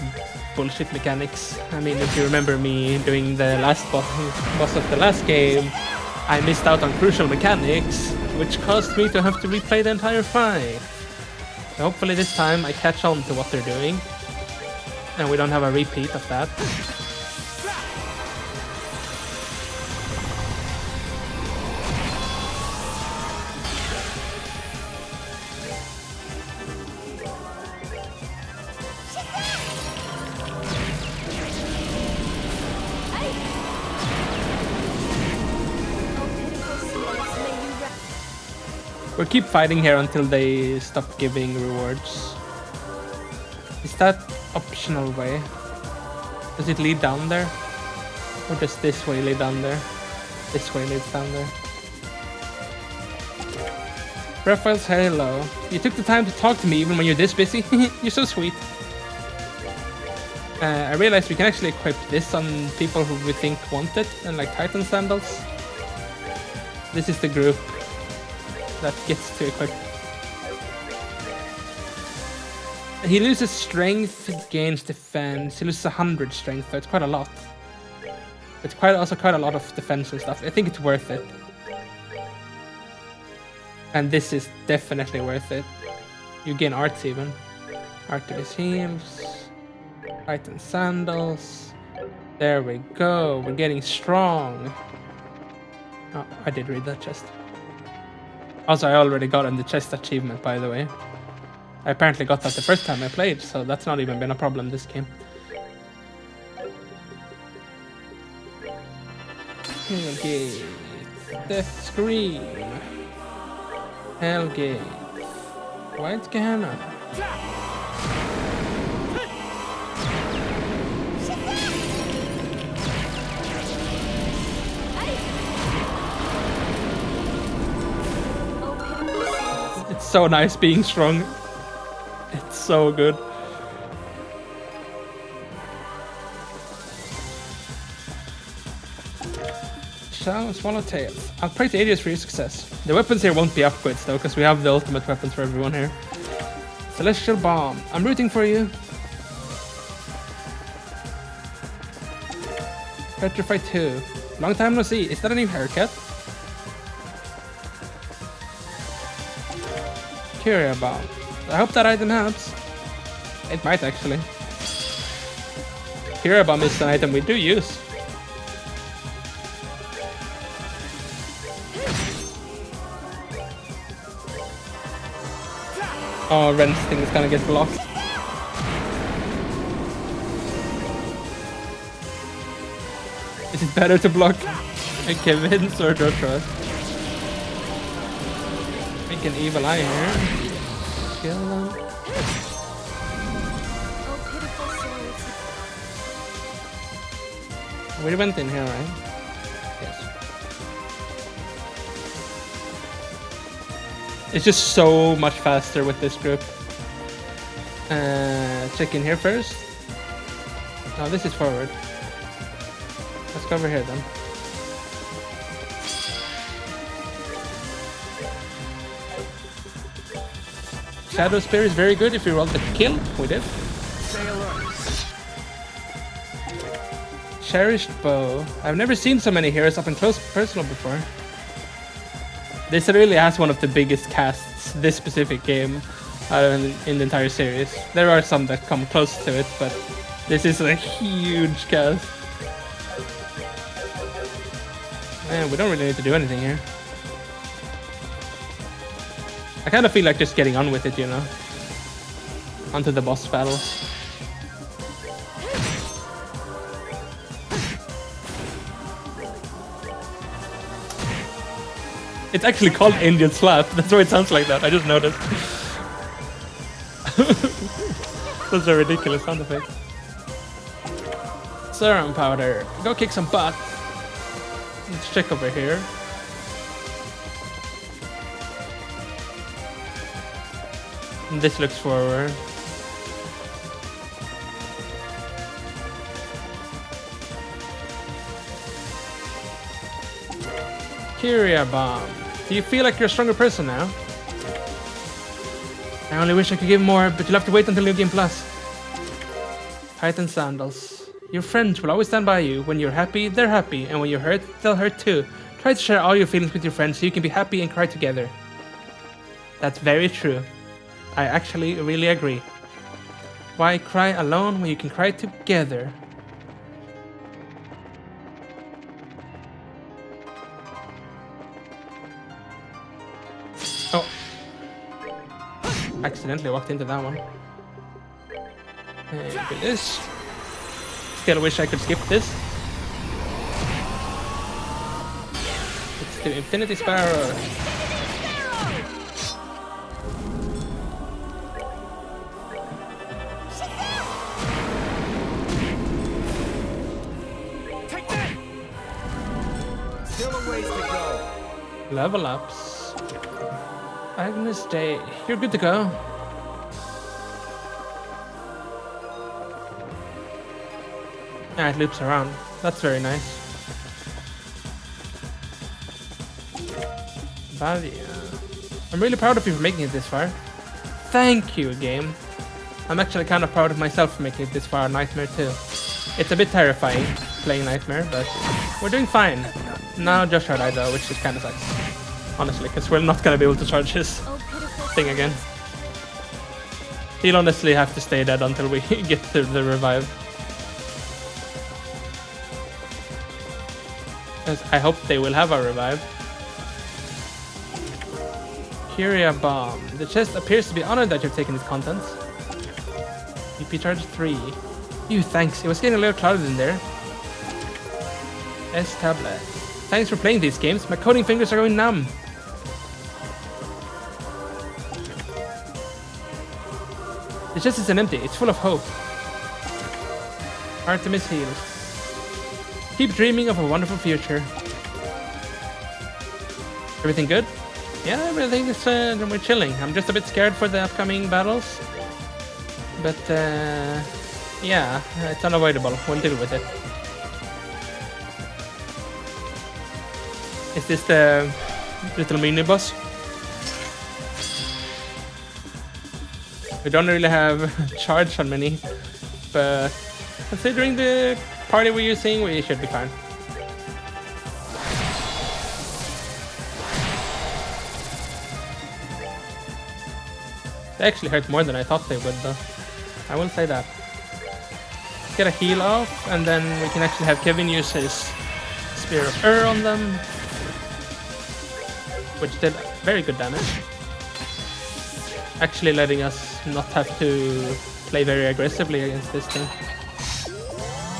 bullshit mechanics. I mean, if you remember me doing the last boss of the last game, I missed out on crucial mechanics, which caused me to have to replay the entire fight. So hopefully this time I catch on to what they're doing, and we don't have a repeat of that. We'll keep fighting here until they stop giving rewards. Is that optional way? Does it lead down there? Or does this way lead down there? This way leads down there. Raphael's hello. You took the time to talk to me even when you're this busy? You're so sweet. I realized we can actually equip this on people who we think want it, and like Titan sandals. This is the group that gets to equip. He loses strength, gains defense. He loses 100 strength, so it's quite a lot. It's also quite a lot of defense and stuff. I think it's worth it. And this is definitely worth it. You gain arts even. Artemis heals. Titan sandals. There we go. We're getting strong. Oh, I did read that chest. Also, I already got on the chest achievement, by the way. I apparently got that the first time I played, so that's not even been a problem this game. Hellgate. Death Scream. Hellgate. White Gehenna. It's so nice being strong. It's so good. Swallowtails. I'll pray to Adios for your success. The weapons here won't be upgrades though, because we have the ultimate weapons for everyone here. Celestial Bomb. I'm rooting for you. Petrify 2. Long time no see. Is that a new haircut? Curia Bomb. I hope that item helps. It might actually. Curia Bomb is an item we do use. Oh, Ren's thing is gonna get blocked. Is it better to block Kevin's or Joshua? Make an evil eye here. Kill them. Oh, pitiful souls. We went in here, right? Yes. It's just so much faster with this group. Check in here first. Oh, this is forward. Let's go over here then. Shadow Spear is very good if you roll the kill. We did. Stay alert. Cherished Bow. I've never seen so many heroes up and close personal before. This really has one of the biggest casts, this specific game, in the entire series. There are some that come close to it, but this is a huge cast. Man, we don't really need to do anything here. I kind of feel like just getting on with it, you know? Onto the boss battle. It's actually called Indian Slap. That's why it sounds like that. I just noticed. That's a ridiculous sound effect. Serum powder. Go kick some butt. Let's check over here. And this looks forward. Kyria Bomb. Do you feel like you're a stronger person now? I only wish I could give more, but you'll have to wait until New Game Plus. Titan Sandals. Your friends will always stand by you. When you're happy, they're happy. And when you're hurt, they'll hurt too. Try to share all your feelings with your friends so you can be happy and cry together. That's very true. I actually really agree. Why cry alone when you can cry together? Oh. Accidentally walked into that one. And do this. Still wish I could skip this. Let's do Infinity Sparrow. Take that! Still a ways to go. Level ups. Agnes Day. You're good to go. Ah, it loops around. That's very nice. Valia. I'm really proud of you for making it this far. Thank you, game. I'm actually kind of proud of myself for making it this far on Nightmare too. It's a bit terrifying playing Nightmare, but we're doing fine. Now Joshua died though, which just kind of sucks. Honestly, because we're not gonna be able to charge his Oh, pitiful thing again. He'll honestly have to stay dead until we get to the revive. As I hope they will have a revive. Kyria Bomb. The chest appears to be honored that you've taken its contents. EP charge 3. Ew, thanks. It was getting a little clouded in there. S tablet. Thanks for playing these games. My coding fingers are going numb. The chest isn't empty. It's full of hope. Artemis heals. Keep dreaming of a wonderful future. Everything good? Yeah, everything is we're chilling. I'm just a bit scared for the upcoming battles. But yeah, it's unavoidable. We'll deal with it. Is this the little mini boss? We don't really have charge on many, but considering the party we're using, we should be fine. They actually hurt more than I thought they would though. I will say that. Get a heal off, and then we can actually have Kevin use his Spear of Ur on them, which did very good damage. Actually letting us not have to play very aggressively against this thing.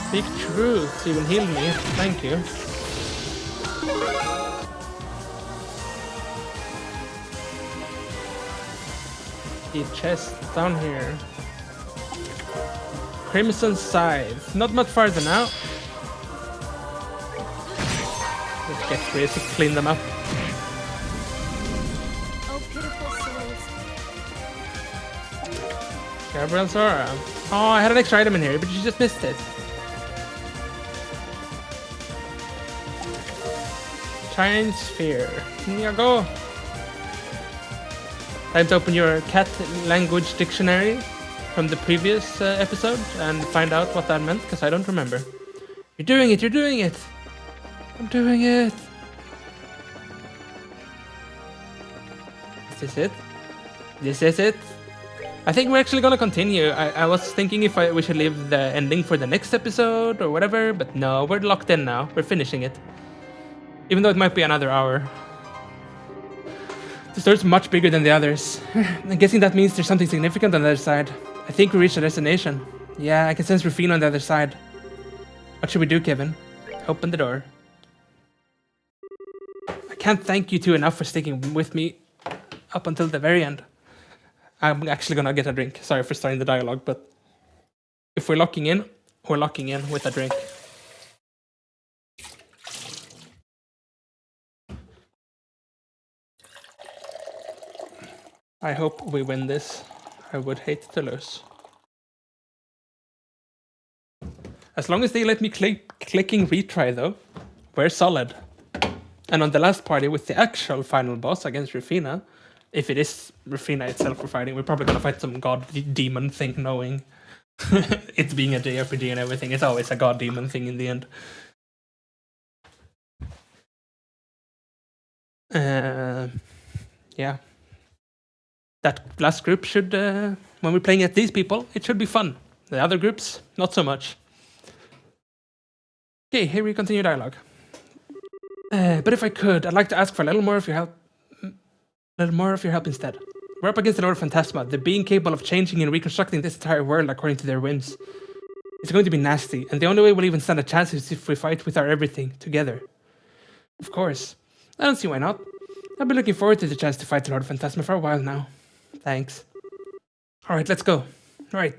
Speak truth, even heal me. Thank you. The chest down here. Crimson Scythe. Not much farther now. Let's get Chris to clean them up. Oh, pitiful souls. Gabriel Zora. Oh, I had an extra item in here, but you just missed it. Giant Sphere. Here you go. Time to open your cat language dictionary from the previous episode and find out what that meant, because I don't remember. You're doing it, you're doing it! I'm doing it! Is this it? This is it? I think we're actually gonna continue. I was thinking if we should leave the ending for the next episode or whatever, but no, we're locked in now. We're finishing it. Even though it might be another hour. The story's much bigger than the others. I'm guessing that means there's something significant on the other side. I think we reached the destination. Yeah, I can sense Rufina on the other side. What should we do, Kevin? Open the door. I can't thank you two enough for sticking with me up until the very end. I'm actually gonna get a drink. Sorry for starting the dialogue, but if we're locking in, we're locking in with a drink. I hope we win this. I would hate to lose. As long as they let me clicking retry though, we're solid. And on the last party with the actual final boss against Rufina, if it is Rufina itself we're fighting, we're probably gonna fight some god demon thing, knowing it's being a JRPG and everything. It's always a god demon thing in the end. Yeah. That last group should, when we're playing at these people, it should be fun. The other groups, not so much. Okay, here we continue dialogue. But if I could, I'd like to ask for a little more of your help. Instead. We're up against the Lord of Phantasma, the being capable of changing and reconstructing this entire world according to their whims. It's going to be nasty, and the only way we'll even stand a chance is if we fight with our everything together. Of course. I don't see why not. I've been looking forward to the chance to fight the Lord of Phantasma for a while now. Thanks. Alright, let's go. Right.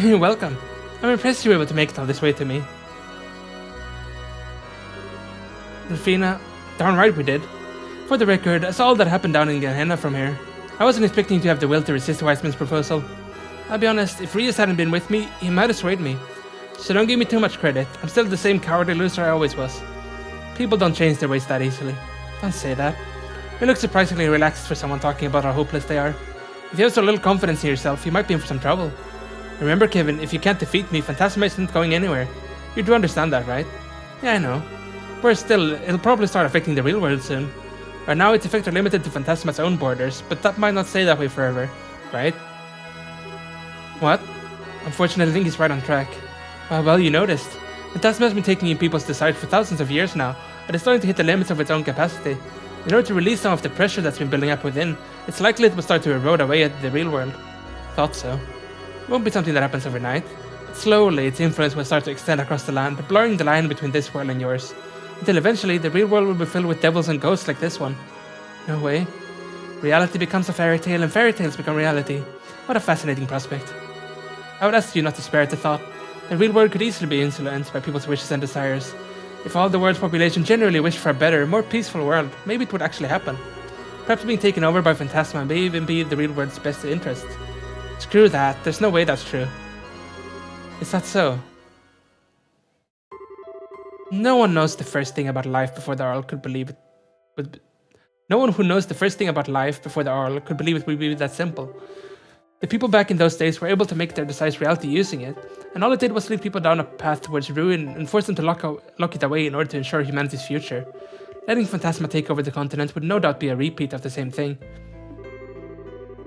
Welcome. I'm impressed you were able to make it all this way to me. Rufina, darn right we did. For the record, I saw all that happened down in Gehenna from here. I wasn't expecting to have the will to resist Weissman's proposal. I'll be honest, if Rias hadn't been with me, he might have swayed me. So don't give me too much credit. I'm still the same cowardly loser I always was. People don't change their ways that easily. Don't say that. You look surprisingly relaxed for someone talking about how hopeless they are. If you have so little confidence in yourself, you might be in for some trouble. Remember, Kevin, if you can't defeat me, Phantasma isn't going anywhere. You do understand that, right? Yeah, I know. But still, it'll probably start affecting the real world soon. Right now, its effects are limited to Phantasma's own borders, but that might not stay that way forever, right? What? Unfortunately, I think he's right on track. Well, you noticed. Phantasma has been taking in people's desires for thousands of years now, but it's starting to hit the limits of its own capacity. In order to release some of the pressure that's been building up within, it's likely it will start to erode away at the real world. Thought so. It won't be something that happens overnight, but slowly its influence will start to extend across the land, blurring the line between this world and yours, until eventually the real world will be filled with devils and ghosts like this one. No way. Reality becomes a fairy tale and fairy tales become reality. What a fascinating prospect. I would ask you not to spare at the thought. The real world could easily be influenced by people's wishes and desires. If all the world's population generally wished for a better, more peaceful world, maybe it would actually happen. Perhaps being taken over by Phantasma may even be the real world's best interest. Screw that, there's no way that's true. Is that so? No one knows the first thing about life before the Arl could believe it. No one who knows the first thing about life before the Arl could believe it would be that simple. The people back in those days were able to make their desires reality using it, and all it did was lead people down a path towards ruin and force them to lock it away in order to ensure humanity's future. Letting Phantasma take over the continent would no doubt be a repeat of the same thing.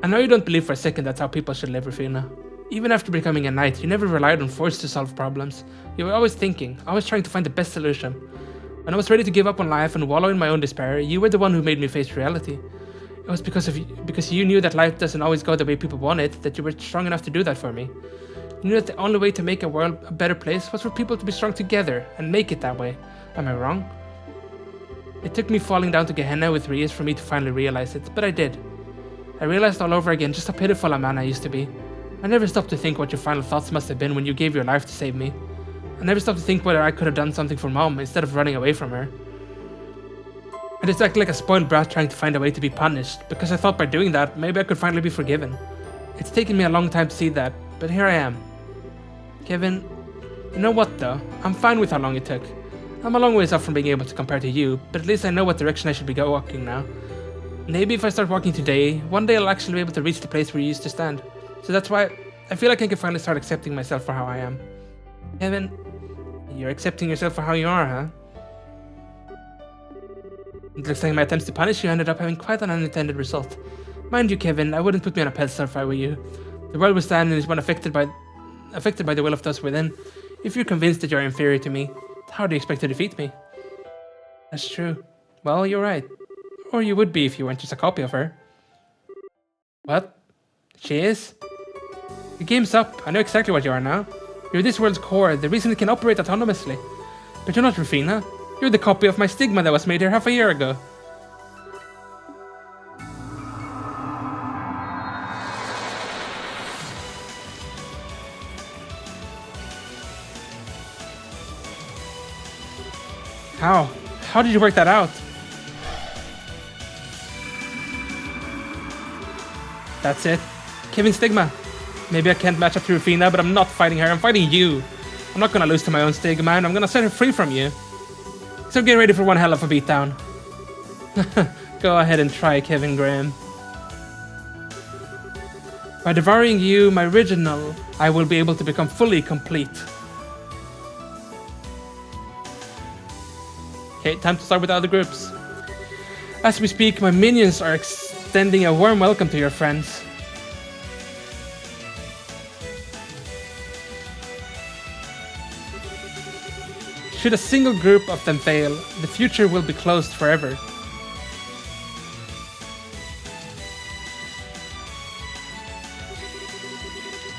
I know you don't believe for a second that's how people should live, Rufina. Even after becoming a knight, you never relied on force to solve problems. You were always thinking, always trying to find the best solution. When I was ready to give up on life and wallow in my own despair, you were the one who made me face reality. It was because you knew that life doesn't always go the way people want it, that you were strong enough to do that for me. You knew that the only way to make a world a better place was for people to be strong together and make it that way. Am I wrong? It took me falling down to Gehenna with Rias for me to finally realize it, but I did. I realized all over again just how pitiful a man I used to be. I never stopped to think what your final thoughts must have been when you gave your life to save me. I never stopped to think whether I could have done something for Mom instead of running away from her. I just acted like a spoiled brat trying to find a way to be punished, because I thought by doing that, maybe I could finally be forgiven. It's taken me a long time to see that, but here I am. Kevin, you know what though? I'm fine with how long it took. I'm a long ways off from being able to compare to you, but at least I know what direction I should be walking now. Maybe if I start walking today, one day I'll actually be able to reach the place where you used to stand. So that's why I feel like I can finally start accepting myself for how I am. Kevin, you're accepting yourself for how you are, huh? It looks like my attempts to punish you ended up having quite an unintended result. Mind you, Kevin, I wouldn't put me on a pedestal if I were you. The world we stand in is one affected by the will of those within. If you're convinced that you're inferior to me, how do you expect to defeat me? That's true. Well, you're right. Or you would be if you weren't just a copy of her. What? She is? The game's up. I know exactly what you are now. You're this world's core, the reason it can operate autonomously. But you're not Rufina. You're the copy of my stigma that was made here half a year ago. How? How did you work that out? That's it. Kevin Stigma. Maybe I can't match up to Rufina, but I'm not fighting her. I'm fighting you. I'm not gonna lose to my own Stigma, and I'm gonna set her free from you. So get ready for one hell of a beatdown. Go ahead and try, Kevin Graham. By devouring you, my original, I will be able to become fully complete. Okay, time to start with the other groups. As we speak, my minions are extending a warm welcome to your friends. Should a single group of them fail, the future will be closed forever.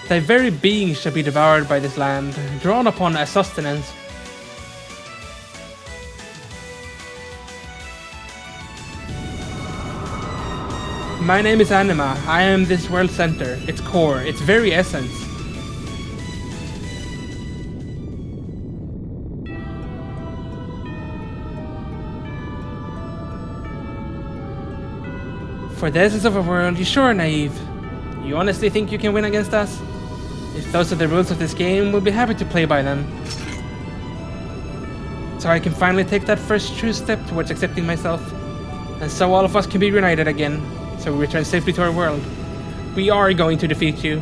Thy very being shall be devoured by this land, drawn upon as sustenance. My name is Anima. I am this world's center, its core, its very essence. For the essence of a world, you sure are naive. You honestly think you can win against us? If those are the rules of this game, we'll be happy to play by them. So I can finally take that first true step towards accepting myself. And so all of us can be reunited again, so we return safely to our world. We are going to defeat you.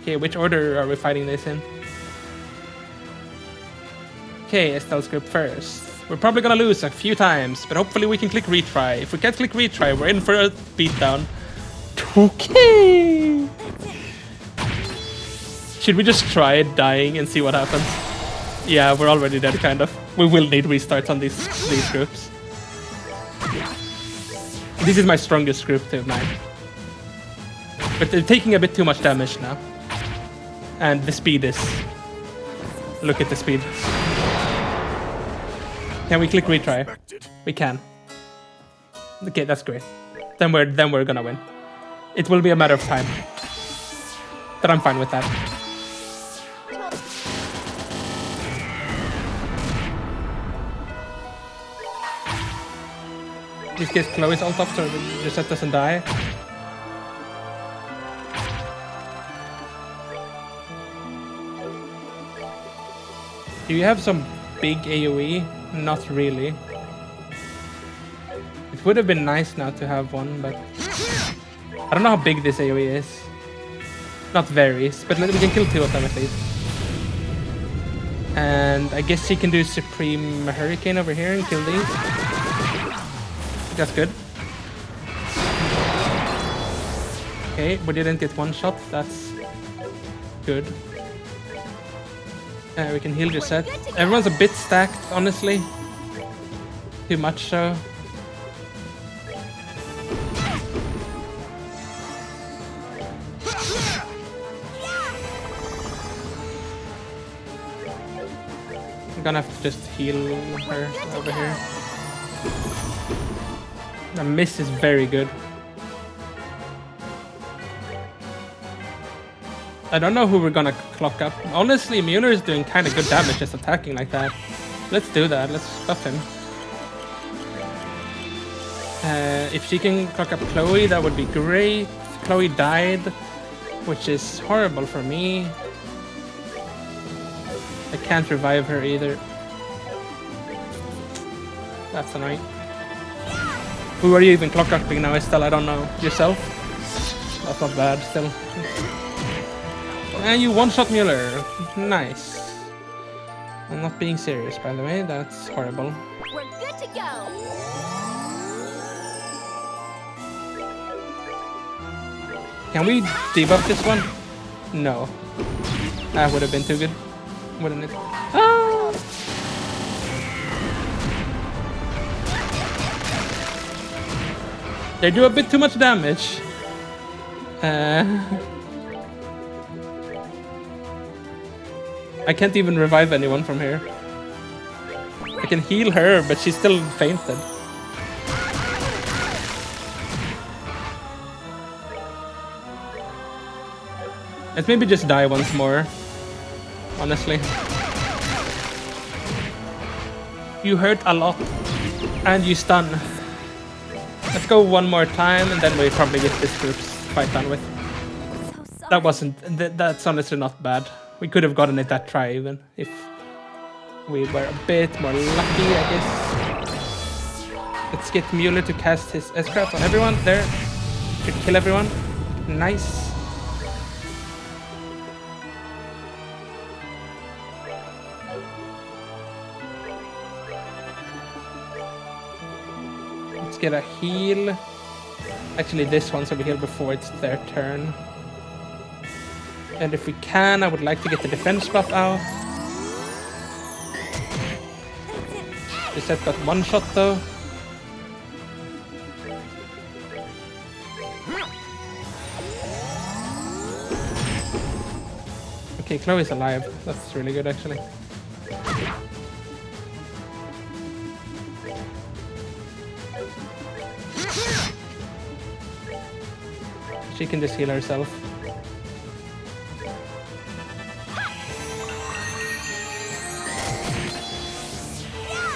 Okay, which order are we fighting this in? Okay, Estelle's group first. We're probably gonna lose a few times, but hopefully we can click retry. If we can't click retry, we're in for a beatdown. Okay. Should we just try dying and see what happens? Yeah, we're already dead, kind of. We will need restarts on these groups. This is my strongest group to 9. But they're taking a bit too much damage now. And the speed is... Look at the speed. Can we click retry? We can. Okay, that's great. Then we're gonna win. It will be a matter of time. But I'm fine with that. Just get Chloe's ult off so Rosette doesn't die. Do you have some big AoE? Not really. It would have been nice now to have one, but I don't know how big this AoE is. Not very, but we can kill 2 of them at least. And I guess she can do Supreme Hurricane over here and kill these. That's good. Okay, we didn't get one shot. That's good. We can heal Gisette. Everyone's a bit stacked, honestly. Too much so. I'm gonna have to just heal her over here. The miss is very good. I don't know who we're gonna clock up. Honestly, Mueller is doing kind of good damage just attacking like that. Let's do that. Let's buff him. If she can clock up Chloe, that would be great. Chloe died, which is horrible for me. I can't revive her either. That's annoying. Who are you even clock upping now, Estelle? I don't know. Yourself? That's not bad still. And you one-shot Mueller. Nice. I'm not being serious, by the way. That's horrible. We're good to go. Can we debuff this one? No. That would have been too good, wouldn't it? Ah! They do a bit too much damage. I can't even revive anyone from here. I can heal her, but she's still fainted. Let's maybe just die once more, honestly. You hurt a lot, and you stun. Let's go one more time, and then we probably get this group's fight done with. That wasn't, that's honestly not bad. We could have gotten it that try even, if we were a bit more lucky, I guess. Let's get Mueller to cast his S-Craft on everyone. There. Should kill everyone. Nice. Let's get a heal. Actually, this one's over here before it's their turn. And if we can, I would like to get the defense buff out. Gisette got one shot though. Okay, Chloe's alive. That's really good actually. She can just heal herself.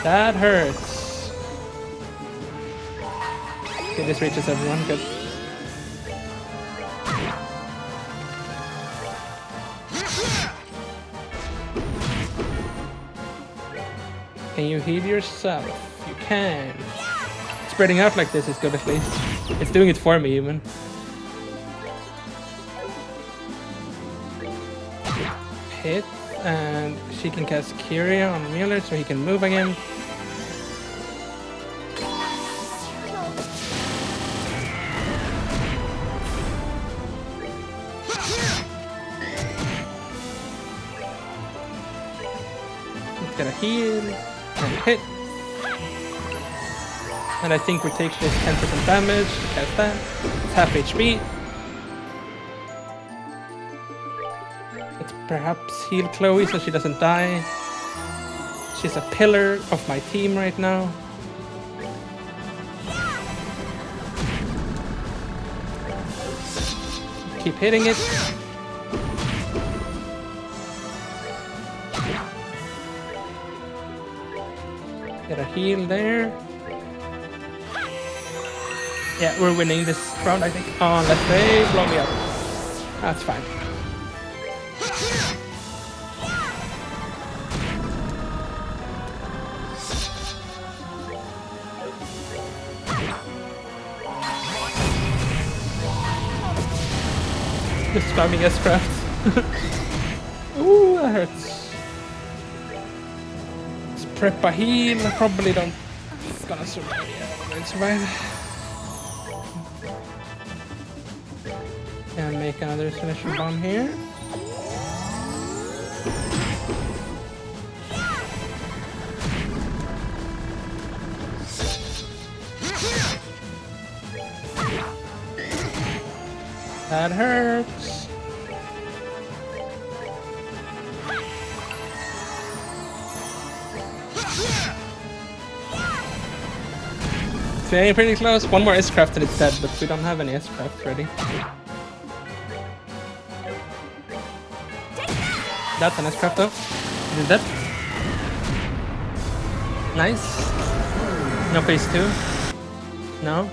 That hurts. Okay, this reaches everyone. Good. Can you heal yourself? You can. Spreading out like this is good at least. It's doing it for me even. Hit. And she can cast Kyria on Mueller so he can move again. Let's get a heal and hit. And I think we take this 10% damage to cast that. It's half HP. Perhaps heal Chloe so she doesn't die. She's a pillar of my team right now. Keep hitting it. Get a heal there. Yeah, we're winning this round, I think. Oh, unless they blow me up. That's fine. Just spamming S-Craft. Ooh, that hurts. Let's prep a heal. I probably don't gonna survive. Yeah, I'm gonna survive. And make another finisher bomb here. That hurts. It's getting pretty close. One more S-craft and it's dead, but we don't have any S-craft ready. That's an S-craft though. Is it dead? Nice. No phase 2. No.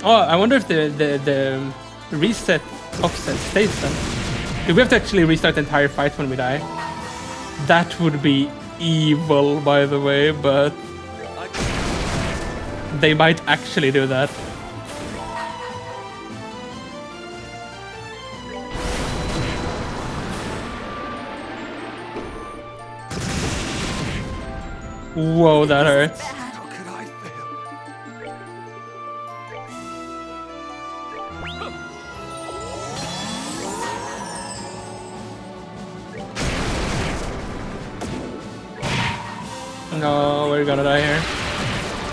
Oh, I wonder if the reset offset stays then. Do we have to actually restart the entire fight when we die? That would be evil, by the way, but they might actually do that. Whoa, that hurts. How could I fail? No, we're gonna die here.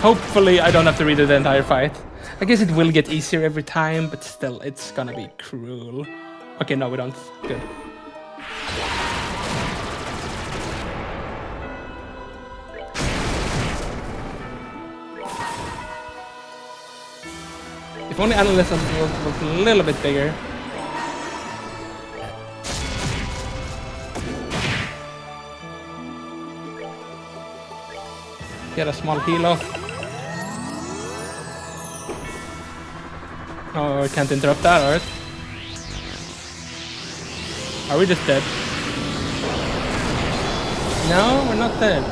Hopefully I don't have to redo the entire fight. I guess it will get easier every time, but still, it's gonna be cruel. Okay, no, we don't. Good. If only Analyst was a little bit bigger. Get a small heal off. Oh, I can't interrupt that, alright. Are we just dead? No, we're not dead.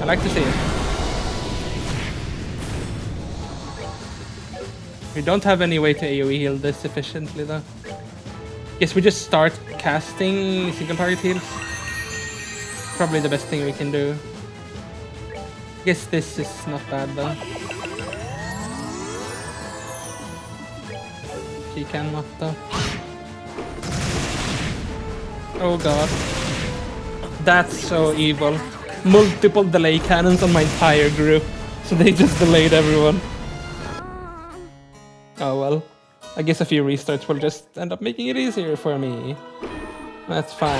I like to see it. We don't have any way to AoE heal this efficiently though. Guess we just start casting single target heals. Probably the best thing we can do. Guess this is not bad though. She cannot though. Oh god. That's so evil. Multiple delay cannons on my entire group. So they just delayed everyone. Oh well. I guess a few restarts will just end up making it easier for me. That's fine.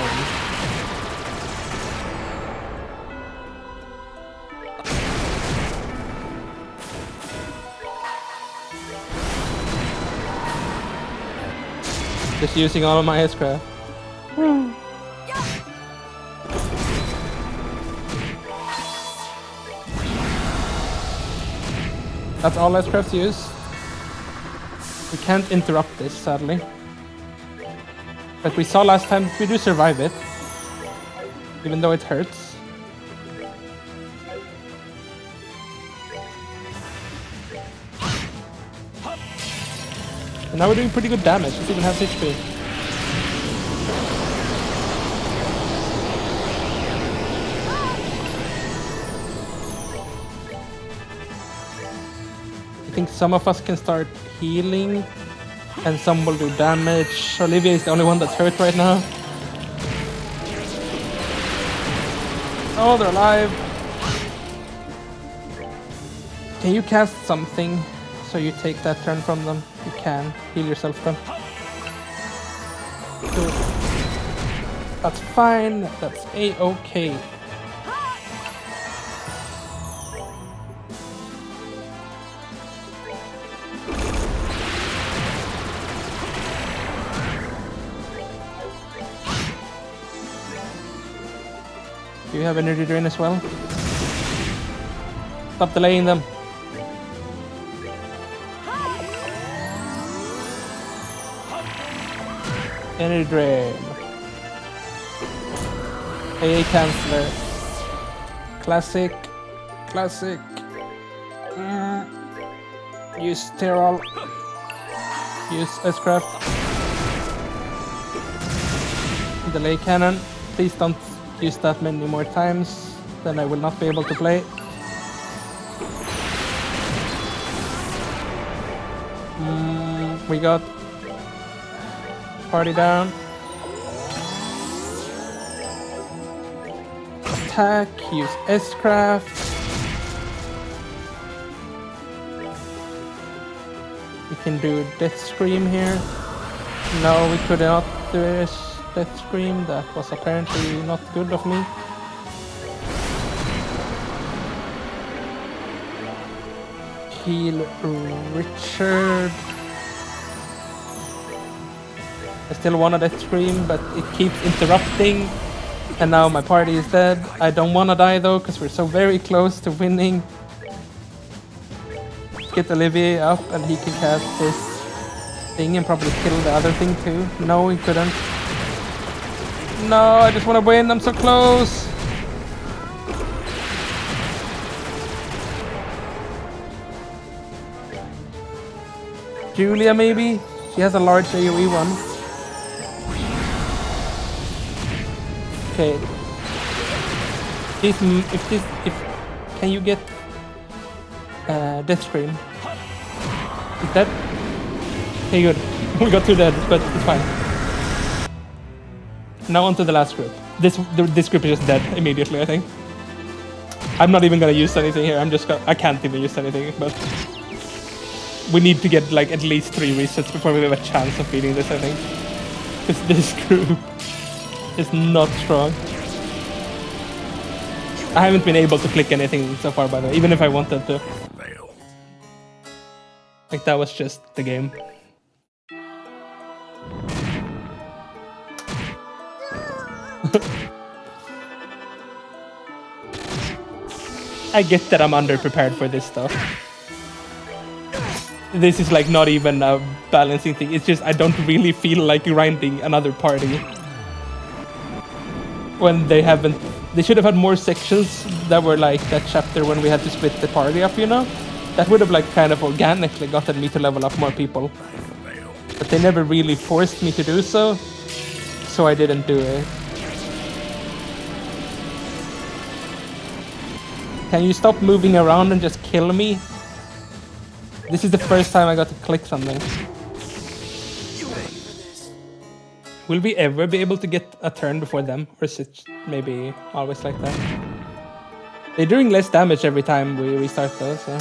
Just using all of my S-craft. That's all S-crafts use. We can't interrupt this, sadly. But we saw last time we do survive it. Even though it hurts. And now we're doing pretty good damage. It's even half HP. I think some of us can start healing and some will do damage. Olivia is the only one that's hurt right now. Oh, they're alive. Can you cast something so you take that turn from them? You can. Heal yourself then. Good. That's fine. That's A-okay. Do you have energy drain as well? Stop delaying them. Energy drain. AA canceller. Classic. Classic. Use Terral. Use S-craft. Delay cannon. Please don't use that many more times, then I will not be able to play. We got party down. Attack, use S-craft. We can do Death Scream here. No, we could not do this Death Scream. That was apparently not good of me. Heal Richard. I still want a Death Scream, but it keeps interrupting. And now my party is dead. I don't want to die though, because we're so very close to winning. Get Olivier up and he can cast this thing and probably kill the other thing too. No, he couldn't. No, I just want to win. I'm so close. Julia, maybe? She has a large AoE one. Okay. Can you get Death Scream? Is that? Okay, good. We got 2 dead, but it's fine. Now on to the last group. This group is just dead immediately, I think. I'm not even gonna use anything here. I can't even use anything, but we need to get like at least 3 resets before we have a chance of beating this, I think. Because this group is not strong. I haven't been able to click anything so far, by the way, even if I wanted to. Like, that was just the game. I get that I'm underprepared for this stuff. This is like not even a balancing thing. It's just I don't really feel like grinding another party. When they haven't... They should have had more sections that were like that chapter when we had to split the party up, you know? That would have like kind of organically gotten me to level up more people. But they never really forced me to do so. So I didn't do it. Can you stop moving around and just kill me? This is the first time I got to click something. Will we ever be able to get a turn before them? Or is it maybe always like that? They're doing less damage every time we restart though, so...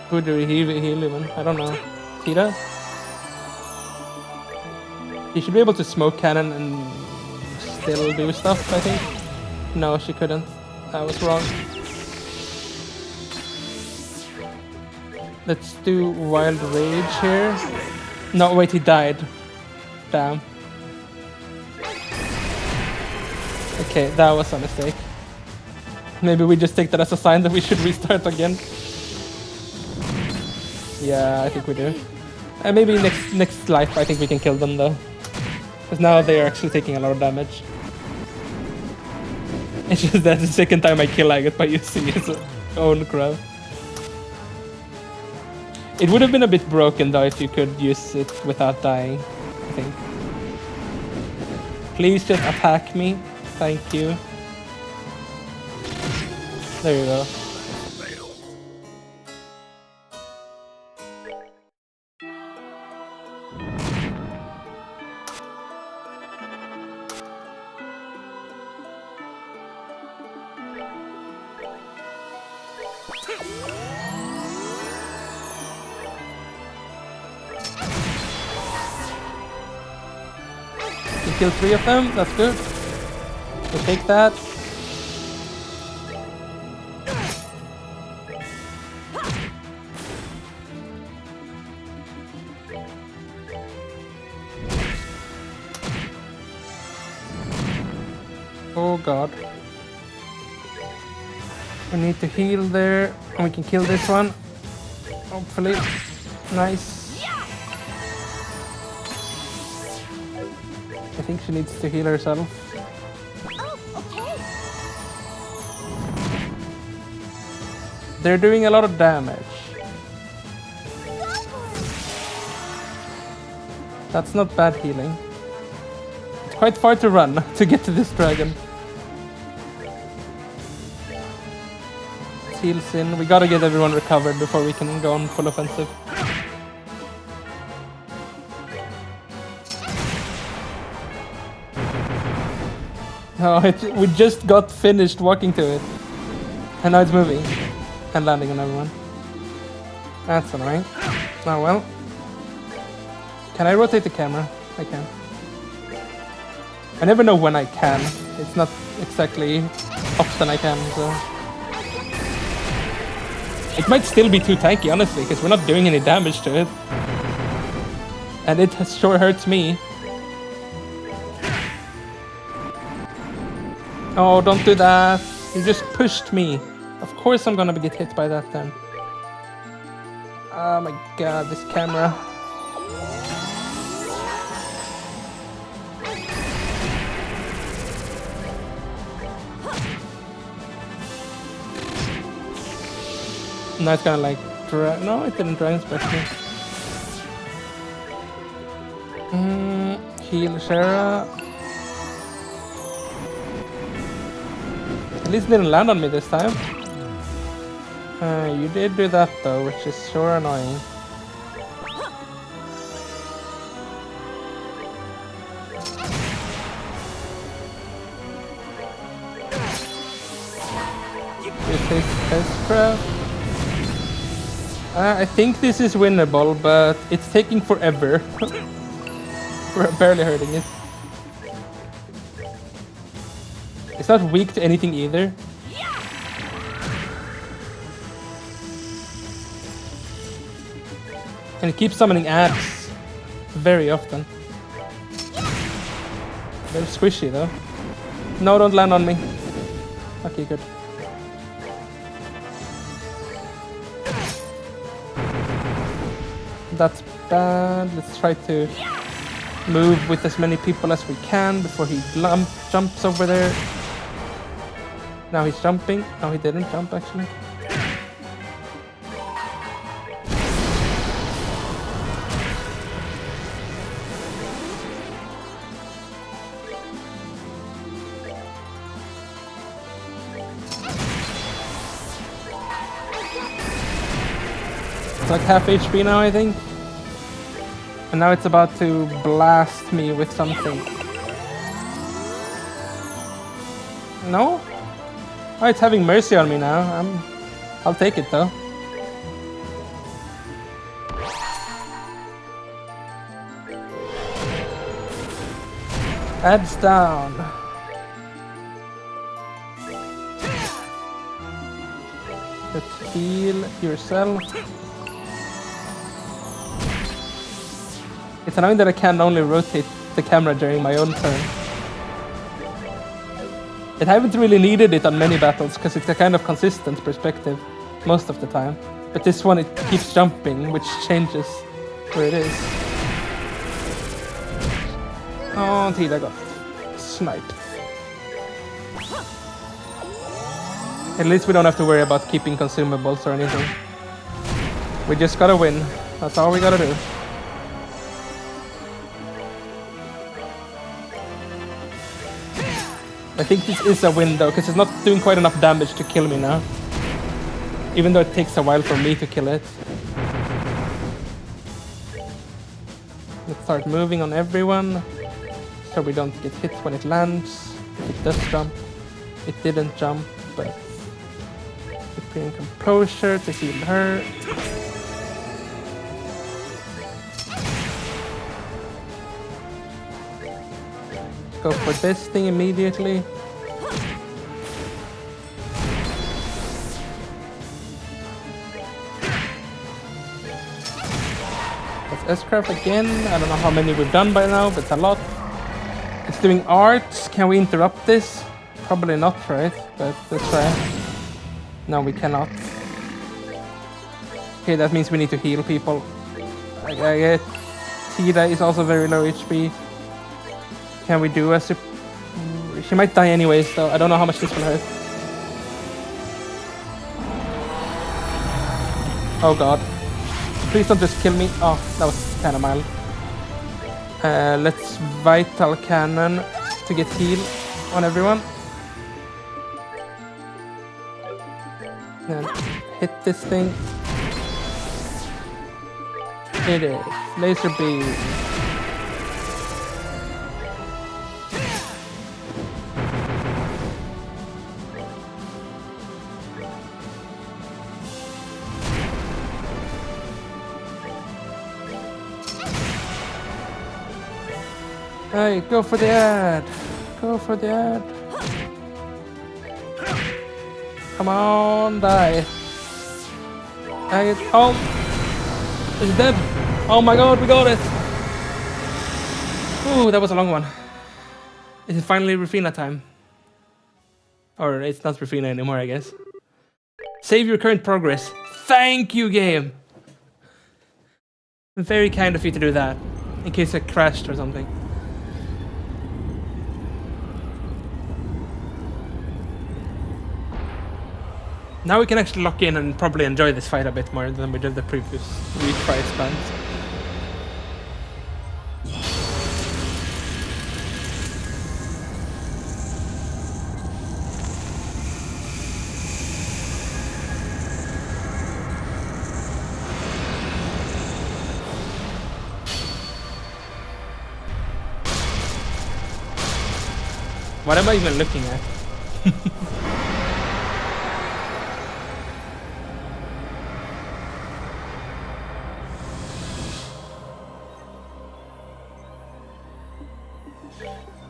Who do we heal even? I don't know. Tira? She should be able to smoke cannon and still do stuff, I think. No, she couldn't. I was wrong. Let's do Wild Rage here. No, wait, he died. Damn. Okay, that was a mistake. Maybe we just take that as a sign that we should restart again. Yeah, I think we do. And maybe next life I think we can kill them though. Because now they are actually taking a lot of damage. It's just that the second time I kill Agate by using his own crow. It would have been a bit broken though if you could use it without dying, I think. Please just attack me. Thank you. There you go. Kill 3 of them, that's good. We'll take that. Oh god. We need to heal there, and we can kill this one. Hopefully. Nice. I think she needs to heal herself. Oh, okay. They're doing a lot of damage. That's not bad healing. It's quite far to run to get to this dragon. Let's heal Sin. We gotta get everyone recovered before we can go on full offensive. Oh, we just got finished walking to it. And now it's moving. And landing on everyone. That's annoying. Oh well. Can I rotate the camera? I can. I never know when I can. It's not exactly often I can, so... It might still be too tanky, honestly, because we're not doing any damage to it. And it sure hurts me. Oh, don't do that. You just pushed me. Of course I'm gonna get hit by that then. Oh my god, this camera. Now it's gonna like no, it didn't drag especially. Heal Shara. At least it didn't land on me this time. You did do that though, which is sure annoying. This is Testcraft. I think this is winnable, but it's taking forever. We're barely hurting it. It's not weak to anything either. And it keeps summoning ads very often. Very squishy though. No, don't land on me. Okay, good. That's bad. Let's try to move with as many people as we can before he jumps over there. Now he's jumping. No, he didn't jump actually. It's like half HP now, I think. And now it's about to blast me with something. No? Oh, it's having mercy on me now. I'll take it though. Adds down. Let's heal yourself. It's annoying that I can only rotate the camera during my own turn. I haven't really needed it on many battles because it's a kind of consistent perspective most of the time. But this one it keeps jumping, which changes where it is. Oh, Tida got sniped. At least we don't have to worry about keeping consumables or anything. We just gotta win. That's all we gotta do. I think this is a win though, because it's not doing quite enough damage to kill me now. Even though it takes a while for me to kill it. Let's start moving on everyone, so we don't get hit when it lands. If it does jump. It didn't jump, but... Supreme Composure to heal her. Go for this thing immediately. That's S-Craft again. I don't know how many we've done by now, but it's a lot. It's doing arts. Can we interrupt this? Probably not, right? But let's try. No, we cannot. Okay, that means we need to heal people. I get Tida is also very low HP. Can we do a she might die anyways, though. I don't know how much this will hurt. Oh god. Please don't just kill me. Oh, that was kind of mild. Let's Vital Cannon to get heal on everyone. Then hit this thing. It is. Laser beam. Hey, go for the ad. Go for the ad. Come on, die. Die it. Oh! It's dead. Oh my god, we got it. Ooh, that was a long one. Is it finally Rufina time? Or it's not Rufina anymore, I guess. Save your current progress. Thank you, game! Very kind of you to do that. In case I crashed or something. Now we can actually lock in and probably enjoy this fight a bit more than we did the previous week fight spans. What am I even looking at?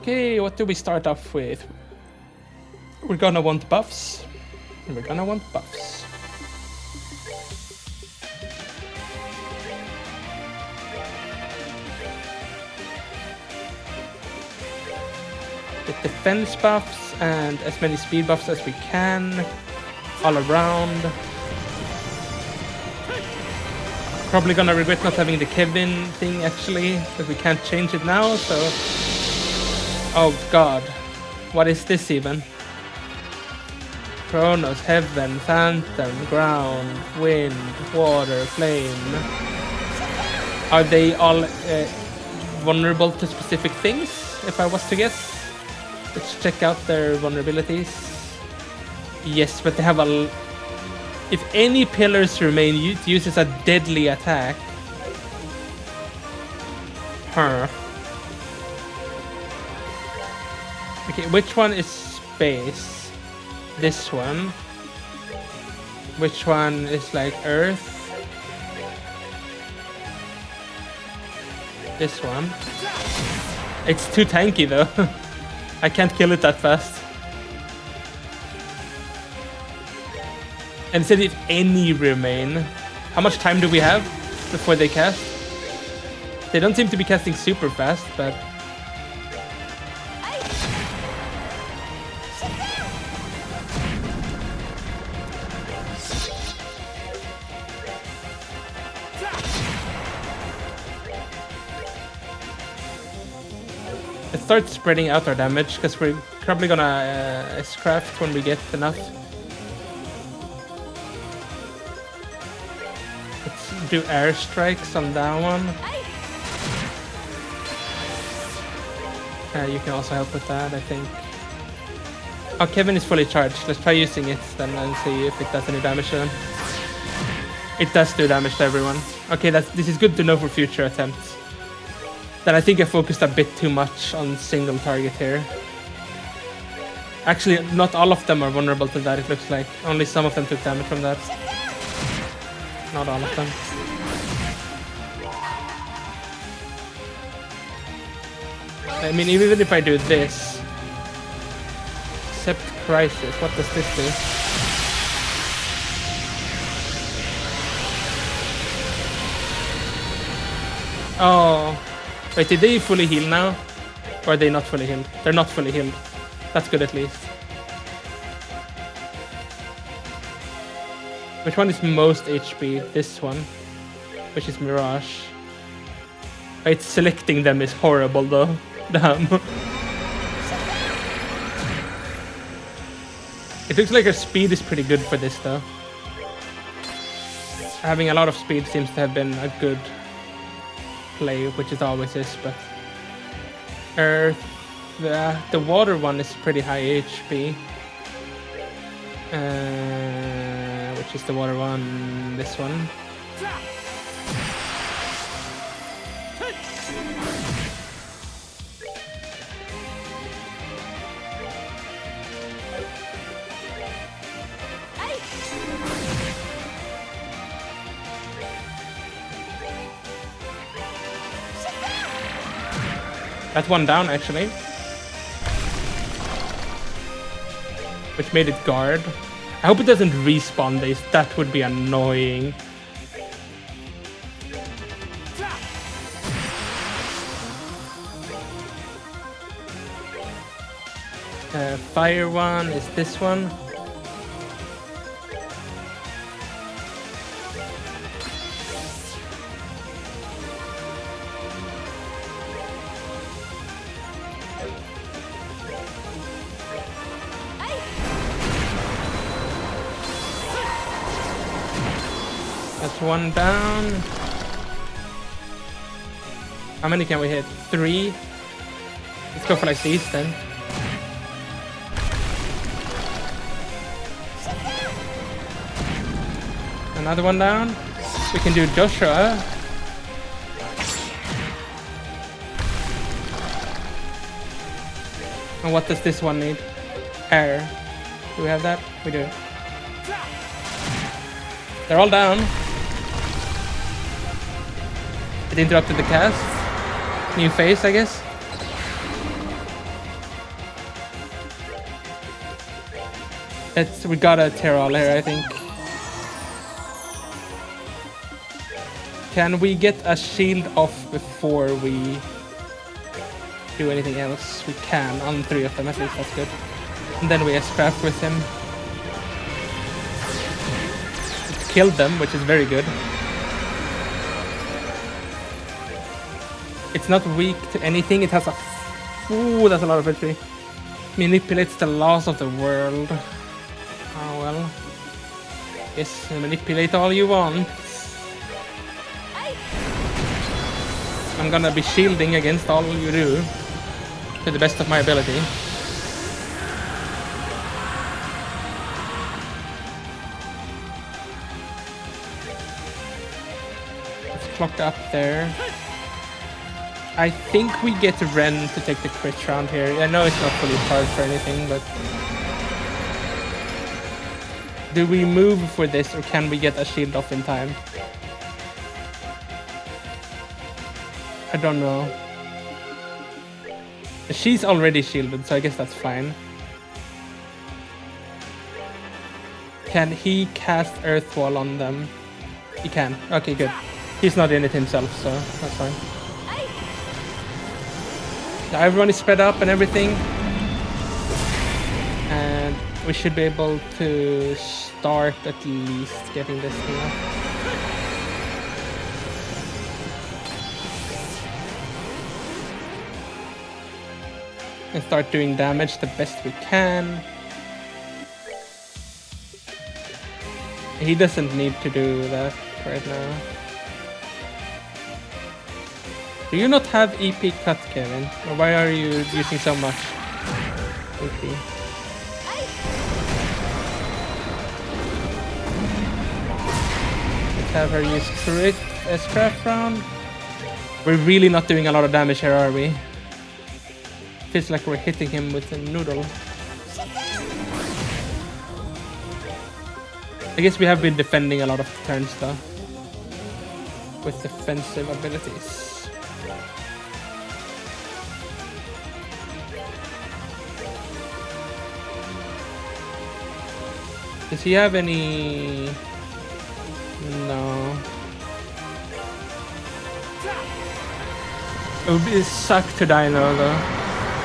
Okay, what do we start off with? We're gonna want buffs. We're gonna want buffs. Get defense buffs and as many speed buffs as we can all around. Probably gonna regret not having the Kevin thing actually, because we can't change it now, so... Oh god, what is this even? Chronos, Heaven, Phantom, Ground, Wind, Water, Flame. Are they all vulnerable to specific things, if I was to guess? Let's check out their vulnerabilities. Yes, but they have a... If any pillars remain, it uses a deadly attack. Huh. Okay, which one is space? This one. Which one is like earth? This one. It's too tanky though. I can't kill it that fast. And it said if any remain. How much time do we have before they cast? They don't seem to be casting super fast, but... Let's start spreading out our damage, because we're probably gonna S-craft when we get enough. Let's do airstrikes on that one. You can also help with that, I think. Oh, Kevin is fully charged. Let's try using it then and see if it does any damage to them. It does do damage to everyone. Okay, this is good to know for future attempts. Then I think I focused a bit too much on single target here. Actually, not all of them are vulnerable to that, it looks like. Only some of them took damage from that. Not all of them. I mean, even if I do this... Accept Crisis, what does this do? Oh... Wait, did they fully heal now? Or are they not fully healed? They're not fully healed. That's good at least. Which one is most HP? This one. Which is Mirage. Wait, selecting them is horrible though. Damn. It looks like her speed is pretty good for this though. Having a lot of speed seems to have been a good play, which it always is, but Earth, the water one is pretty high HP, which is the water one, this one. That's one down, actually. Which made it guard. I hope it doesn't respawn this. That would be annoying. Fire one is this one. That's one down. How many can we hit? 3? Let's go for like these then. Another one down. We can do Joshua. And what does this one need? Air. Do we have that? We do. They're all down. It interrupted the cast. New phase, I guess. We gotta tear all here, I think. Can we get a shield off before we do anything else? We can, on 3 of them at least, that's good. And then we S-craft with him. It's killed them, which is very good. It's not weak to anything, it has a... Ooh, that's a lot of HP. Manipulates the laws of the world. Oh well. Yes, manipulate all you want. I'm gonna be shielding against all you do to the best of my ability. Let's clock up there. I think we get Ren to take the crit round here. I know it's not fully charged or anything, but... Do we move for this or can we get a shield off in time? I don't know. She's already shielded, so I guess that's fine. Can he cast Earth Wall on them? He can. Okay, good. He's not in it himself, so that's fine. Now everyone is spread up and everything. And we should be able to start at least getting this thing up. And start doing damage the best we can. He doesn't need to do that right now. Do you not have EP cut, Kevin? Or why are you using so much EP? Let's have her use crit S-craft round. We're really not doing a lot of damage here, are we? Feels like we're hitting him with a noodle. I guess we have been defending a lot of turns though. With defensive abilities. Does he have any... No. It would suck to die now though.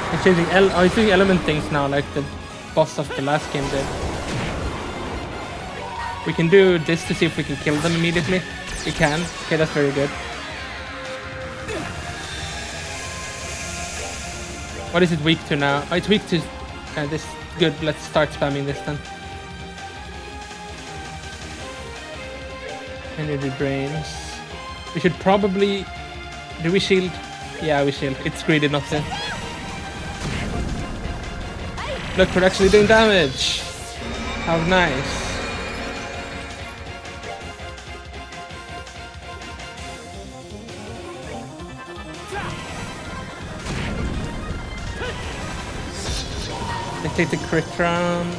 He's changing he's doing element things now like the boss of the last game did. We can do this to see if we can kill them immediately. We can. Okay, that's very good. What is it weak to now? Oh, it's weak to this. Good, let's start spamming this then. Energy drains. We should probably... Do we shield? Yeah, we shield. It's greedy not to. Look, we're actually doing damage. How nice. Let's take the crit round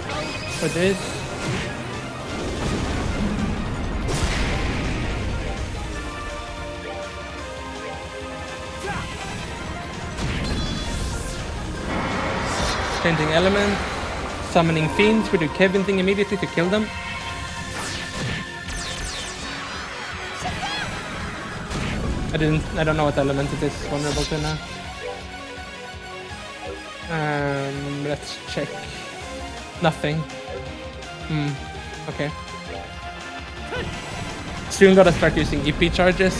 for this. Changing element. Summoning fiends. We do Kevin thing immediately to kill them. I don't know what element it is vulnerable to now. Let's check. Nothing. Okay. Soon gotta start using EP charges.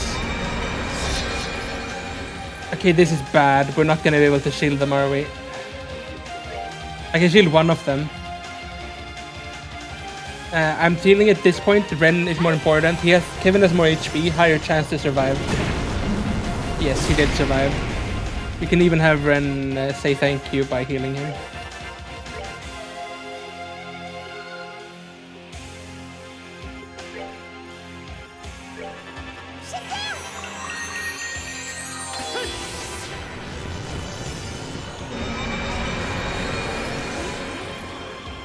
Okay, this is bad. We're not gonna be able to shield them, are we? I can shield one of them. I'm feeling at this point Ren is more important. Kevin has more HP, higher chance to survive. Yes, he did survive. We can even have Ren say thank you by healing him.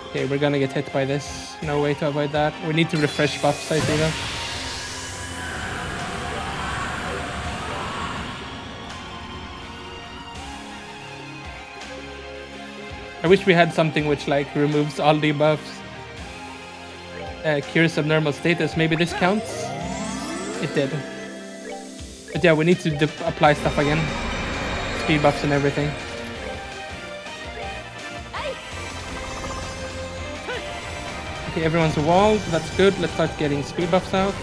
Okay, we're gonna get hit by this. No way to avoid that. We need to refresh buffs, I see though. I wish we had something which like removes all debuffs. Cures abnormal status. Maybe this counts? It did. But yeah, we need to apply stuff again. Speed buffs and everything. Okay, everyone's walled. That's good. Let's start getting speed buffs out.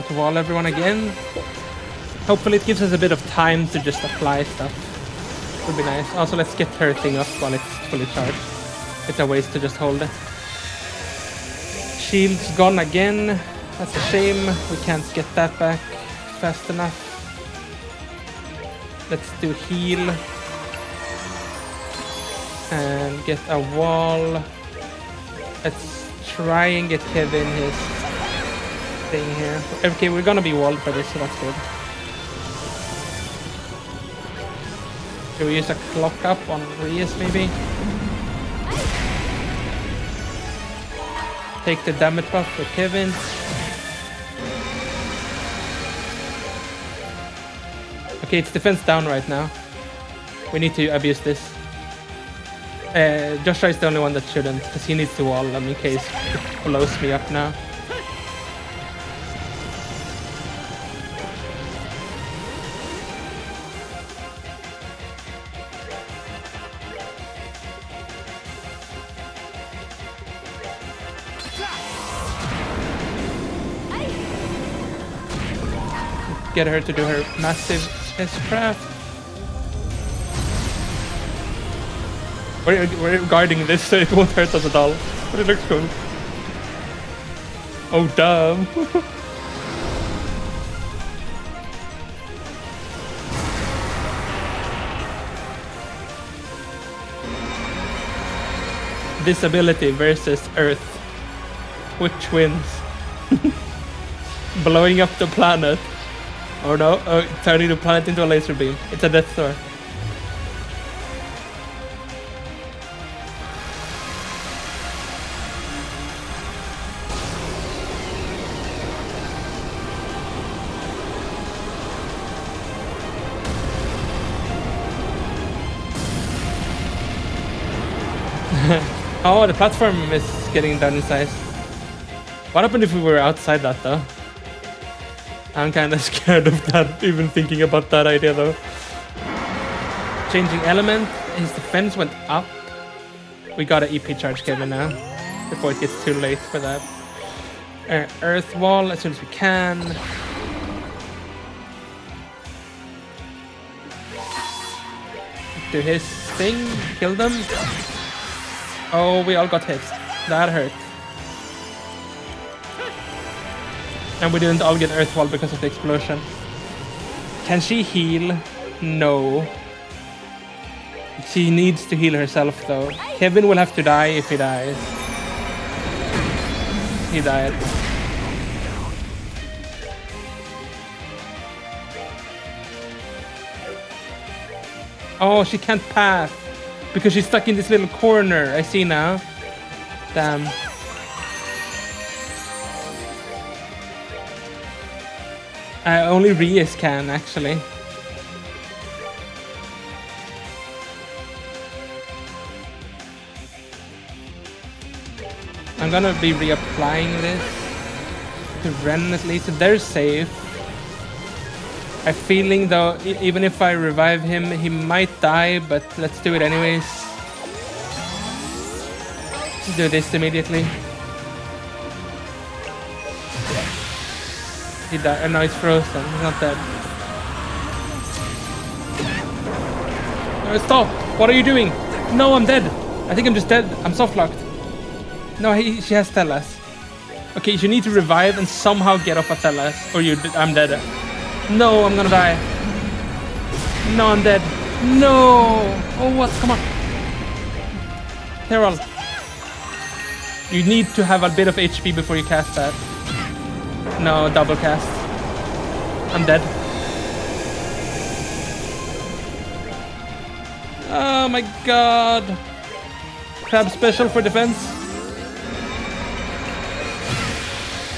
To wall everyone again. Hopefully it gives us a bit of time to just apply stuff. Would be nice. Also, let's get her thing up while it's fully charged. It's a waste to just hold it. Shield's gone again. That's a shame. We can't get that back fast enough. Let's do heal. And get a wall. Let's try and get Kevin his thing here. Okay, we're gonna be walled for this, so that's good. Should we use a clock up on Rias maybe? Take the damage buff for Kevin. Okay, it's defense down right now. We need to abuse this. Joshua is the only one that shouldn't, because he needs to wall them in case it blows me up now. Get her to do her massive S-craft. We're guarding this so it won't hurt us at all. But it looks cool. Oh damn. This ability versus Earth. Which wins? Blowing up the planet. Oh no, turning the planet into a laser beam. It's a Death Star. Oh, the platform is getting down in size. What happened if we were outside that though? I'm kind of scared of that, even thinking about that idea though. Changing element, his defense went up. We gotta EP charge Kevin now, before it gets too late for that. Earth wall as soon as we can. Do his thing, kill them. Oh, we all got hit. That hurt. And we didn't all get Earth Wall because of the explosion. Can she heal? No. She needs to heal herself though. Kevin will have to die if he dies. He died. Oh, she can't pass. Because she's stuck in this little corner. I see now. Damn. Only Rias can, actually. I'm gonna be reapplying this to Ren at least. They're safe. I'm feeling though, even if I revive him, he might die, but let's do it anyways. Let's do this immediately. He died. No, he's frozen. He's not dead. No, stop! What are you doing? No, I'm dead. I think I'm just dead. I'm soft locked. No, she has Thelas. Okay, you need to revive and somehow get off a Thelas, or I'm dead. No, I'm gonna die. No, I'm dead. No! Oh, what? Come on. Herald. You need to have a bit of HP before you cast that. No, double cast. I'm dead. Oh my god. Crab special for defense.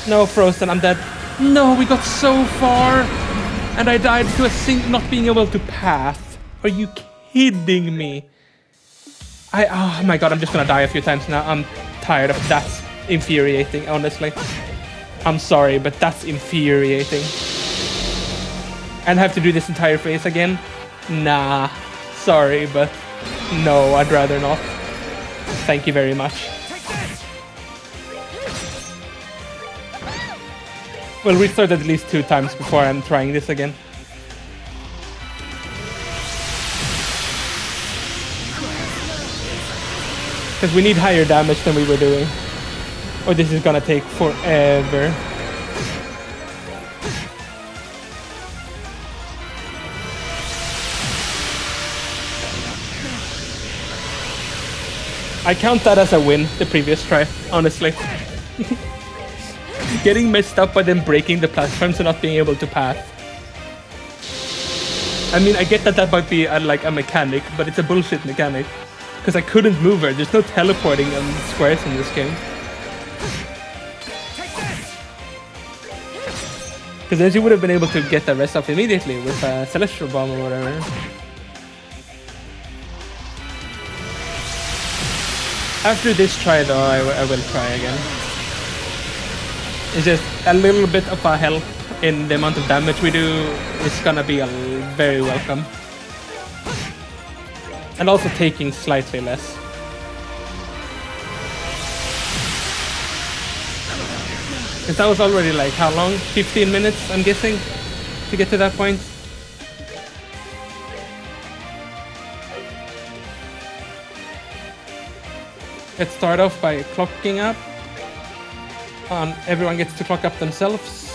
No, frozen, I'm dead. No, we got so far. And I died to a not being able to path. Are you kidding me? Oh my god, I'm just gonna die a few times now. I'm tired of that. That's infuriating, honestly. I'm sorry, but that's infuriating. And have to do this entire phase again? Nah. Sorry, but no, I'd rather not. Thank you very much. We'll restart at least 2 times before I'm trying this again. Because we need higher damage than we were doing. Or this is gonna take forever. I count that as a win, the previous try, honestly. Getting messed up by them breaking the platforms and not being able to path. I mean, I get that that might be like a mechanic, but it's a bullshit mechanic. Because I couldn't move her. There's no teleporting on squares in this game. Because then she would have been able to get the rest off immediately with a Celestial Bomb or whatever. After this try though, I will try again. It's just a little bit of a help in the amount of damage we do is gonna be very welcome. And also taking slightly less. Because that was already like, how long? 15 minutes, I'm guessing, to get to that point. Let's start off by clocking up. Everyone gets to clock up themselves.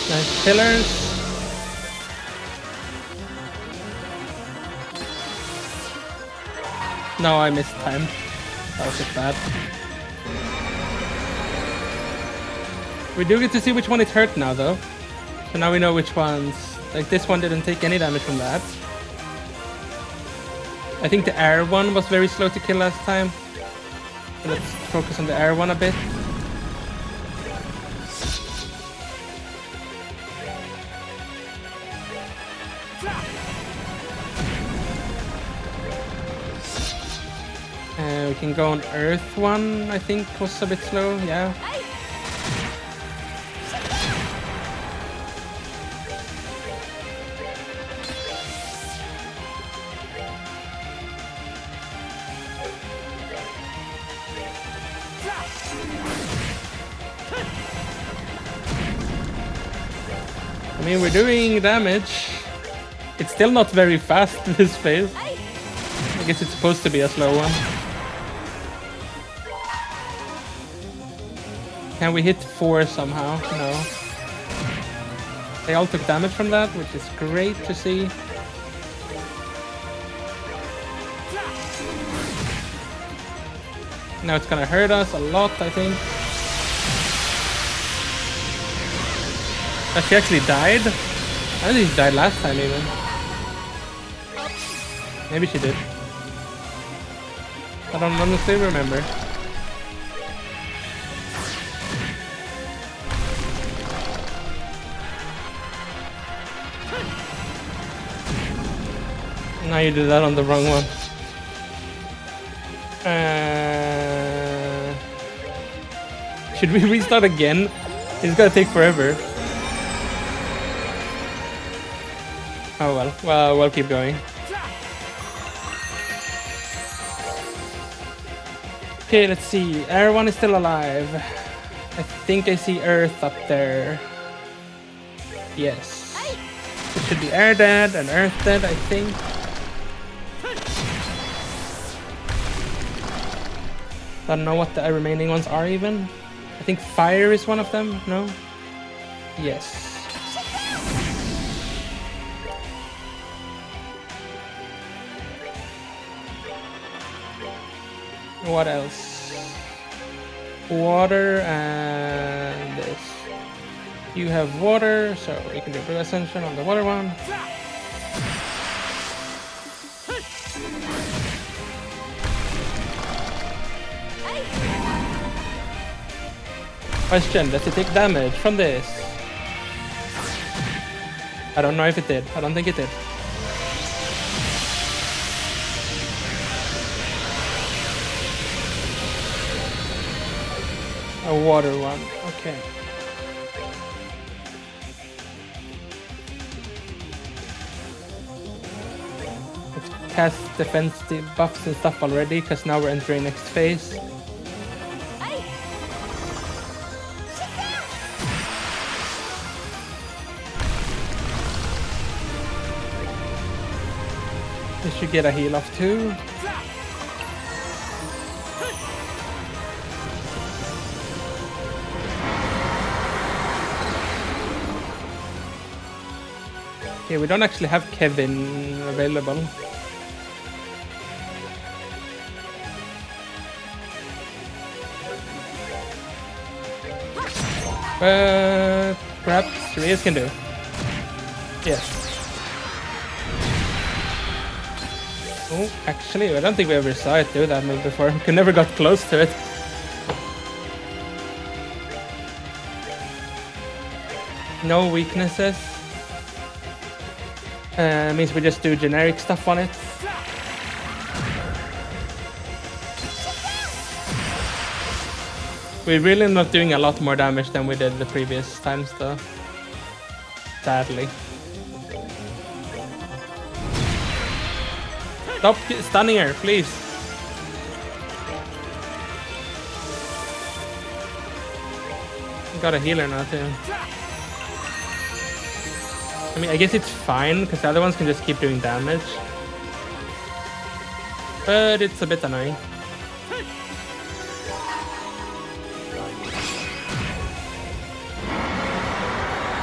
Nice pillars. No, I missed time. That was just bad. We do get to see which one it hurt now, though. So now we know which ones. Like, this one didn't take any damage from that. I think the air one was very slow to kill last time. So let's focus on the air one a bit. We can go on Earth one, I think was a bit slow, yeah. I mean, we're doing damage. It's still not very fast this phase. I guess it's supposed to be a slow one. Can we hit 4 somehow? No. They all took damage from that, which is great to see. Now it's gonna hurt us a lot, I think. Oh, she actually died? I think she died last time even. Maybe she did. I don't honestly remember. Now you did that on the wrong one. Should we restart again? It's gonna take forever. Oh well. Well, we'll keep going. Okay, let's see. Everyone is still alive. I think I see Earth up there. Yes. It should be Air Dead and Earth Dead, I think. Don't know what the remaining ones are even. I think Fire is one of them. No? Yes. What else? Water and this. You have water, so we can do Blue Ascension on the water one. Question, does it take damage from this? I don't know if it did. I don't think it did. A water one, okay. Let's cast defensive buffs and stuff already, because now we're entering next phase. This should get a heal off too. Okay, we don't actually have Kevin available. But perhaps Reyes can do. Yes. Oh, actually, I don't think we ever saw it do that move before. We never got close to it. No weaknesses. Means we just do generic stuff on it. We're really not doing a lot more damage than we did the previous times though. Sadly. Stop stunning her, please. Got a healer now too. I mean, I guess it's fine, because the other ones can just keep doing damage. But it's a bit annoying.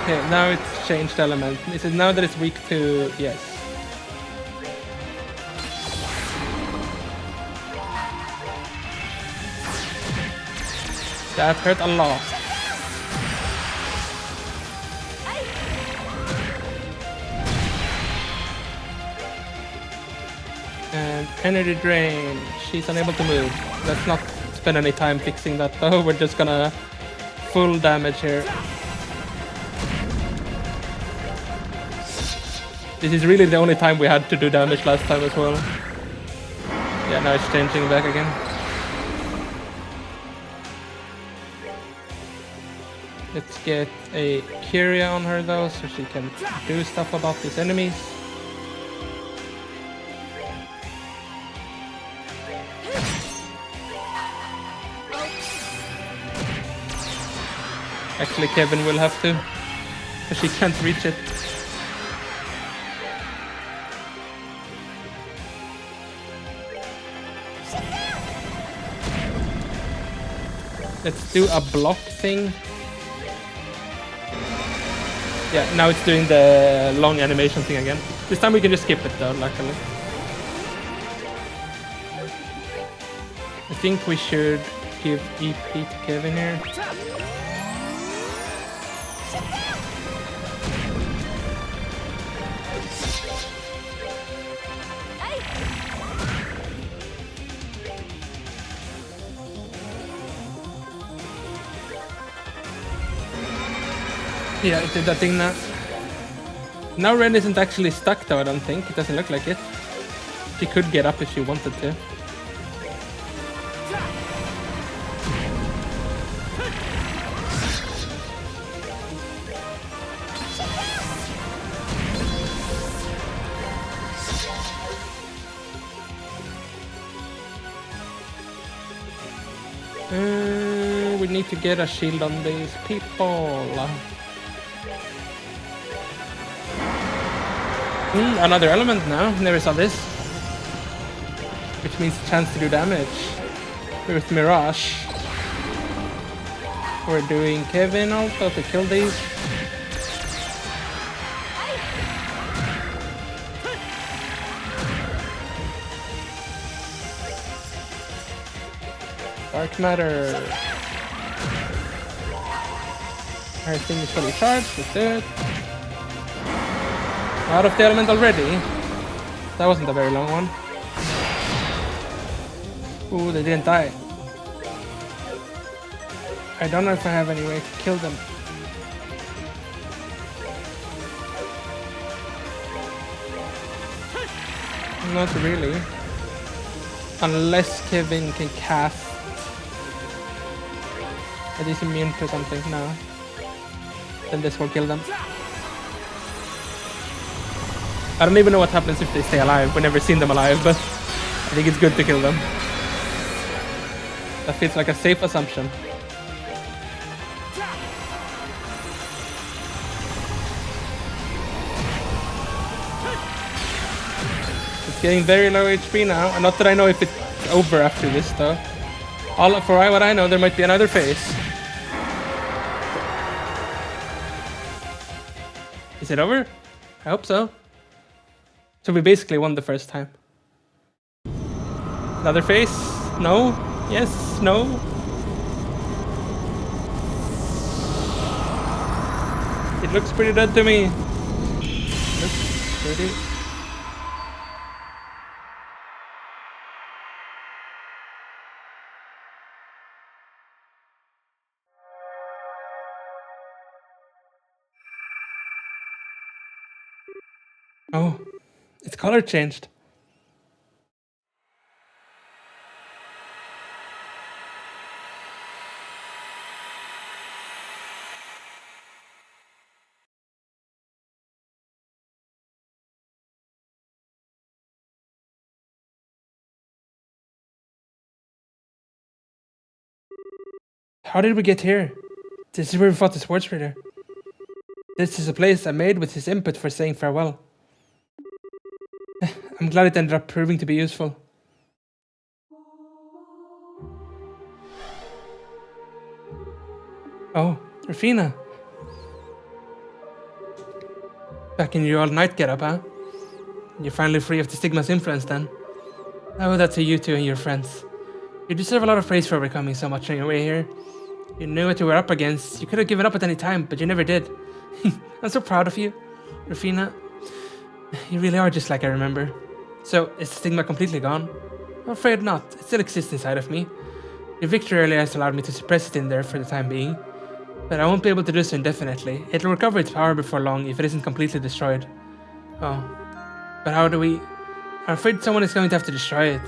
Okay, now it's changed element. Is it now that it's weak to... Yes. That hurt a lot. And energy drain. She's unable to move. Let's not spend any time fixing that though. We're just gonna full damage here. This is really the only time we had to do damage last time as well. Yeah, now it's changing back again. Let's get a Kyria on her though, so she can do stuff about these enemies. Actually, Kevin will have to, because she can't reach it. Let's do a block thing. Yeah, now it's doing the long animation thing again. This time we can just skip it though, luckily. I think we should give EP to Kevin here. Yeah, it did that thing now. Now Ren isn't actually stuck though, I don't think. It doesn't look like it. She could get up if she wanted to. We need to get a shield on these people. Another element now. Never saw this. Which means a chance to do damage with Mirage. We're doing Kevin also to kill these. Dark Matter. Our thing is fully charged. Let's do it. Out of the element already. That wasn't a very long one. Ooh, they didn't die. I don't know if I have any way to kill them. Not really. Unless Kevin can cast. Are these immune to something? No. Then this will kill them. I don't even know what happens if they stay alive. We've never seen them alive, but I think it's good to kill them. That feels like a safe assumption. It's getting very low HP now. And not that I know if it's over after this though. For what I know, there might be another phase. Is it over? I hope so. So we basically won the first time. Another phase? No? Yes? No? It looks pretty dead to me. Looks pretty. Oh, its color changed. How did we get here? This is where we fought the Sports Raider. This is a place I made with his input for saying farewell. I'm glad it ended up proving to be useful. Oh, Rufina. Back in your old night getup, huh? You're finally free of the Stigma's influence then. I owe that to you two and your friends. You deserve a lot of praise for overcoming so much on your way here. You knew what you were up against. You could have given up at any time, but you never did. I'm so proud of you, Rufina. You really are just like I remember. So, is the stigma completely gone? I'm afraid not. It still exists inside of me. Your victory earlier has allowed me to suppress it in there for the time being. But I won't be able to do so indefinitely. It'll recover its power before long if it isn't completely destroyed. Oh. But how do we... I'm afraid someone is going to have to destroy it.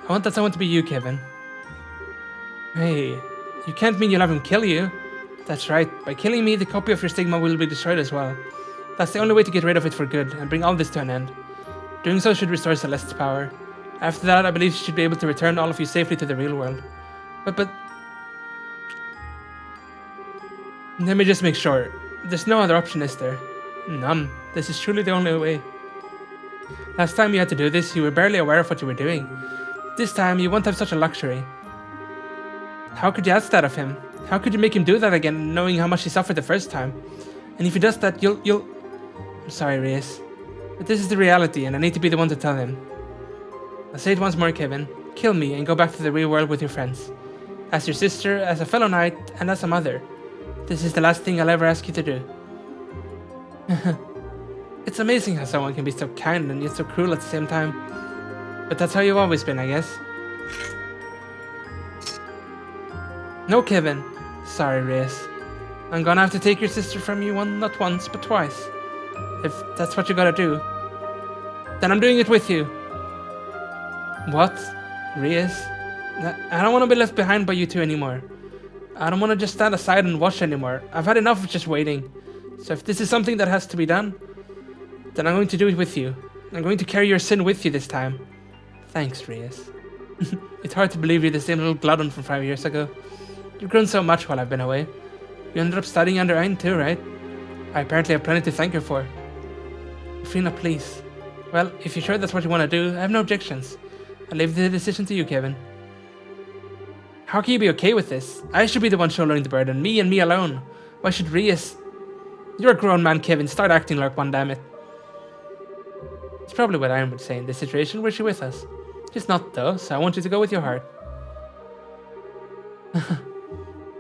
I want that someone to be you, Kevin. Hey, you can't mean you'll have him kill you. That's right. By killing me, the copy of your stigma will be destroyed as well. That's the only way to get rid of it for good and bring all this to an end. Doing so should restore Celeste's power. After that, I believe she should be able to return all of you safely to the real world. But... Let me just make sure. There's no other option, is there? None. This is truly the only way. Last time you had to do this, you were barely aware of what you were doing. This time, you won't have such a luxury. How could you ask that of him? How could you make him do that again, knowing how much he suffered the first time? And if he does that, you'll... I'm sorry, Reyes. But this is the reality, and I need to be the one to tell him. I'll say it once more, Kevin. Kill me and go back to the real world with your friends. As your sister, as a fellow knight, and as a mother. This is the last thing I'll ever ask you to do. It's amazing how someone can be so kind and yet so cruel at the same time. But that's how you've always been, I guess. No, Kevin. Sorry, Reyes. I'm gonna have to take your sister from you not once, but twice. If that's what you gotta do, then I'm doing it with you. What? Reyes? I don't want to be left behind by you two anymore. I don't want to just stand aside and watch anymore. I've had enough of just waiting. So if this is something that has to be done, then I'm going to do it with you. I'm going to carry your sin with you this time. Thanks, Reyes. It's hard to believe you're the same little glutton from 5 years ago. You've grown so much while I've been away. You ended up studying under Ayn too, right? I apparently have plenty to thank her for. Rufina, please. Well, if you're sure that's what you want to do, I have no objections. I'll leave the decision to you, Kevin. How can you be okay with this? I should be the one shouldering the burden, me and me alone. Why should Reyes? You're a grown man, Kevin. Start acting like one, damn it. It's probably what Iron would say in this situation. Where's she with us? She's not, though, so I want you to go with your heart.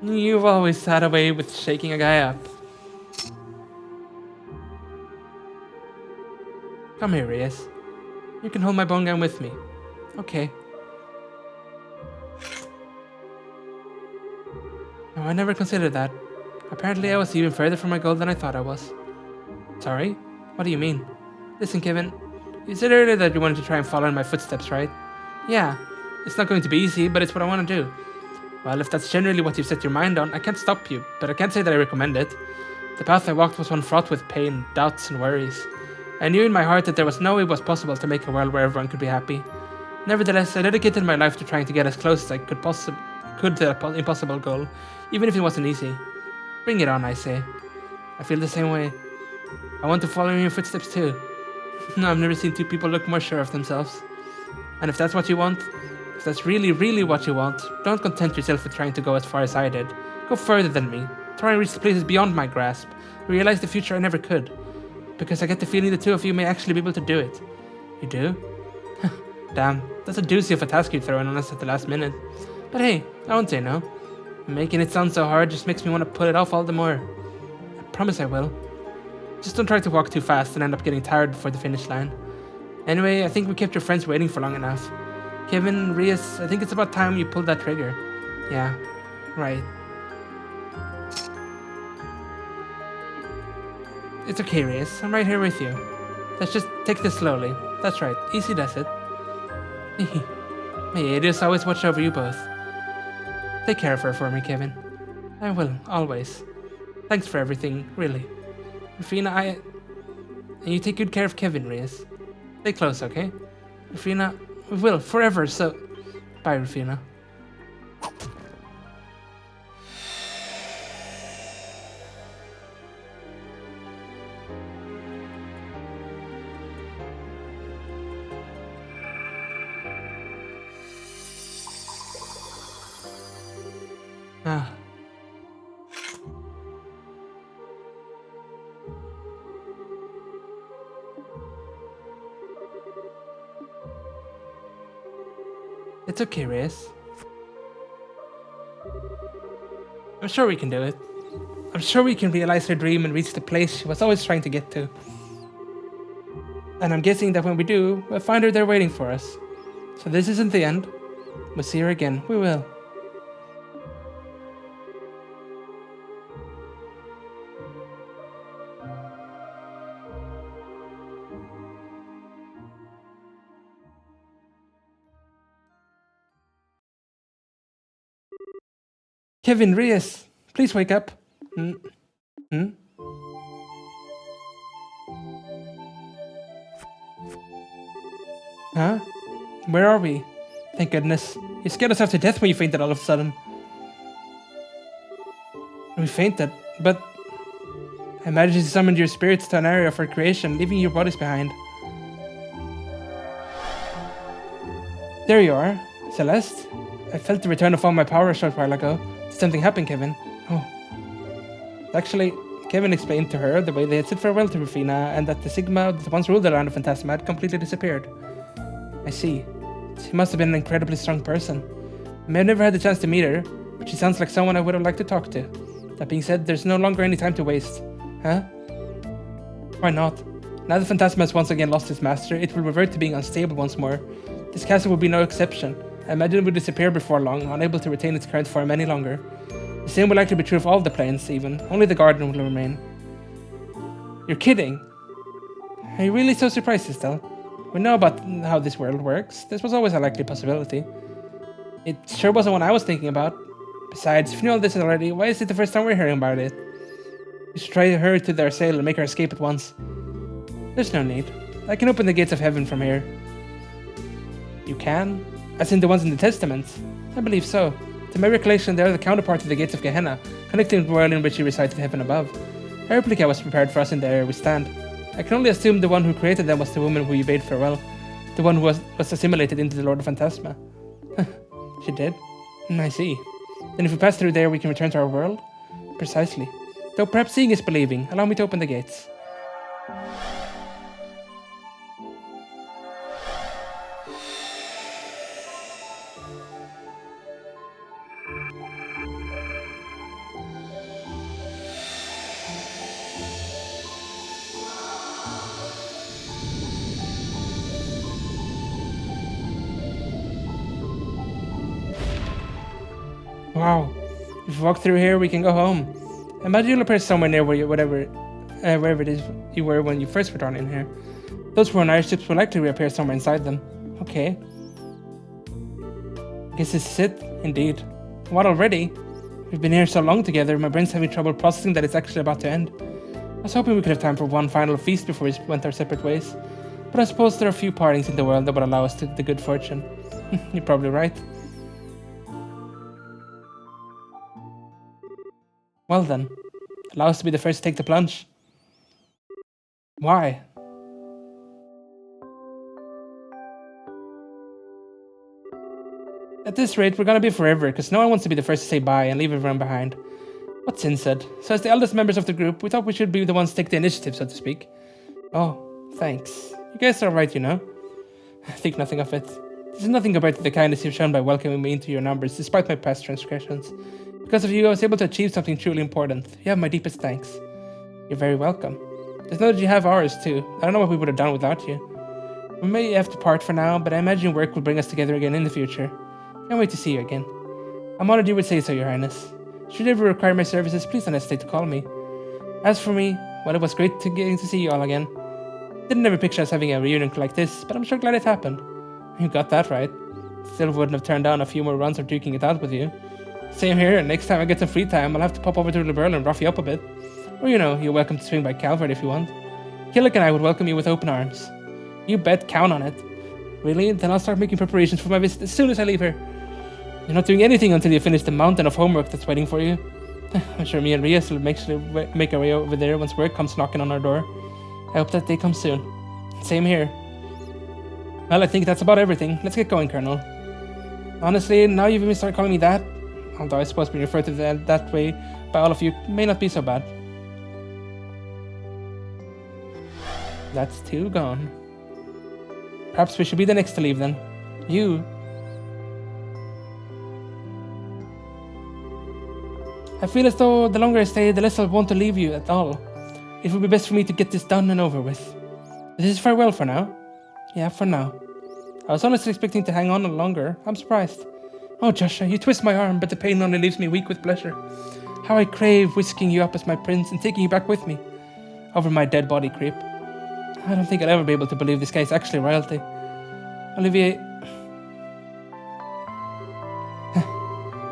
You've always had a way with shaking a guy up. Come here, Reyes. You can hold my bone gun with me. Okay. No, I never considered that. Apparently I was even further from my goal than I thought I was. Sorry? What do you mean? Listen, Kevin. You said earlier that you wanted to try and follow in my footsteps, right? Yeah. It's not going to be easy, but it's what I want to do. Well, if that's generally what you've set your mind on, I can't stop you, but I can't say that I recommend it. The path I walked was one fraught with pain, doubts, and worries. I knew in my heart that there was no way it was possible to make a world where everyone could be happy. Nevertheless, I dedicated my life to trying to get as close as I could to that impossible goal, even if it wasn't easy. Bring it on, I say. I feel the same way. I want to follow in your footsteps too. No, I've never seen two people look more sure of themselves. And if that's what you want, if that's really, really what you want, don't content yourself with trying to go as far as I did. Go further than me. Try and reach the places beyond my grasp. Realize the future I never could. Because I get the feeling the two of you may actually be able to do it. You do? Damn, that's a doozy of a task you're throwing on us at the last minute. But hey, I won't say no. Making it sound so hard just makes me want to put it off all the more. I promise I will. Just don't try to walk too fast and end up getting tired before the finish line. Anyway, I think we kept your friends waiting for long enough. Kevin, Reyes, I think it's about time you pulled that trigger. Yeah, right. It's okay, Reyes. I'm right here with you. Let's just take this slowly. That's right. Easy does it. May Adios always watch over you both. Take care of her for me, Kevin. I will, always. Thanks for everything, really. Rufina, and you take good care of Kevin, Reyes. Stay close, okay? Rufina, we will, forever, so... Bye, Rufina. Ah. It's okay, Reyes. I'm sure we can do it. I'm sure we can realize her dream and reach the place she was always trying to get to. And I'm guessing that when we do, we'll find her there waiting for us. So this isn't the end. We'll see her again. We will. Kevin, Reyes, please wake up. Huh? Where are we? Thank goodness. You scared us half to death when you fainted all of a sudden. We fainted, but I managed to summon your spirits to an area of our creation, leaving your bodies behind. There you are, Celeste. I felt the return of all my power a short while ago. Did something happen, Kevin? Oh. Actually, Kevin explained to her the way they had said farewell to Rufina and that the Sigma that once ruled the land of Phantasma had completely disappeared. I see. She must have been an incredibly strong person. I may have never had the chance to meet her, but she sounds like someone I would have liked to talk to. That being said, there's no longer any time to waste. Huh? Why not? Now that Phantasma has once again lost its master, it will revert to being unstable once more. This castle will be no exception. I imagine it will disappear before long, unable to retain its current form any longer. The same will likely be true of all the planes, even. Only the garden will remain. You're kidding! Are you really so surprised, Estelle? We know about how this world works. This was always a likely possibility. It sure wasn't what I was thinking about. Besides, if you know all this already, why is it the first time we're hearing about it? You should try to hurry to their sail and make her escape at once. There's no need. I can open the gates of heaven from here. You can? As in the ones in the Testament? I believe so. To my recollection, they are the counterpart to the gates of Gehenna, connecting the world in which you reside to heaven above. A replica was prepared for us in the area we stand. I can only assume the one who created them was the woman who you bade farewell, the one who was assimilated into the Lord of Phantasma. She did? I see. Then if we pass through there, we can return to our world? Precisely. Though perhaps seeing is believing. Allow me to open the gates. Wow. If we walk through here, we can go home. Imagine you'll appear somewhere near where wherever it is you were when you first returned in here. Those foreign airships will likely reappear somewhere inside them. Okay. Guess this is it, indeed. What already? We've been here so long together, my brain's having trouble processing that it's actually about to end. I was hoping we could have time for one final feast before we went our separate ways. But I suppose there are few partings in the world that would allow us the good fortune. You're probably right. Well then, allow us to be the first to take the plunge. Why? At this rate, we're gonna be forever, because no one wants to be the first to say bye and leave everyone behind. What Sin said. So as the eldest members of the group, we thought we should be the ones to take the initiative, so to speak. Oh, thanks. You guys are right, you know. Think nothing of it. This is nothing compared to the kindness you've shown by welcoming me into your numbers, despite my past transgressions. Because of you, I was able to achieve something truly important. You have my deepest thanks. You're very welcome. Just know that you have ours, too. I don't know what we would have done without you. We may have to part for now, but I imagine work will bring us together again in the future. Can't wait to see you again. I'm honored you would say so, Your Highness. Should you ever require my services, please don't hesitate to call me. As for me, well, it was great getting to see you all again. Didn't ever picture us having a reunion like this, but I'm sure glad it happened. You got that right. Still wouldn't have turned down a few more runs of duking it out with you. Same here, next time I get some free time, I'll have to pop over to Liberl and rough you up a bit. Or you know, you're welcome to swing by Calvert if you want. Killick and I would welcome you with open arms. You bet, count on it. Really? Then I'll start making preparations for my visit as soon as I leave here. You're not doing anything until you finish the mountain of homework that's waiting for you. I'm sure me and Rias will make our way over there once work comes knocking on our door. I hope that day comes soon. Same here. Well, I think that's about everything. Let's get going, Colonel. Honestly, now you've even started calling me that, although I suppose being referred to that way by all of you may not be so bad. That's two gone. Perhaps we should be the next to leave then. You. I feel as though the longer I stay, the less I'll want to leave you at all. It would be best for me to get this done and over with. This is farewell for now. Yeah, for now. I was honestly expecting to hang on longer. I'm surprised. Oh, Joshua, you twist my arm, but the pain only leaves me weak with pleasure. How I crave whisking you up as my prince and taking you back with me. Over my dead body, creep. I don't think I'll ever be able to believe this guy is actually royalty. Olivier...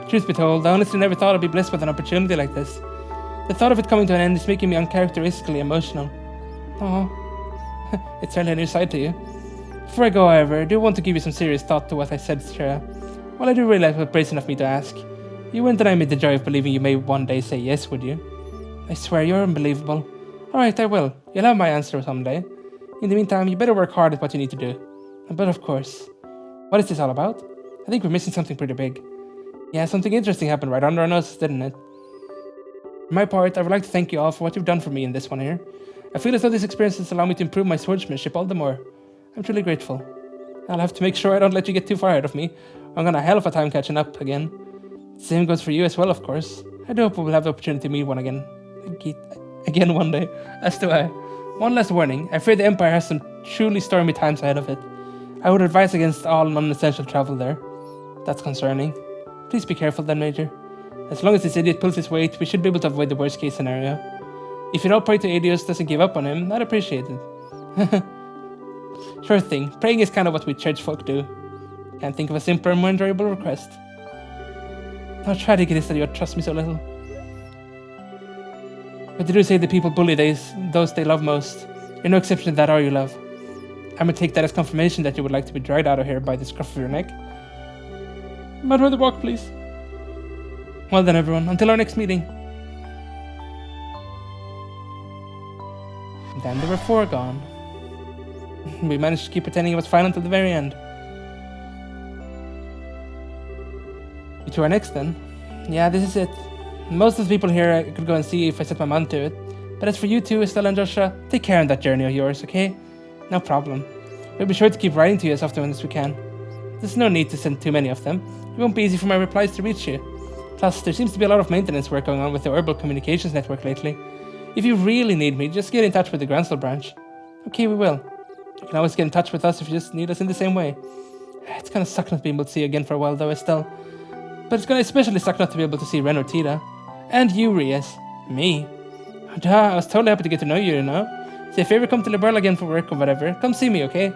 Truth be told, I honestly never thought I'd be blessed with an opportunity like this. The thought of it coming to an end is making me uncharacteristically emotional. Oh, it's certainly a new side to you. Before I go, however, I do want to give you some serious thought to what I said, Shreya. While I do realize what brave enough me to ask, you wouldn't deny me the joy of believing you may one day say yes, would you? I swear, you're unbelievable. Alright, I will. You'll have my answer someday. In the meantime, you better work hard at what you need to do. But of course, what is this all about? I think we're missing something pretty big. Yeah, something interesting happened right under our noses, didn't it? For my part, I would like to thank you all for what you've done for me in this one here. I feel as though these experiences allow me to improve my swordsmanship all the more. I'm truly grateful. I'll have to make sure I don't let you get too far ahead of me. I'm gonna hell of a time catching up again. Same goes for you as well, of course. I do hope we'll have the opportunity to meet one again one day. As do I. One last warning, I fear the Empire has some truly stormy times ahead of it. I would advise against all non-essential travel there. That's concerning. Please be careful then, Major. As long as this idiot pulls his weight, we should be able to avoid the worst case scenario. If you'd all pray to Adios doesn't give up on him, I'd appreciate it. Sure thing, praying is kind of what we church folk do. Can't think of a simpler and more enjoyable request. How tragic it is that you trust me so little. But they do say the people bully those they love most. You're no exception to that, are you, love? I'm gonna take that as confirmation that you would like to be dragged out of here by the scruff of your neck. I'd rather walk, please. Well then, everyone, until our next meeting. And then there were 4 gone. We managed to keep pretending it was fine until the very end. To our next then. Yeah, this is it. Most of the people here I could go and see if I set my mind to it. But as for you two, Estelle and Joshua, take care on that journey of yours, okay? No problem. We'll be sure to keep writing to you as often as we can. There's no need to send too many of them. It won't be easy for my replies to reach you. Plus, there seems to be a lot of maintenance work going on with the Herbal Communications Network lately. If you really need me, just get in touch with the Gransel branch. Okay, we will. You can always get in touch with us if you just need us in the same way. It's gonna suck not to be able to see you again for a while though, Estelle. But it's gonna especially suck not to be able to see Ren or Tita. And you, Reyes. Me. I was totally happy to get to know you, you know? So if you ever come to Liberl again for work or whatever, come see me, okay?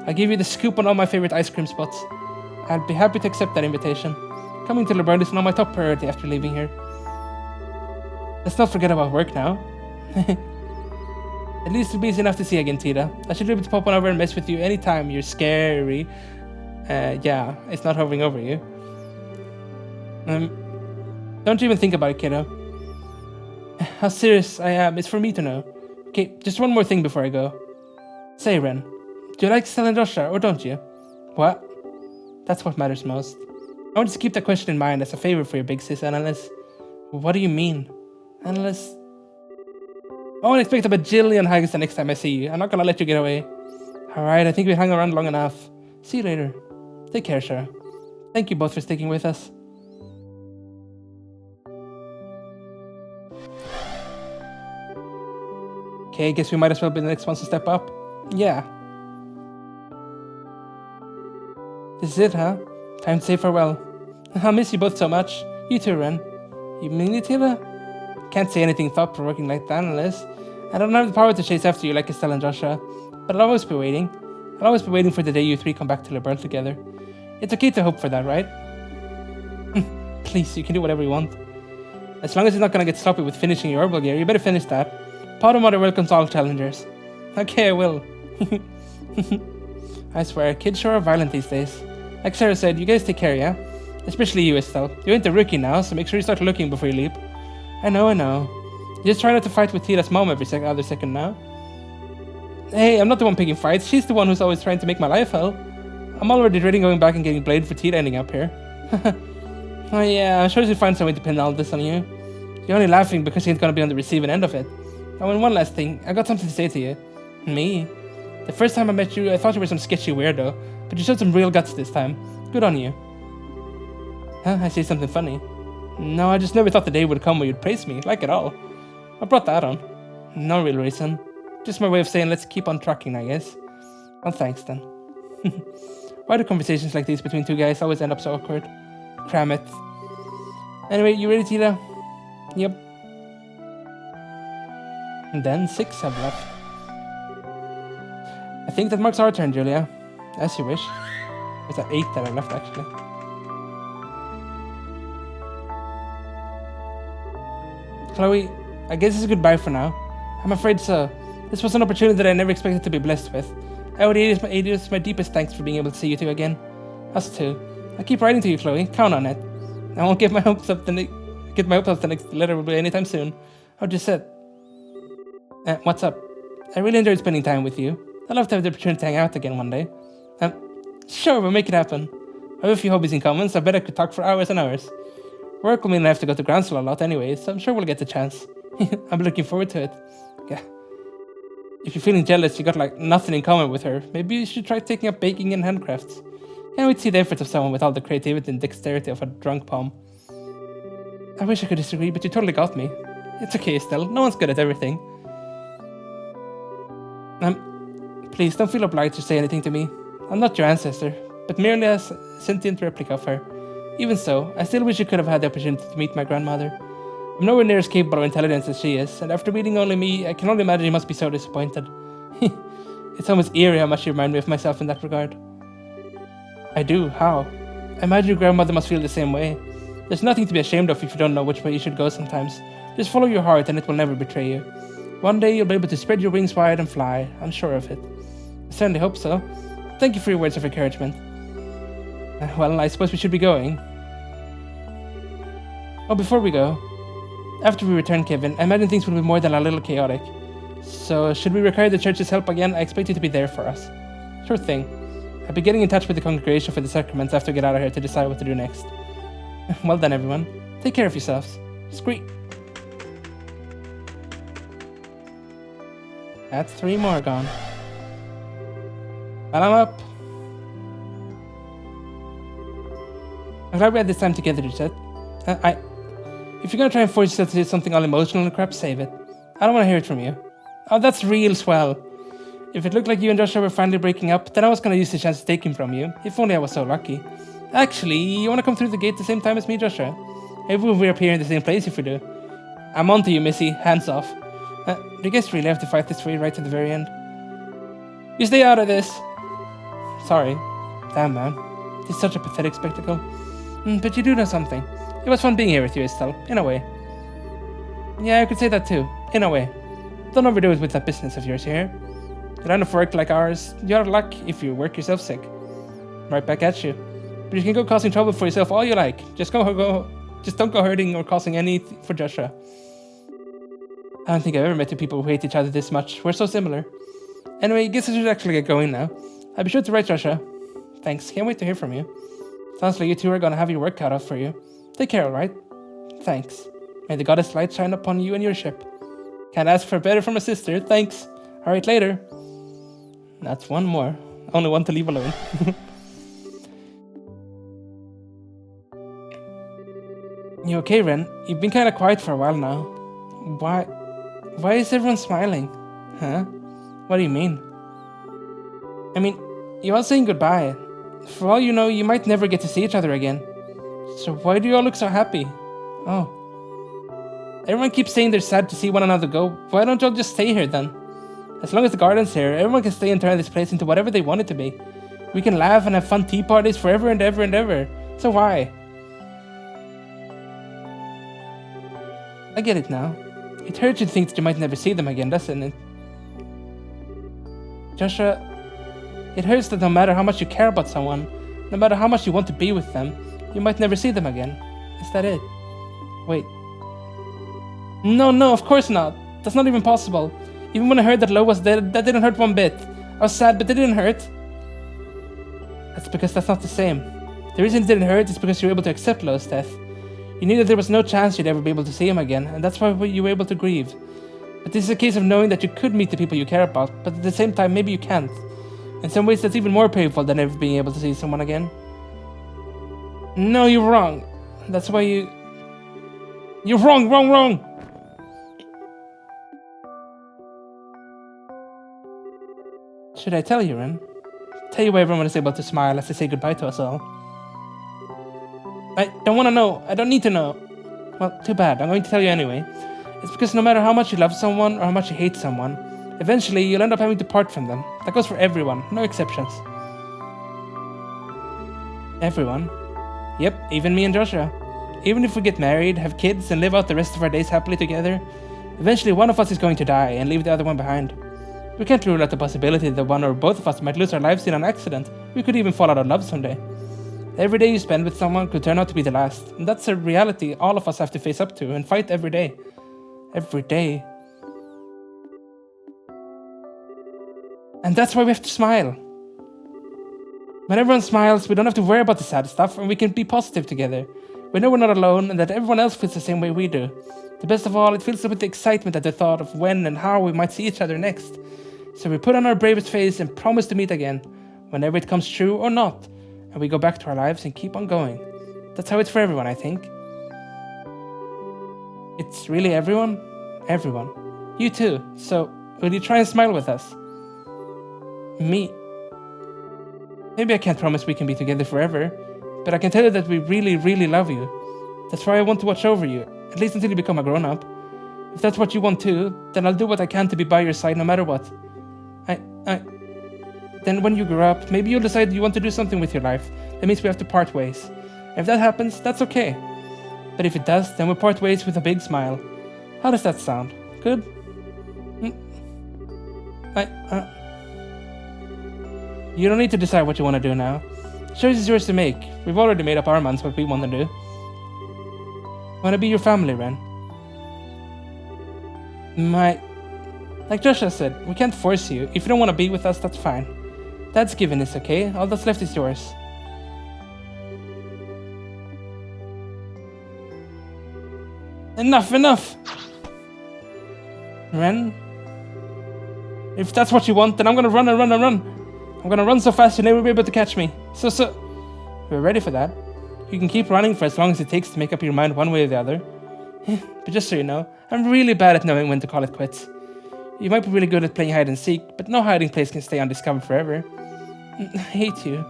I'll give you the scoop on all my favorite ice cream spots. I'd be happy to accept that invitation. Coming to Liberl is now my top priority after leaving here. Let's not forget about work now. At least it'll be easy enough to see again, Tita. I should be able to pop on over and mess with you anytime you're scary. Yeah, it's not hovering over you. Don't even think about it, kiddo. How serious I am is for me to know. Okay, just one more thing before I go. Say, Ren, do you like Estelle and Joshua, or don't you? What? That's what matters most. I want you to keep that question in mind as a favor for your big sis, Annalise. What do you mean? Annalise? I won't expect a bajillion hugs the next time I see you. I'm not gonna let you get away. Alright, I think we hung around long enough. See you later. Take care, Shara. Thank you both for sticking with us. Okay, guess we might as well be the next ones to step up. Yeah. This is it, huh? Time to say farewell. I'll miss you both so much. You too, Ren. You mean it, Tila? Can't say anything thought-provoking like that unless... I don't have the power to chase after you like Estelle and Joshua, but I'll always be waiting. I'll always be waiting for the day you 3 come back to Liberl together. It's okay to hope for that, right? Please, you can do whatever you want. As long as it's not gonna get sloppy with finishing your herbal gear, you better finish that. Pottermother welcomes all challengers. Okay, I will. I swear, kids sure are violent these days. Like Sarah said, you guys take care, yeah? Especially you, Estelle. You ain't a rookie now, so make sure you start looking before you leap. I know. You just try not to fight with Tita's mom every other second now. Hey, I'm not the one picking fights. She's the one who's always trying to make my life hell. I'm already dreading going back and getting blamed for Tita ending up here. Oh yeah, I'm sure she'll find some way to pin all this on you. You're only laughing because she ain't gonna be on the receiving end of it. Oh, and one last thing. I got something to say to you. Me? The first time I met you, I thought you were some sketchy weirdo, but you showed some real guts this time. Good on you. Huh? I say something funny. No, I just never thought the day would come where you'd praise me, like at all. What brought that on? No real reason. Just my way of saying let's keep on trucking, I guess. Well, thanks then. Why do conversations like these between two guys always end up so awkward? Cram it. Anyway, you ready, Tita? Yep. And then 6 have left. I think that marks our turn, Julia. As you wish. It's at 8 that are left, actually. Chloe, I guess it's goodbye for now. I'm afraid so. This was an opportunity that I never expected to be blessed with. I owe Adios my deepest thanks for being able to see you two again. Us too. I'll keep writing to you, Chloe. Count on it. I won't get my hopes up the next letter will be anytime soon. How just said. What's up? I really enjoyed spending time with you. I'd love to have the opportunity to hang out again one day. Sure, we'll make it happen. I have a few hobbies in common, so I bet I could talk for hours and hours. Work will mean I have to go to Gransel a lot anyway, so I'm sure we'll get the chance. I'm looking forward to it. Yeah. If you're feeling jealous, you got like nothing in common with her, maybe you should try taking up baking and handcrafts. Can't wait to see the efforts of someone with all the creativity and dexterity of a drunk palm. I wish I could disagree, but you totally got me. It's okay, Estelle. No one's good at everything. Please don't feel obliged to say anything to me. I'm not your ancestor, but merely a sentient replica of her. Even so, I still wish you could have had the opportunity to meet my grandmother. I'm nowhere near as capable of intelligence as she is, and after meeting only me, I can only imagine you must be so disappointed. It's almost eerie how much you remind me of myself in that regard. I do, how? I imagine your grandmother must feel the same way. There's nothing to be ashamed of if you don't know which way you should go sometimes. Just follow your heart and it will never betray you. One day you'll be able to spread your wings wide and fly, I'm sure of it. I certainly hope so. Thank you for your words of encouragement. Well, I suppose we should be going. Oh, before we go, after we return, Kevin, I imagine things will be more than a little chaotic. So, should we require the church's help again, I expect you to be there for us. Sure thing. I'll be getting in touch with the congregation for the sacraments after we get out of here to decide what to do next. Well done, everyone. Take care of yourselves. Screet. That's 3 more gone. Well, I'm up. I'm glad we had this time together, Jet. If you're gonna try and force yourself to do something all emotional and crap, save it. I don't want to hear it from you. Oh, that's real swell. If it looked like you and Joshua were finally breaking up, then I was gonna use the chance to take him from you. If only I was so lucky. Actually, you wanna come through the gate the same time as me, Joshua? Maybe we'll appear in the same place if we do. I'm on to you, Missy. Hands off. Do you guys really have to fight this way right to the very end? You stay out of this. Sorry. Damn, man. It's such a pathetic spectacle. But you do know something. It was fun being here with you, Estelle, in a way. Yeah, I could say that too, in a way. Don't overdo it with that business of yours here. The line of work like ours, you're out of luck if you work yourself sick. Right back at you. But you can go causing trouble for yourself all you like. Just don't go hurting or causing any for Joshua. I don't think I've ever met two people who hate each other this much. We're so similar. Anyway, I guess I should actually get going now. I'll be sure to write Joshua. Thanks, can't wait to hear from you. Sounds like you two are gonna have your work cut out for you. Take care, alright? Thanks. May the goddess light shine upon you and your ship. Can't ask for better from a sister, thanks. Alright, later. That's one more. Only one to leave alone. You okay, Ren? You've been kinda quiet for a while now. Why is everyone smiling? Huh? What do you mean? I mean, you're all saying goodbye. For all you know, you might never get to see each other again. So why do you all look so happy? Oh. Everyone keeps saying they're sad to see one another go. Why don't y'all just stay here then? As long as the garden's here, everyone can stay and turn this place into whatever they want it to be. We can laugh and have fun tea parties forever and ever and ever. So why? I get it now. It hurts you to think that you might never see them again, doesn't it? Joshua, it hurts that no matter how much you care about someone, no matter how much you want to be with them, you might never see them again. Is that it? Wait. No, of course not. That's not even possible. Even when I heard that Lo was dead, that didn't hurt one bit. I was sad, but it didn't hurt. That's because that's not the same. The reason it didn't hurt is because you were able to accept Lo's death. You knew that there was no chance you'd ever be able to see him again, and that's why you were able to grieve. But this is a case of knowing that you could meet the people you care about, but at the same time, maybe you can't. In some ways, that's even more painful than ever being able to see someone again. No, you're wrong. That's why you... You're wrong! Should I tell you, Ren? Tell you why everyone is able to smile as they say goodbye to us all. I don't want to know. I don't need to know. Well, too bad. I'm going to tell you anyway. It's because no matter how much you love someone or how much you hate someone, eventually you'll end up having to part from them. That goes for everyone, no exceptions. Everyone? Yep, even me and Joshua. Even if we get married, have kids, and live out the rest of our days happily together, eventually one of us is going to die and leave the other one behind. We can't rule out the possibility that one or both of us might lose our lives in an accident. We could even fall out of love someday. Every day you spend with someone could turn out to be the last, and that's a reality all of us have to face up to and fight every day. Every day. And that's why we have to smile. When everyone smiles, we don't have to worry about the sad stuff, and we can be positive together. We know we're not alone, and that everyone else feels the same way we do. The best of all, it fills us with the excitement at the thought of when and how we might see each other next. So we put on our bravest face and promise to meet again, whenever it comes true or not, and we go back to our lives and keep on going. That's how it's for everyone, I think. It's really everyone? Everyone. You too. So, will you try and smile with us? Me? Maybe I can't promise we can be together forever, but I can tell you that we really, really love you. That's why I want to watch over you, at least until you become a grown-up. If that's what you want too, then I'll do what I can to be by your side no matter what. Then when you grow up, maybe you'll decide you want to do something with your life. That means we have to part ways. If that happens, that's okay. But if it does, then we'll part ways with a big smile. How does that sound? Good? You don't need to decide what you want to do now. The choice is yours to make. We've already made up our minds what we want to do. I want to be your family, Ren. Like Joshua said, we can't force you. If you don't want to be with us, that's fine. Dad's given is okay. All that's left is yours. Enough! Ren? If that's what you want, then I'm gonna run and run and run. I'm gonna run so fast you'll never be able to catch me. So, we're ready for that. You can keep running for as long as it takes to make up your mind one way or the other. But just so you know, I'm really bad at knowing when to call it quits. You might be really good at playing hide and seek, but no hiding place can stay undiscovered forever. I hate you.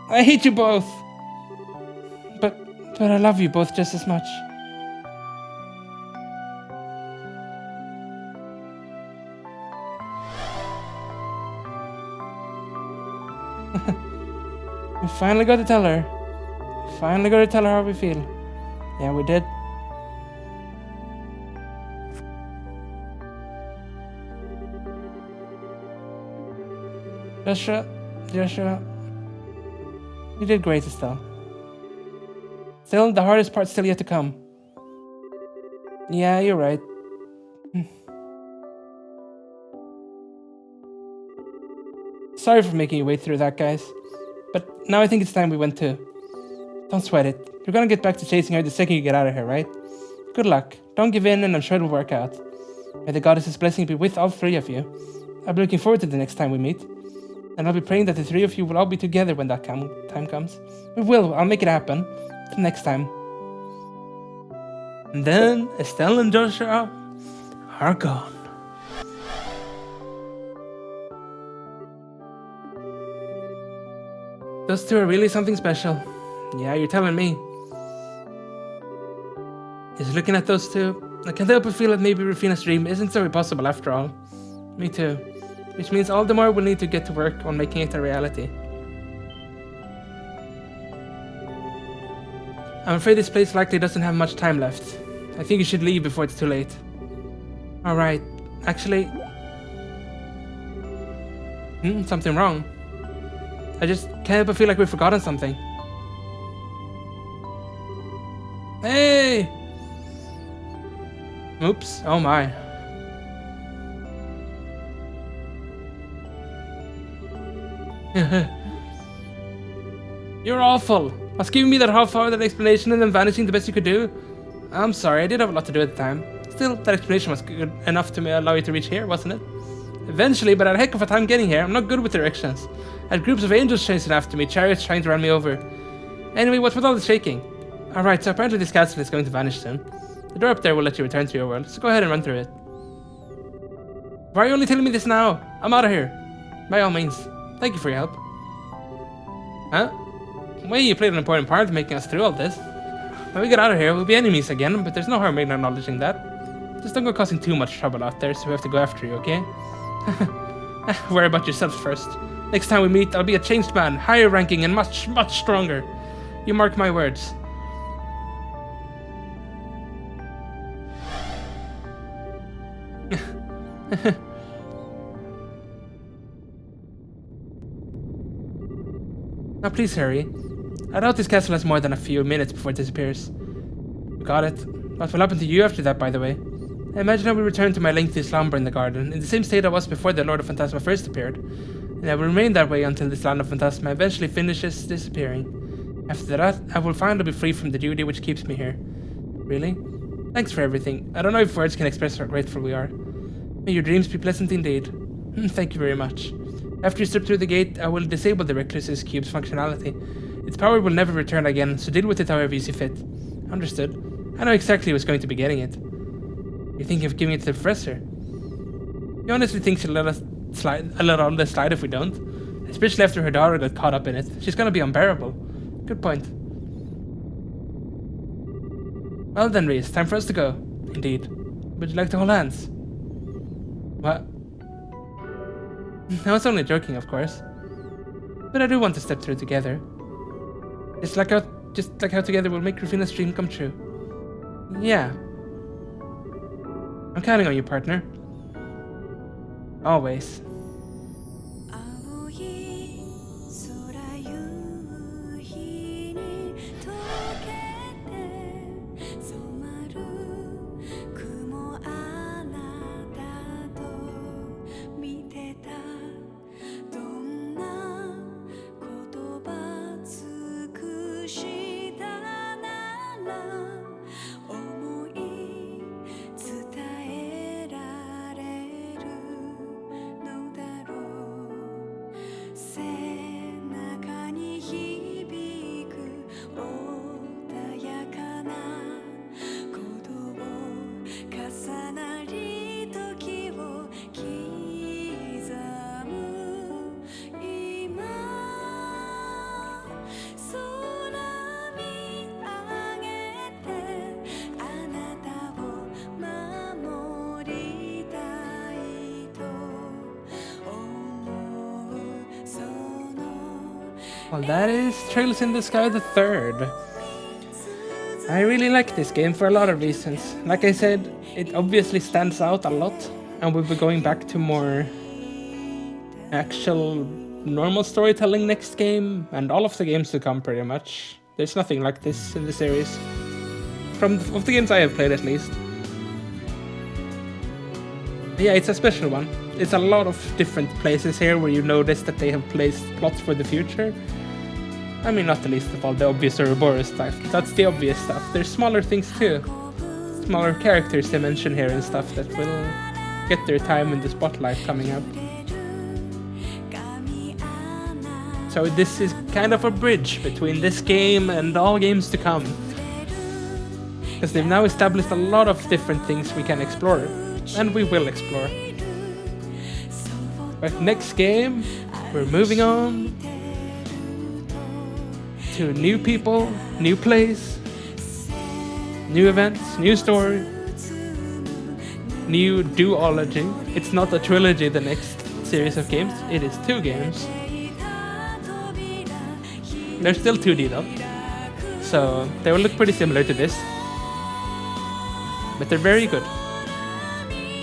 I hate you both! But I love you both just as much. We finally got to tell her. Finally got to tell her how we feel. Yeah, we did. Joshua, you did great, Estelle. Still, the hardest part's still yet to come. Yeah, you're right. Sorry for making you wait through that, guys. But now I think it's time we went too. Don't sweat it. You're gonna get back to chasing her the second you get out of here, right? Good luck. Don't give in, and I'm sure it'll work out. May the goddess's blessing be with all three of you. I'll be looking forward to the next time we meet. And I'll be praying that the three of you will all be together when that time comes. We will. I'll make it happen. Till next time. And then Estelle and Joshua are gone. Those two are really something special. Yeah, you're telling me. Just looking at those two, I can't help but feel that maybe Rufina's dream isn't so impossible after all. Me too. Which means all the more we'll need to get to work on making it a reality. I'm afraid this place likely doesn't have much time left. I think you should leave before it's too late. Alright, actually... something wrong. I just can't help but feel like we've forgotten something. Hey! Oops, oh my. You're awful. Was giving me that half-hearted explanation and then vanishing the best you could do? I'm sorry, I did have a lot to do at the time. Still, that explanation was good enough to allow you to reach here, wasn't it? Eventually, but I had a heck of a time getting here. I'm not good with directions. I had groups of angels chasing after me, chariots trying to run me over. Anyway, what's with all the shaking? Alright, so apparently this castle is going to vanish soon. The door up there will let you return to your world, so go ahead and run through it. Why are you only telling me this now? I'm out of here. By all means. Thank you for your help. Huh? Well, you played an important part in making us through all this. When we get out of here, we'll be enemies again, but there's no harm in acknowledging that. Just don't go causing too much trouble out there, so we have to go after you, okay? Worry about yourself first. Next time we meet, I'll be a changed man, higher ranking and much, much stronger. You mark my words. Now please hurry. I doubt this castle has more than a few minutes before it disappears. Got it. What will happen to you after that, by the way? I imagine I will return to my lengthy slumber in the garden, in the same state I was before the Lord of Phantasma first appeared. And I will remain that way until this land of Phantasma eventually finishes disappearing. After that, I will finally be free from the duty which keeps me here. Really? Thanks for everything. I don't know if words can express how grateful we are. May your dreams be pleasant indeed. Thank you very much. After you step through the gate, I will disable the Recluse's cube's functionality. Its power will never return again, so deal with it however you see fit. Understood. I know exactly who's going to be getting it. You think of giving it to the professor? You honestly think she'll let us let on the slide if we don't. Especially after her daughter got caught up in it. She's gonna be unbearable. Good point. Well then, Reese, time for us to go. Indeed. Would you like to hold hands? What? I was only joking, of course. But I do want to step through together. Just like how together we'll make Rufina's dream come true. Yeah. I'm counting on you, partner. Always. 青い空夕日に溶けて染まる雲あなたと見てたどんな言葉尽くしたなら思い伝えられるのだろう背中に響く穏やかな鼓動重なり時を刻む今空見上げてあなたを守りたいと思うその Well, that is Trails in the Sky the Third. I really like this game for a lot of reasons. Like I said, it obviously stands out a lot, and we'll be going back to more actual normal storytelling next game, and all of the games to come pretty much. There's nothing like this in the series. Of the games I have played at least. Yeah, it's a special one. It's a lot of different places here where you notice that they have placed plots for the future. I mean, not the least of all the obvious Ouroboros stuff. That's the obvious stuff. There's smaller things too. Smaller characters they mention here and stuff that will get their time in the spotlight coming up. So this is kind of a bridge between this game and all games to come. Because they've now established a lot of different things we can explore. And we will explore. But next game, we're moving on to new people, new place, new events, new story, new duology. It's not a trilogy, the next series of games. It is 2 games. They're still 2D though, so they will look pretty similar to this. But they're very good.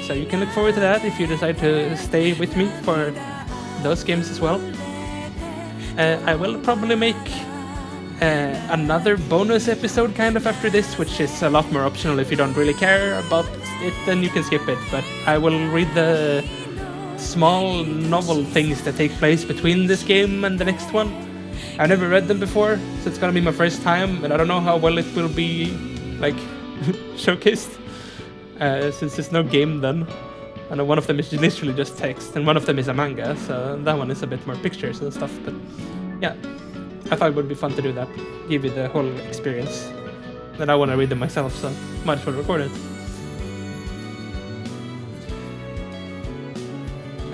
So you can look forward to that if you decide to stay with me for those games as well. I will probably make another bonus episode kind of after this, which is a lot more optional. If you don't really care about it, then you can skip it. But I will read the small novel things that take place between this game and the next one. I've never read them before, so it's gonna be my first time, and I don't know how well it will be, like, showcased, since there's no game then. I know one of them is literally just text, and one of them is a manga, so that one is a bit more pictures and stuff, but yeah. I thought it would be fun to do that, give you the whole experience. And I want to read them myself, so might as well record it.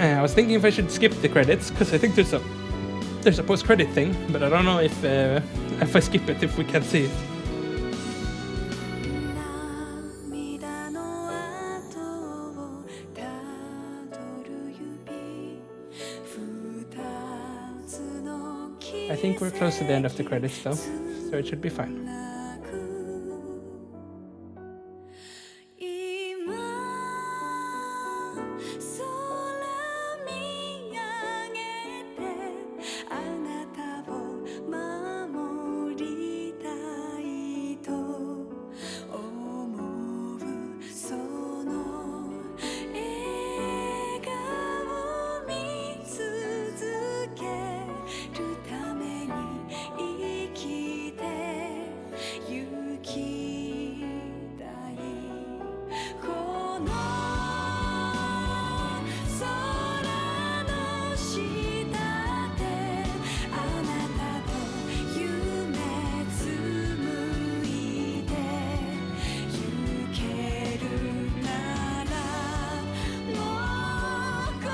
I was thinking if I should skip the credits, because I think there's a post-credit thing, but I don't know if I skip it, if we can see it. 涙の跡をたどる指二つの I think we're close to the end of the credits though, so it should be fine. 今空見上げてあなたを守りたいと思うその笑顔見続けるために生きてゆきたいこの空の下であなたと夢紡いでゆけるならもう怖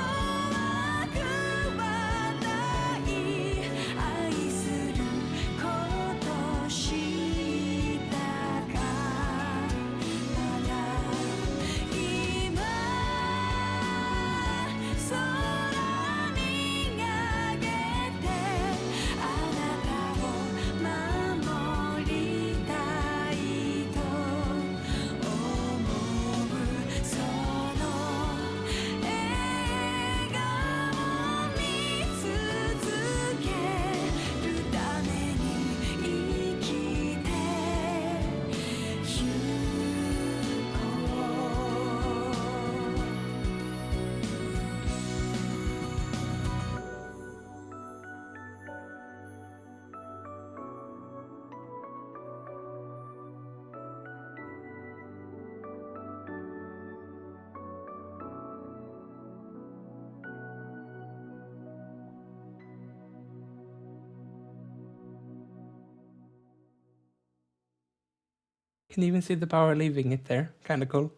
Can even see the power leaving it there. Kinda cool.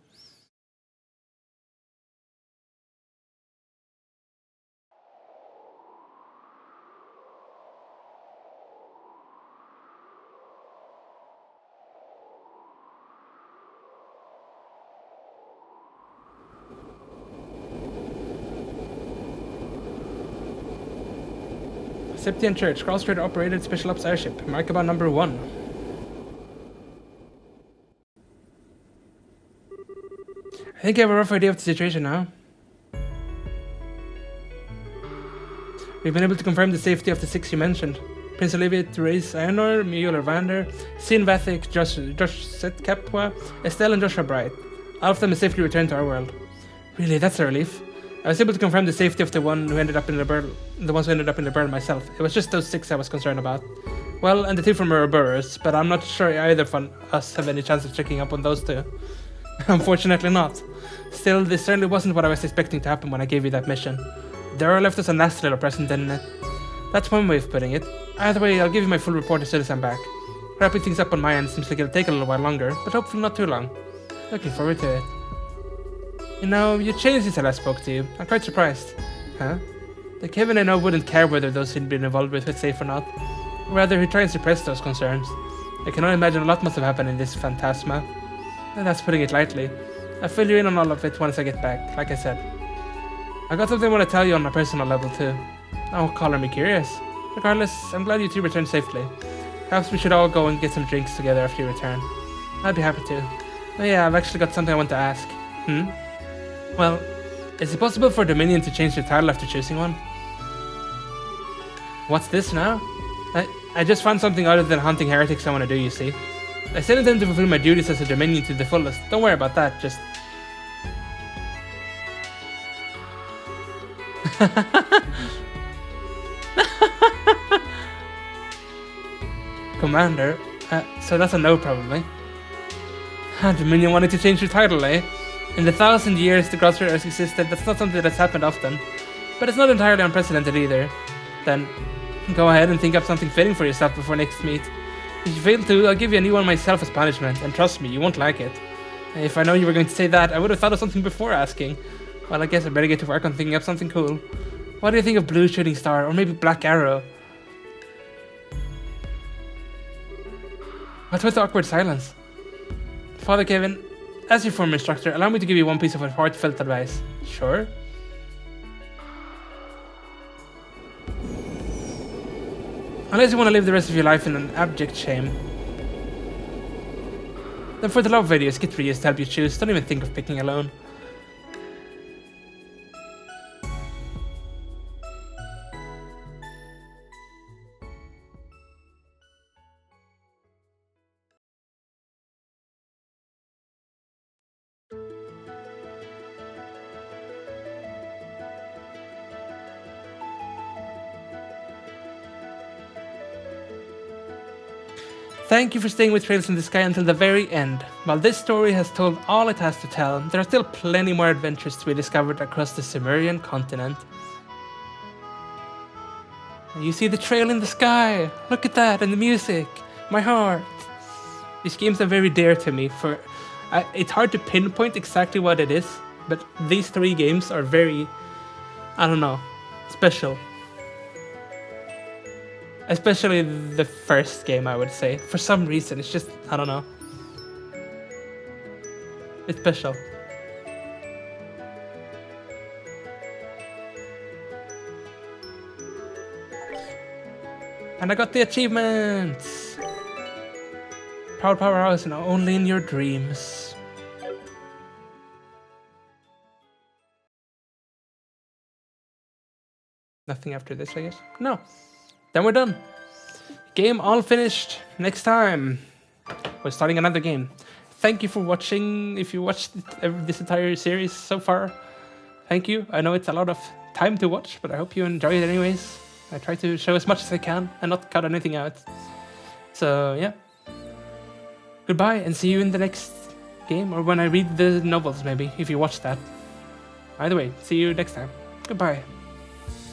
Septian Church, Crossstrait operated special ops airship, Merkaba number 1. I think I have a rough idea of the situation now. We've been able to confirm the safety of the 6 you mentioned. Prince Olivia, Therese Aenor, Mueller Vander, Sin Vathic, Josh Setkapwa, Estelle and Joshua Bright. All of them have safely returned to our world. Really, that's a relief. I was able to confirm the safety of the ones who ended up in the burn myself. It was just those 6 I was concerned about. Well, and the 2 from Ouroboros, but I'm not sure either of us have any chance of checking up on those 2. Unfortunately not. Still, this certainly wasn't what I was expecting to happen when I gave you that mission. Dara left us a nasty little present, didn't it? That's one way of putting it. Either way, I'll give you my full report as soon as I'm back. Wrapping things up on my end seems like it'll take a little while longer, but hopefully not too long. Looking forward to it. You know, you changed since I last spoke to you. I'm quite surprised. Huh? The Kevin I know wouldn't care whether those he'd been involved with were safe or not. Rather, he'd try and suppress those concerns. I can only imagine a lot must have happened in this phantasma. And that's putting it lightly. I'll fill you in on all of it once I get back, like I said. I got something I want to tell you on a personal level too. Don't color me curious. Regardless, I'm glad you 2 returned safely. Perhaps we should all go and get some drinks together after you return. I'd be happy to. Oh yeah, I've actually got something I want to ask. Well, is it possible for Dominion to change their title after choosing one? What's this now? I just found something other than hunting heretics I want to do, you see. I still intend to fulfill my duties as a Dominion to the fullest. Don't worry about that, just... Commander? So that's a no, probably. Dominion wanted to change your title, eh? In the 1,000 years the Crossstrait has existed, that's not something that's happened often. But it's not entirely unprecedented either. Then, go ahead and think up something fitting for yourself before next meet. If you fail to, I'll give you a new one myself as punishment, and trust me, you won't like it. If I know you were going to say that, I would have thought of something before asking. Well, I guess I better get to work on thinking up something cool. What do you think of Blue Shooting Star, or maybe Black Arrow? What's with the awkward silence? Father Kevin, as your former instructor, allow me to give you one piece of heartfelt advice. Sure? Unless you want to live the rest of your life in an abject shame. Then for the love of videos, get Rias to help you choose. Don't even think of picking alone. Thank you for staying with Trails in the Sky until the very end. While this story has told all it has to tell, there are still plenty more adventures to be discovered across the Cimmerian continent. You see the trail in the sky! Look at that, and the music! My heart! These games are very dear to me, it's hard to pinpoint exactly what it is, but these 3 games are very, I don't know, special. Especially the first game, I would say. For some reason, it's just, I don't know. It's special. And I got the achievements! Proud Powerhouse and only in your dreams. Nothing after this, I guess? No. Then we're done. Game all finished. Next time, we're starting another game. Thank you for watching. If you watched this entire series so far, thank you. I know it's a lot of time to watch, but I hope you enjoy it anyways. I try to show as much as I can and not cut anything out. So yeah. Goodbye and see you in the next game, or when I read the novels maybe, if you watch that. Either way, see you next time. Goodbye.